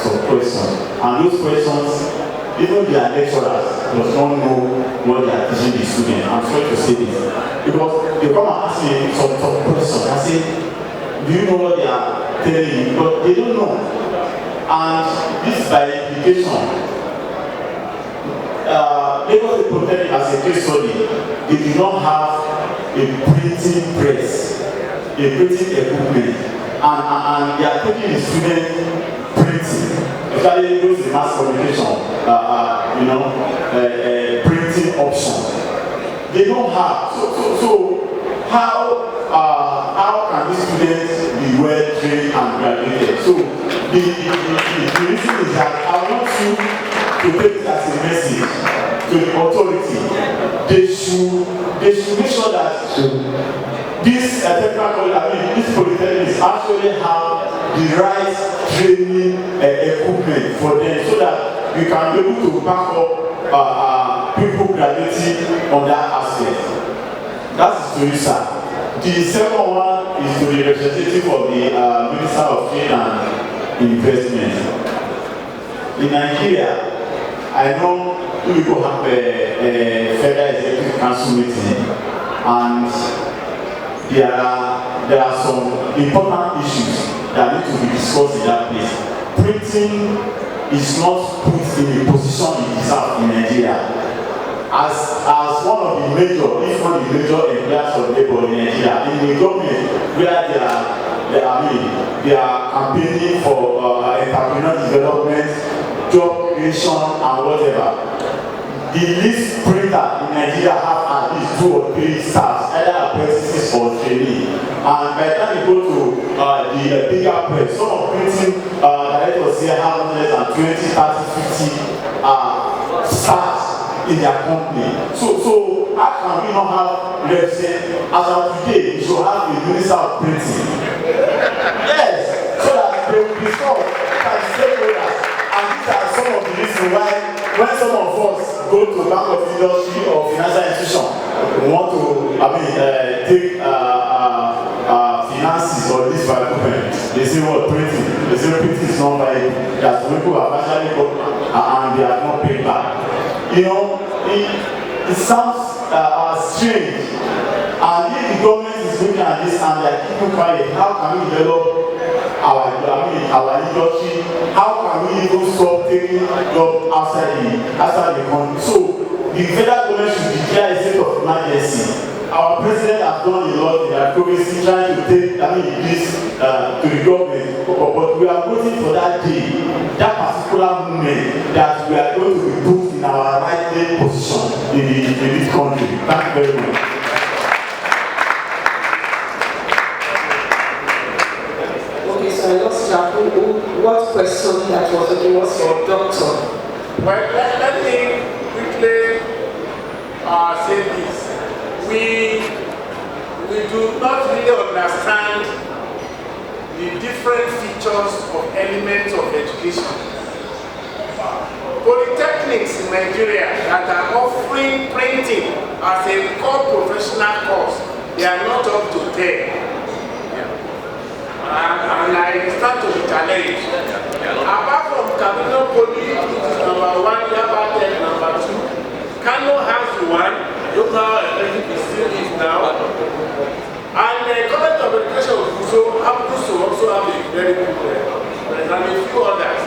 some questions. And those questions, even their lecturers does not know what they are teaching the students. I'm sorry to say this. Because they come and ask me some questions. I say, do you know what they are telling you? But they don't know. And this by implication, Lagos Polytechnic as a case study, they do not have a printing press, a printing equipment, and they are taking the students printing, especially those in mass communication, printing option. They don't have. So how can these students be well trained and graduated? So the reason is that I want you to take it as a message to the authority. They should make sure that this this polytechnics actually have the right training equipment for them, so that we can be able to back up people graduating on that aspect. That is to you, sir. The second one is to the representative of the Minister of Trade and Investment. In Nigeria, I know people have a Federal Executive Council meeting, and there are some important issues that need to be discussed in that place. Printing is not put in a position it deserves in Nigeria. As one of the major, if not the major employers of labor in Nigeria, in the government where they are campaigning for entrepreneurial development, job creation, and whatever. The least printer in Nigeria have at least 2 or 3 staffs, either apprentices or trainees. And by the time you go to the bigger press, some of printing directors here have less than 20, 30, 50 staffs in their company. So how can we not have represent? As of today, we should have a minister of printing. Yes, so that they will be solved by stakeholders. And these are some of the reasons why when some of us go to bank of industry or financial institution, we want to take finances or this by equipment. They say what printing. They say printing is not viable. That some people have actually got and they have not paid back. You know, it sounds strange. And if the government is looking at this and they are keeping quiet, how can we develop our industry? How can we even stop taking jobs outside the country? So the federal government should declare a state of emergency. Our president has done a lot in advocacy trying to take this to the government, but we are waiting for that day, that particular moment that we are going to be put in our rightful position in this country. Thank you very much. So I lost track. What question that was for Doctor? Well, let me quickly say this. We do not really understand the different features of elements of education. Polytechnics in Nigeria that are offering printing as a core professional course, they are not up to 10. And I start to be challenged. Apart from Kabino Poly, which is number 1, Yaba 10, number 2, Kano has 1, local electric still is now. And the College of Education happens to also have a very good and a few others.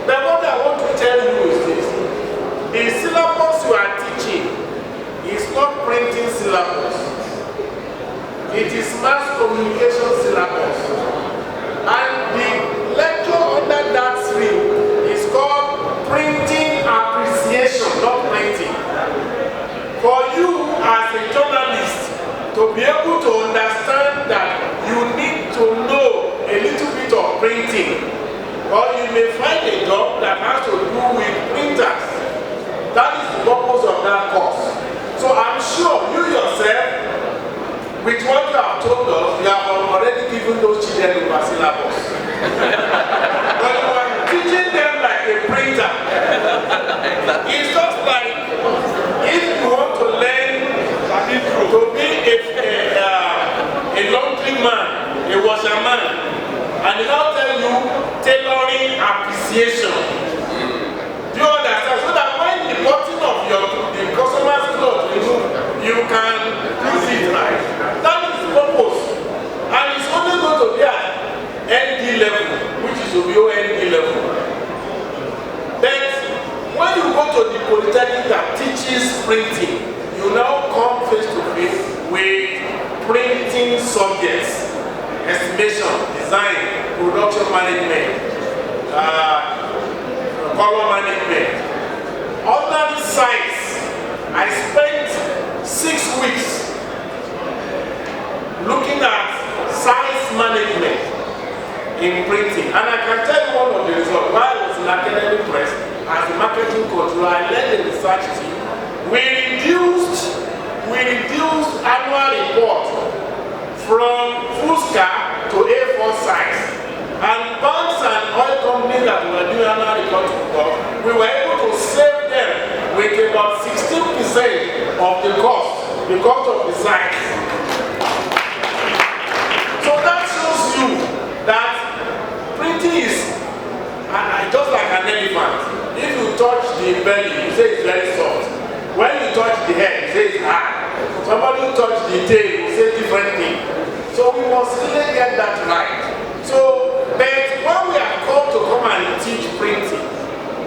But what I want to tell you is this. The syllabus you are teaching is not printing syllabus. It is mass communication syllabus. And the lecture under that stream is called Printing Appreciation, not Printing. For you as a journalist to be able to understand that you need to know a little bit of printing, or you may find a job that has to do with printers. That is the purpose of that course. So I'm sure you yourself, with what you have told us, you have already given those children over syllabus. But you are teaching them like a printer. It's just like if you want to learn to be a laundry man, a washerman, and they now tell you tailoring appreciation. appreciation. Do you understand? So that when the button of the customer's cloth you can use it right. That is the purpose. And it's only going to be at ND level, which is OND level. Then when you go to the polytechnic that teaches printing, you now come face to face with printing subjects, estimation, design, production management, color management. Under this science, I spent 6 weeks looking at size management in printing. And I can tell you one of the results. While I was in academic press, as a marketing controller, I led the research team. We reduced annual report from Fusca to A4 size. And banks and oil companies that were doing annual report we were able to save them with about 16% of the cost of the size. So that shows you that printing is just like an elephant. If you touch the belly, you say it's very soft. When you touch the head, you say it's hard. Somebody who touch the tail, you say different thing. So we must really get that right. So, but when we are called to come and teach printing,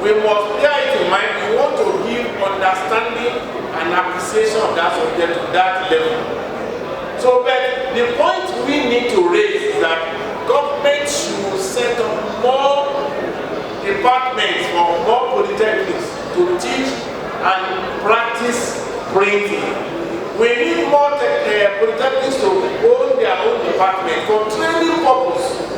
we must bear it in mind. We want to give understanding and appreciation of that subject to that level. So, but the point we need to raise is that government should set up more departments or more polytechnics to teach and practice printing. We need more polytechnics to own their own department for training purpose.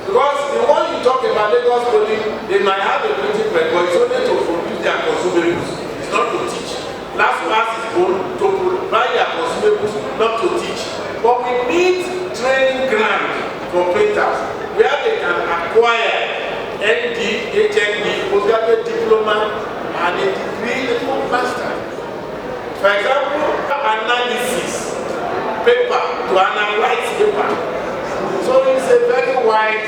Because the one you talk about, Lagos Poly, they might have a printing press, but it's only to produce their consumables. It's not to teach. Last class is to provide their consumables, not to teach. But we need training grant for printers where they can acquire ND, HND, postgraduate diploma, and a degree for master. For example, analysis paper to analyze paper. So it's a very wide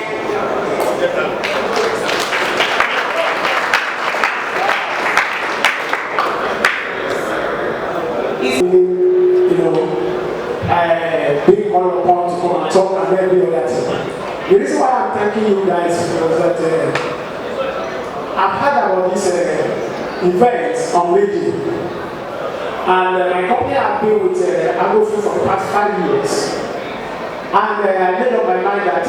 being called upon to come and talk and every other thing. The reason why I'm thanking you guys is that I've heard about this event on radio, and my company has been with Agrofood for the past 5 years, and I made up my mind that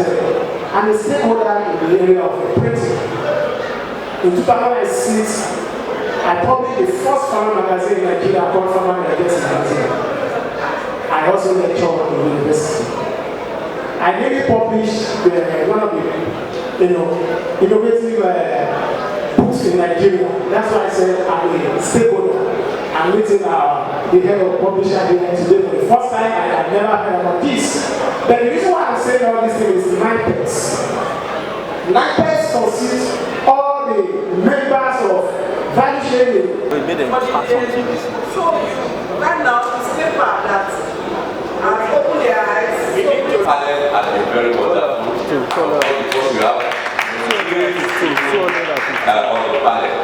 I'm a stakeholder in the area of printing. In 2006, I published the first farmer magazine in Nigeria called Farmer Magazine. I also lectured at the university. I nearly published one of the innovative books in Nigeria. That's why I said I'm a stakeholder. I'm meeting the head of publisher here today for the first time. I had never heard about this. But the reason why I'm saying all these things is NIPEX. NIPEX consists all the members of value sharing. So right now it's paper that has opened their eyes. We need to panel at a very wonderful because we have on the panel.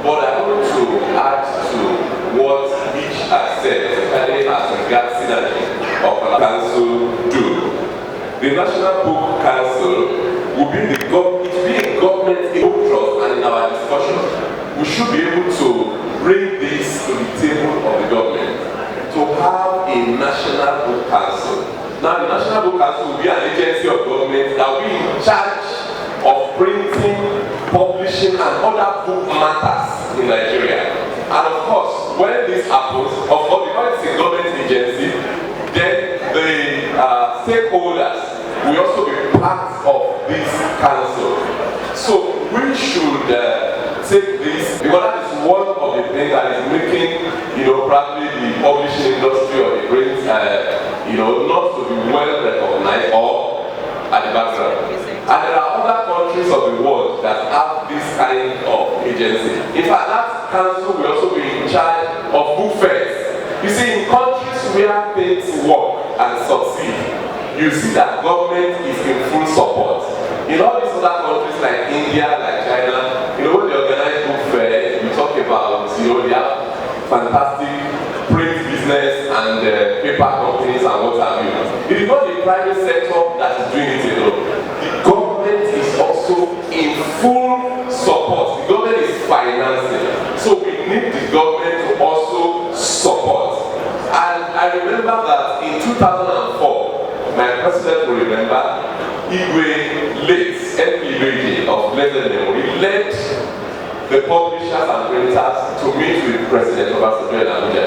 But I want to add to what each has said, especially as regards synergy of the council do. The National Book Council will be the government trust, and in our discussion, we should be able to bring this to the table of the government to have a National Book Council. Now, the National Book Council will be an agency of government that will be in charge of printing, publishing, and other book matters in Nigeria. And of course, when this happens, of course, because it's a government agency, then the stakeholders will also be part of this council. So we should take this, because that is one of the things that is making, probably the publishing industry or the print, not to be well recognized or at the background. And there are other countries of the world that have this kind of agency. In fact, that council will also be in charge of book fairs. You see, in countries where things work and succeed, you see that government is in full support. in all these other countries like India, like China, you know, when they organize book fair, you talk about, you know, they have fantastic print business and paper companies and what have you. It is not the private sector that is doing it alone. The government is also in full support. The government is financing. So we need the government to also support. And I remember that in 2004, my president will remember, Igwe late MP of blessed memory led the publishers and printers to meet with President Obasanjo in Abuja.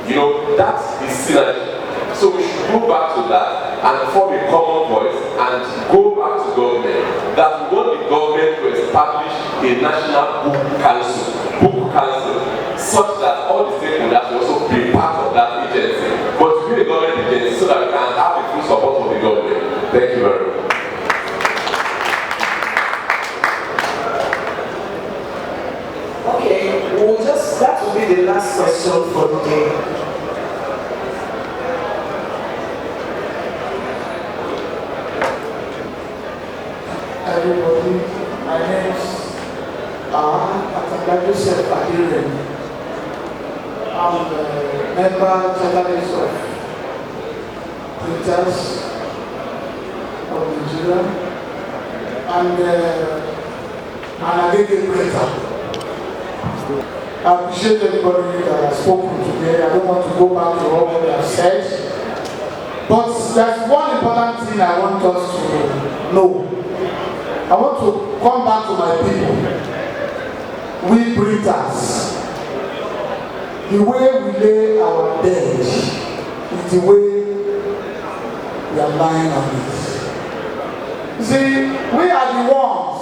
You know, that is synergy. So we should go back to that and form a common voice and go back to government. That we want the government to establish a national book council, such that all the stakeholders will also be part of that agency. But to be a government agency so that we can have the full support of the government. Thank you very much. Okay, that will be the last question for the day. Everybody, my name is Joseph Adiren. I'm a member journalist of Printers of Nigeria and an Agege printer. I appreciate everybody that has spoken today. I don't want to go back to all what they have said. But there's one important thing I want us to know. I want to come back to my people. We printers. The way we lay our bed is the way we are lying on it. You see, we are the ones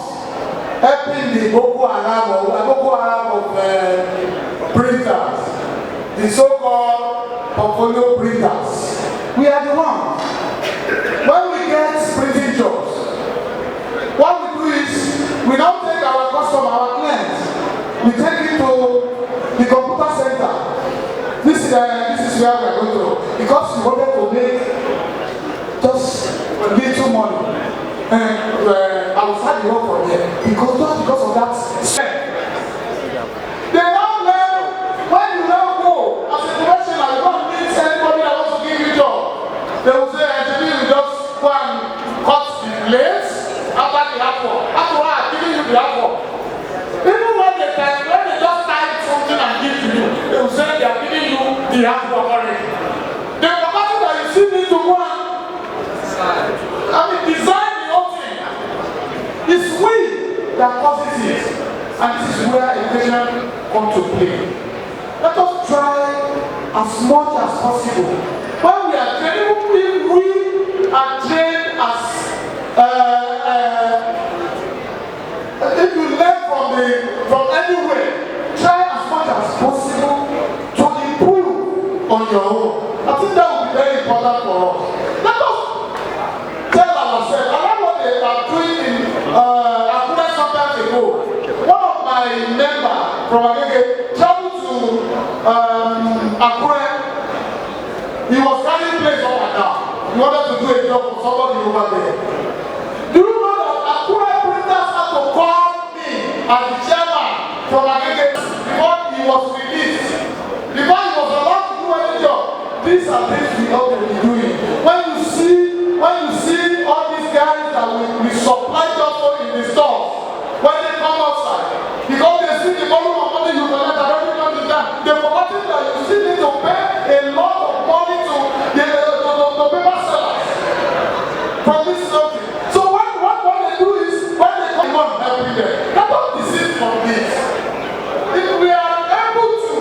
helping the Boko Haram of printers, the so-called portfolio printers. We are the ones. When we get printing jobs, what we do is we now take our customer, our clients, we take it to the computer center. This is where we are going to, because we wanted to make just little money. And I will start the work from there because of that strength. They now learn when you now go as a professional, you don't meet anybody that wants to give you a job. They will say, actually, you just go and cut the blades after the apple. After all, I'm giving you the apple. Even when they just type something and give to you, they will say they are giving you the apple already. They forgot that you still need to go and design. It's we that causes it, and this is where education comes to play. Let us try as much as possible. When we are trained, we are trained as if you learn from anywhere, try as much as possible to improve on your own. I think that will be very important for us. Let us tell ourselves, I like what they are doing in Agrofood sometimes ago. One of my members from Agege traveled to Agrofood. He was carrying plates up and down. He wanted to do a job for somebody over there. Do you know that Agrofood printers had to call me as the chairman from Agege before he was released? Before he was allowed to do any job. These are things we ought to be doing. When you see all these guys that we supply also in the stores, when they come outside, because they see the volume of money you collect and everyone is done, they've forgotten that you still need to pay a lot of money to the paper sellers from this something. So what they do is, when they come on helping them, let us desist from this. If we are able to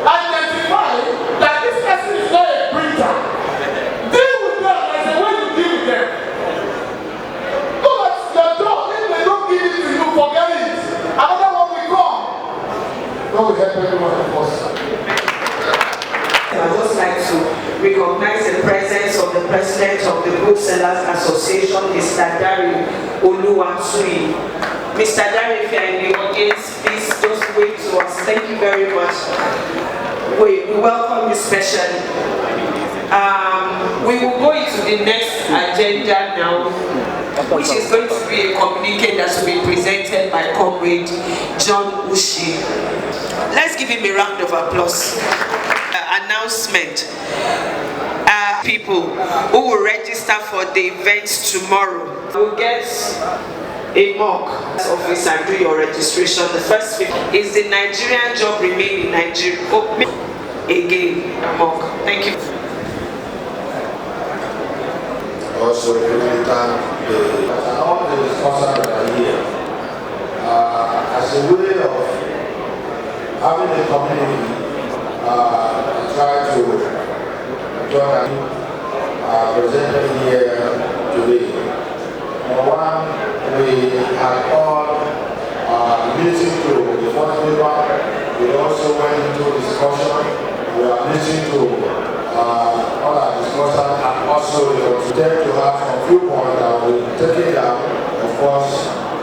identify that this person is not a printer, deal with them as the way you deal with them. So that's your job. If they don't give it to you, forget it. Another one will come. God will help everyone of us. I'd just like to recognize the presence of the President of the Booksellers Association, Mr. Dari Oluwatui. Mr. Dari, if you are in the audience, please just wave to us. Thank you very much. We welcome you specially. We will go into the next agenda now. which is going to be a communique that will be presented by Comrade John Ushi. Let's give him a round of applause. Announcement. People who will register for the events tomorrow will get a mock office and do your registration. The first is the Nigerian job remain in Nigeria. Again, a mock. Thank you. Also, really thank all the sponsors that are here as a way of having a community try to join presented here today. Number one, we had all listened to the first paper. We also went into discussion. We are listening to all our discussion, and also we tend to have some few points that we take it down. Of course,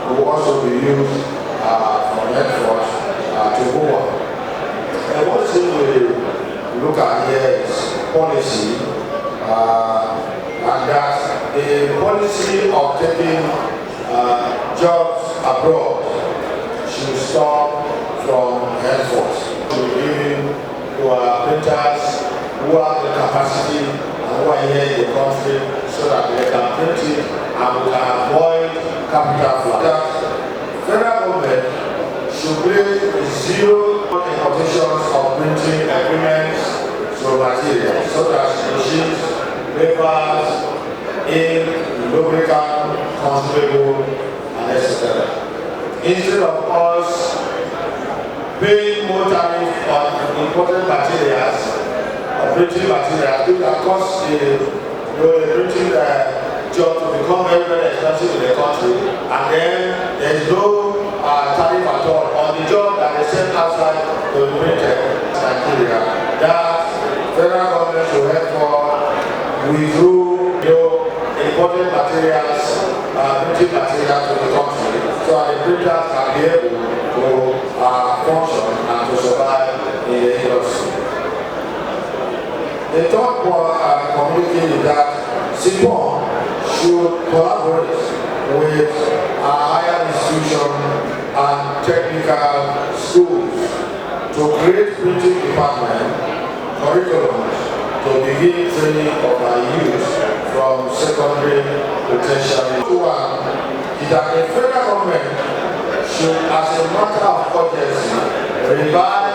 will also be used from henceforth to move on. And one thing we look at here is policy, and that the policy of taking jobs abroad should stop from henceforth. We're giving to our printers who have the capacity and who are here in the country so that they can print it and we can avoid capital flow. That federal government should bring zero importations of printing agreements to materials such as machines, papers, ink, lubricant, consumable, and etc. Instead of us paying more tariff on imported materials, printing materials, which can cost the printing job to become very, very expensive in the country, and then there is no tariff at all on the job that they send outside to be printed in Nigeria. That federal government should help for withdraw imported materials, printing materials to the country, so that the printers can be able to function and to survive in the industry. The third community is that SIPON should collaborate with higher institutions and technical schools to create printing department curriculums to begin training of our youth from secondary to tertiary. One is that the federal government should, as a matter of urgency, revive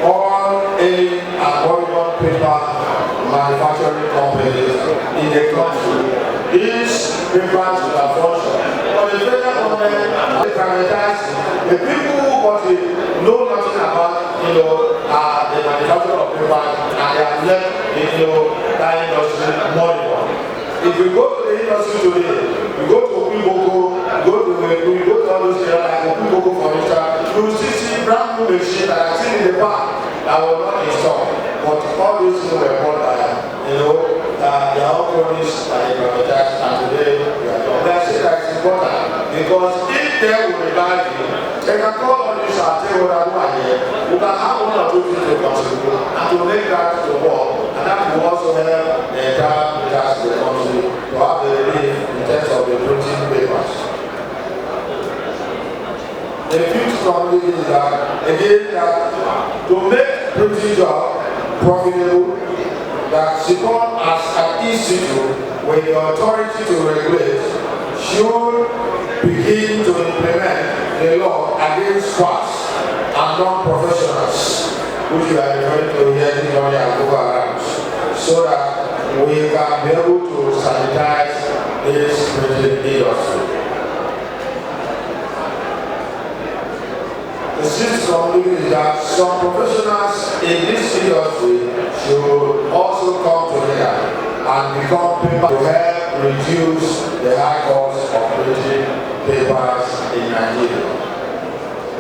all aid and Oregon paper manufacturing companies in the country. These papers will have functioned. But the federal government has privatized the people who got it know nothing about the manufacture of paper, and they have left that industry moribund. If you go to the industry today, you go to Okuboko, you go to all those areas like Okuboko for instance, you will still see brand new machines that are still in the park that were not installed. But all those things were bought by, they are all produced by the privatized, and today we are done. I say that it's important because if they will revive it, they can call on this and tell what who are here. We can have one or two things to contribute and to make that to work, and that will also help the entire leaders of the country to have the relief in terms of the printing papers. The fifth community is that, again, that to make printing job profitable, that SIPON as an institute with the authority to regulate should begin to implement the law against squats and non-professionals, which we are referring to here in the so that we can be able to sanitize this printing industry. The sixth community is that some professionals in this industry should also come together and become paper to help reduce the high cost of printing papers in Nigeria.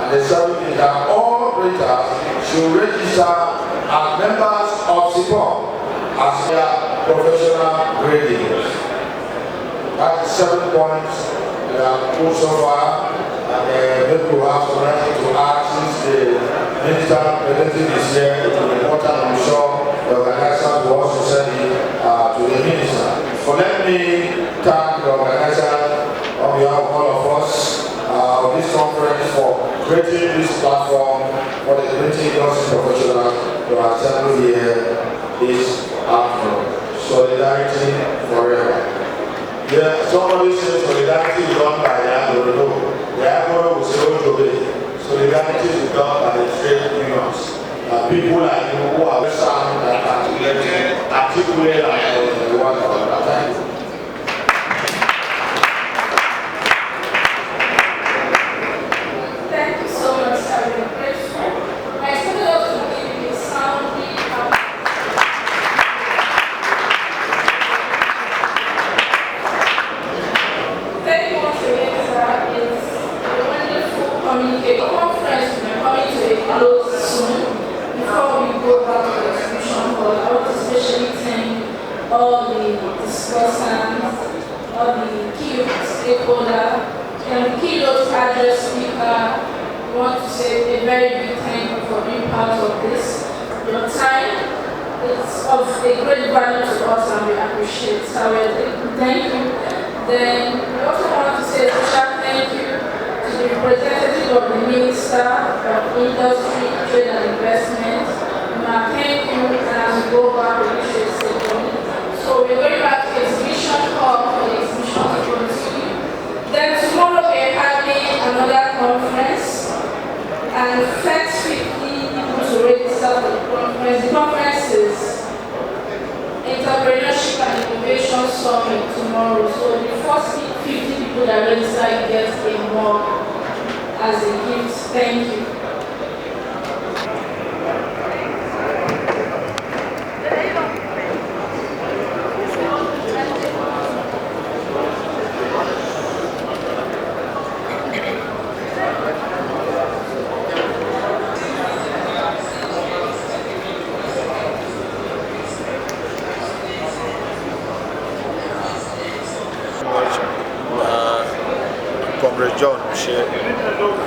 And the seventh is that all printers should register as members of SIPON as their professional grading. That's 7 points that are put so far. And maybe we'll have some writing to add since the minister presenting is here. It will be important, I'm sure the organizers will also send it to the minister. So let me thank creating this platform for the printing industry professionals to assemble here this afternoon. Solidarity forever. Yeah, somebody says solidarity is done by the Agro. The Agro will say to be. Solidarity is done by the trade unions. People like you who are sound that articulate and work on that time. Thank you so much, sir. We're grateful. I started off to give you a soundly thank you once again, sir. It's a wonderful communication conference. We're coming to a close soon. Before we go back to the exhibition hall, I want to especially thank all the discussants, all the key stakeholders, and the keynote address speaker. We want to say a very big thank you for being part of this. Your time is of a great value to us and we appreciate it. So thank you. Then we also want to say a special thank you to the representative of the Minister of Industry, Trade and Investment. Thank you, and we go back to the second. So we're going back to the exhibition hall for the exhibition to continue. Then tomorrow we're having another conference, and first 50 people to register for the conference. The conference is Entrepreneurship and Innovation Summit tomorrow. So the first 50 people that register get a mug as a gift. Thank you.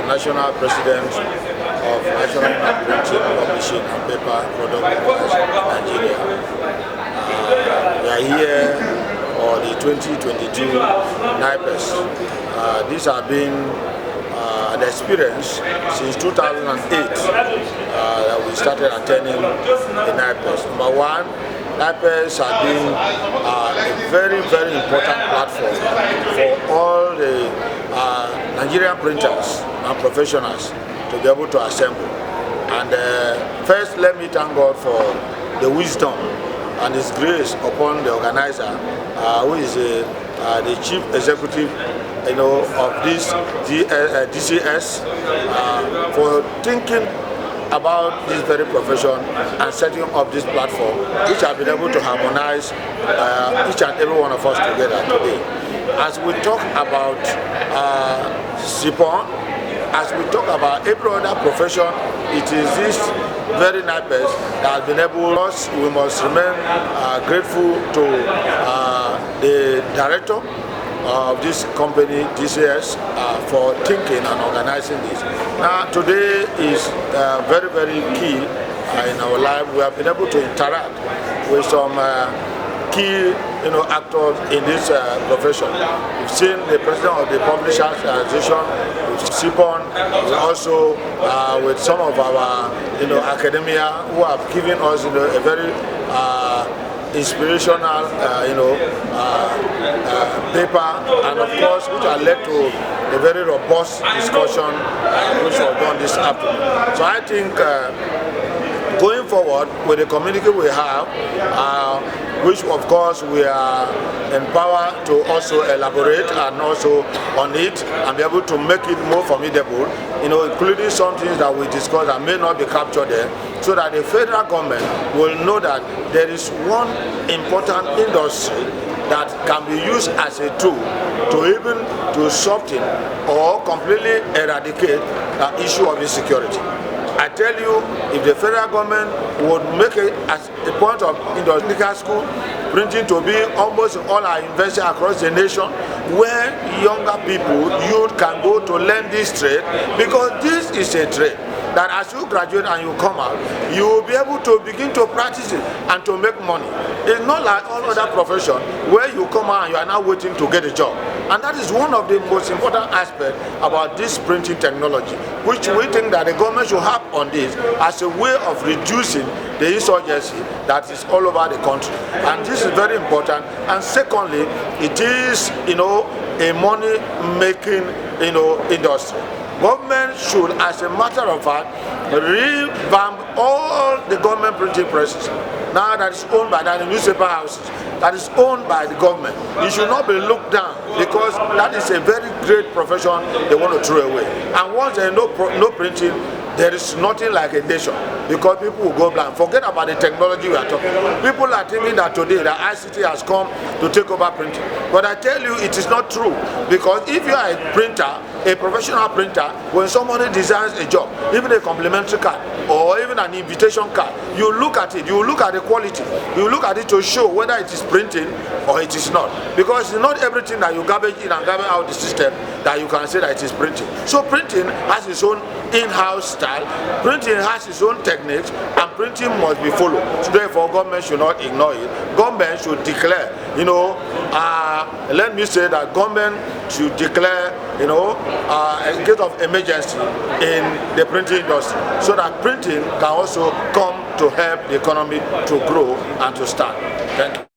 National President of National Printing, Publishing and Paper Product Nigeria. We are here for the 2022 NIPEX. These have been an experience since 2008 that we started attending the NIPEX. Number one, NIPEX has been a very, very important platform for all the Nigerian printers and professionals to be able to assemble. And first, let me thank God for the wisdom and His grace upon the organizer, who is the chief executive, of this DCS, for thinking about this very profession and setting up this platform, which have been able to harmonize each and every one of us together today. As we talk about SIPON, as we talk about every other profession, it is this very NIPEX that has been able to us. We must remain grateful to the director of this company, DCS, for thinking and organizing this. Now, today is very, very key in our life. We have been able to interact with some key actors in this profession. We've seen the president of the Publishers Association, with SIPON, also with some of our academia who have given us a very inspirational paper, and of course which have led to a very robust discussion which was done this afternoon. So I think going forward with the community we have, which of course we are empowered to also elaborate and also on it and be able to make it more formidable, including some things that we discussed that may not be captured there, so that the federal government will know that there is one important industry that can be used as a tool to even do something or completely eradicate the issue of insecurity. I tell you, if the federal government would make it as a point of industrial school, printing to be almost in all our universities across the nation, where younger people, youth can go to learn this trade, because this is a trade that as you graduate and you come out, you will be able to begin to practice it and to make money. It's not like all other professions where you come out and you are now waiting to get a job. And that is one of the most important aspects about this printing technology, which we think that the government should have on this as a way of reducing the insurgency that is all over the country. And this is very important. And secondly, it is, a money-making, industry. Government should, as a matter of fact, revamp all the government printing presses now that is owned by the newspaper houses, that is owned by the government. It should not be looked down, because that is a very great profession they want to throw away. And once there is no printing, there is nothing like a nation, because people will go blind. Forget about the technology we are talking about. People are thinking that today the ICT has come to take over printing. But I tell you, it is not true, because if you are a printer, a professional printer, when somebody designs a job, even a complimentary card or even an invitation card, you look at it, you look at the quality, you look at it to show whether it is printing or it is not. Because it's not everything that you garbage in and garbage out the system that you can say that it is printing. So printing has its own in-house style, printing has its own techniques, and printing must be followed. So therefore, government should not ignore it. Government should declare, let me say that government should declare, a case of emergency in the printing industry, so that printing can also come to help the economy to grow and to start. Thank you.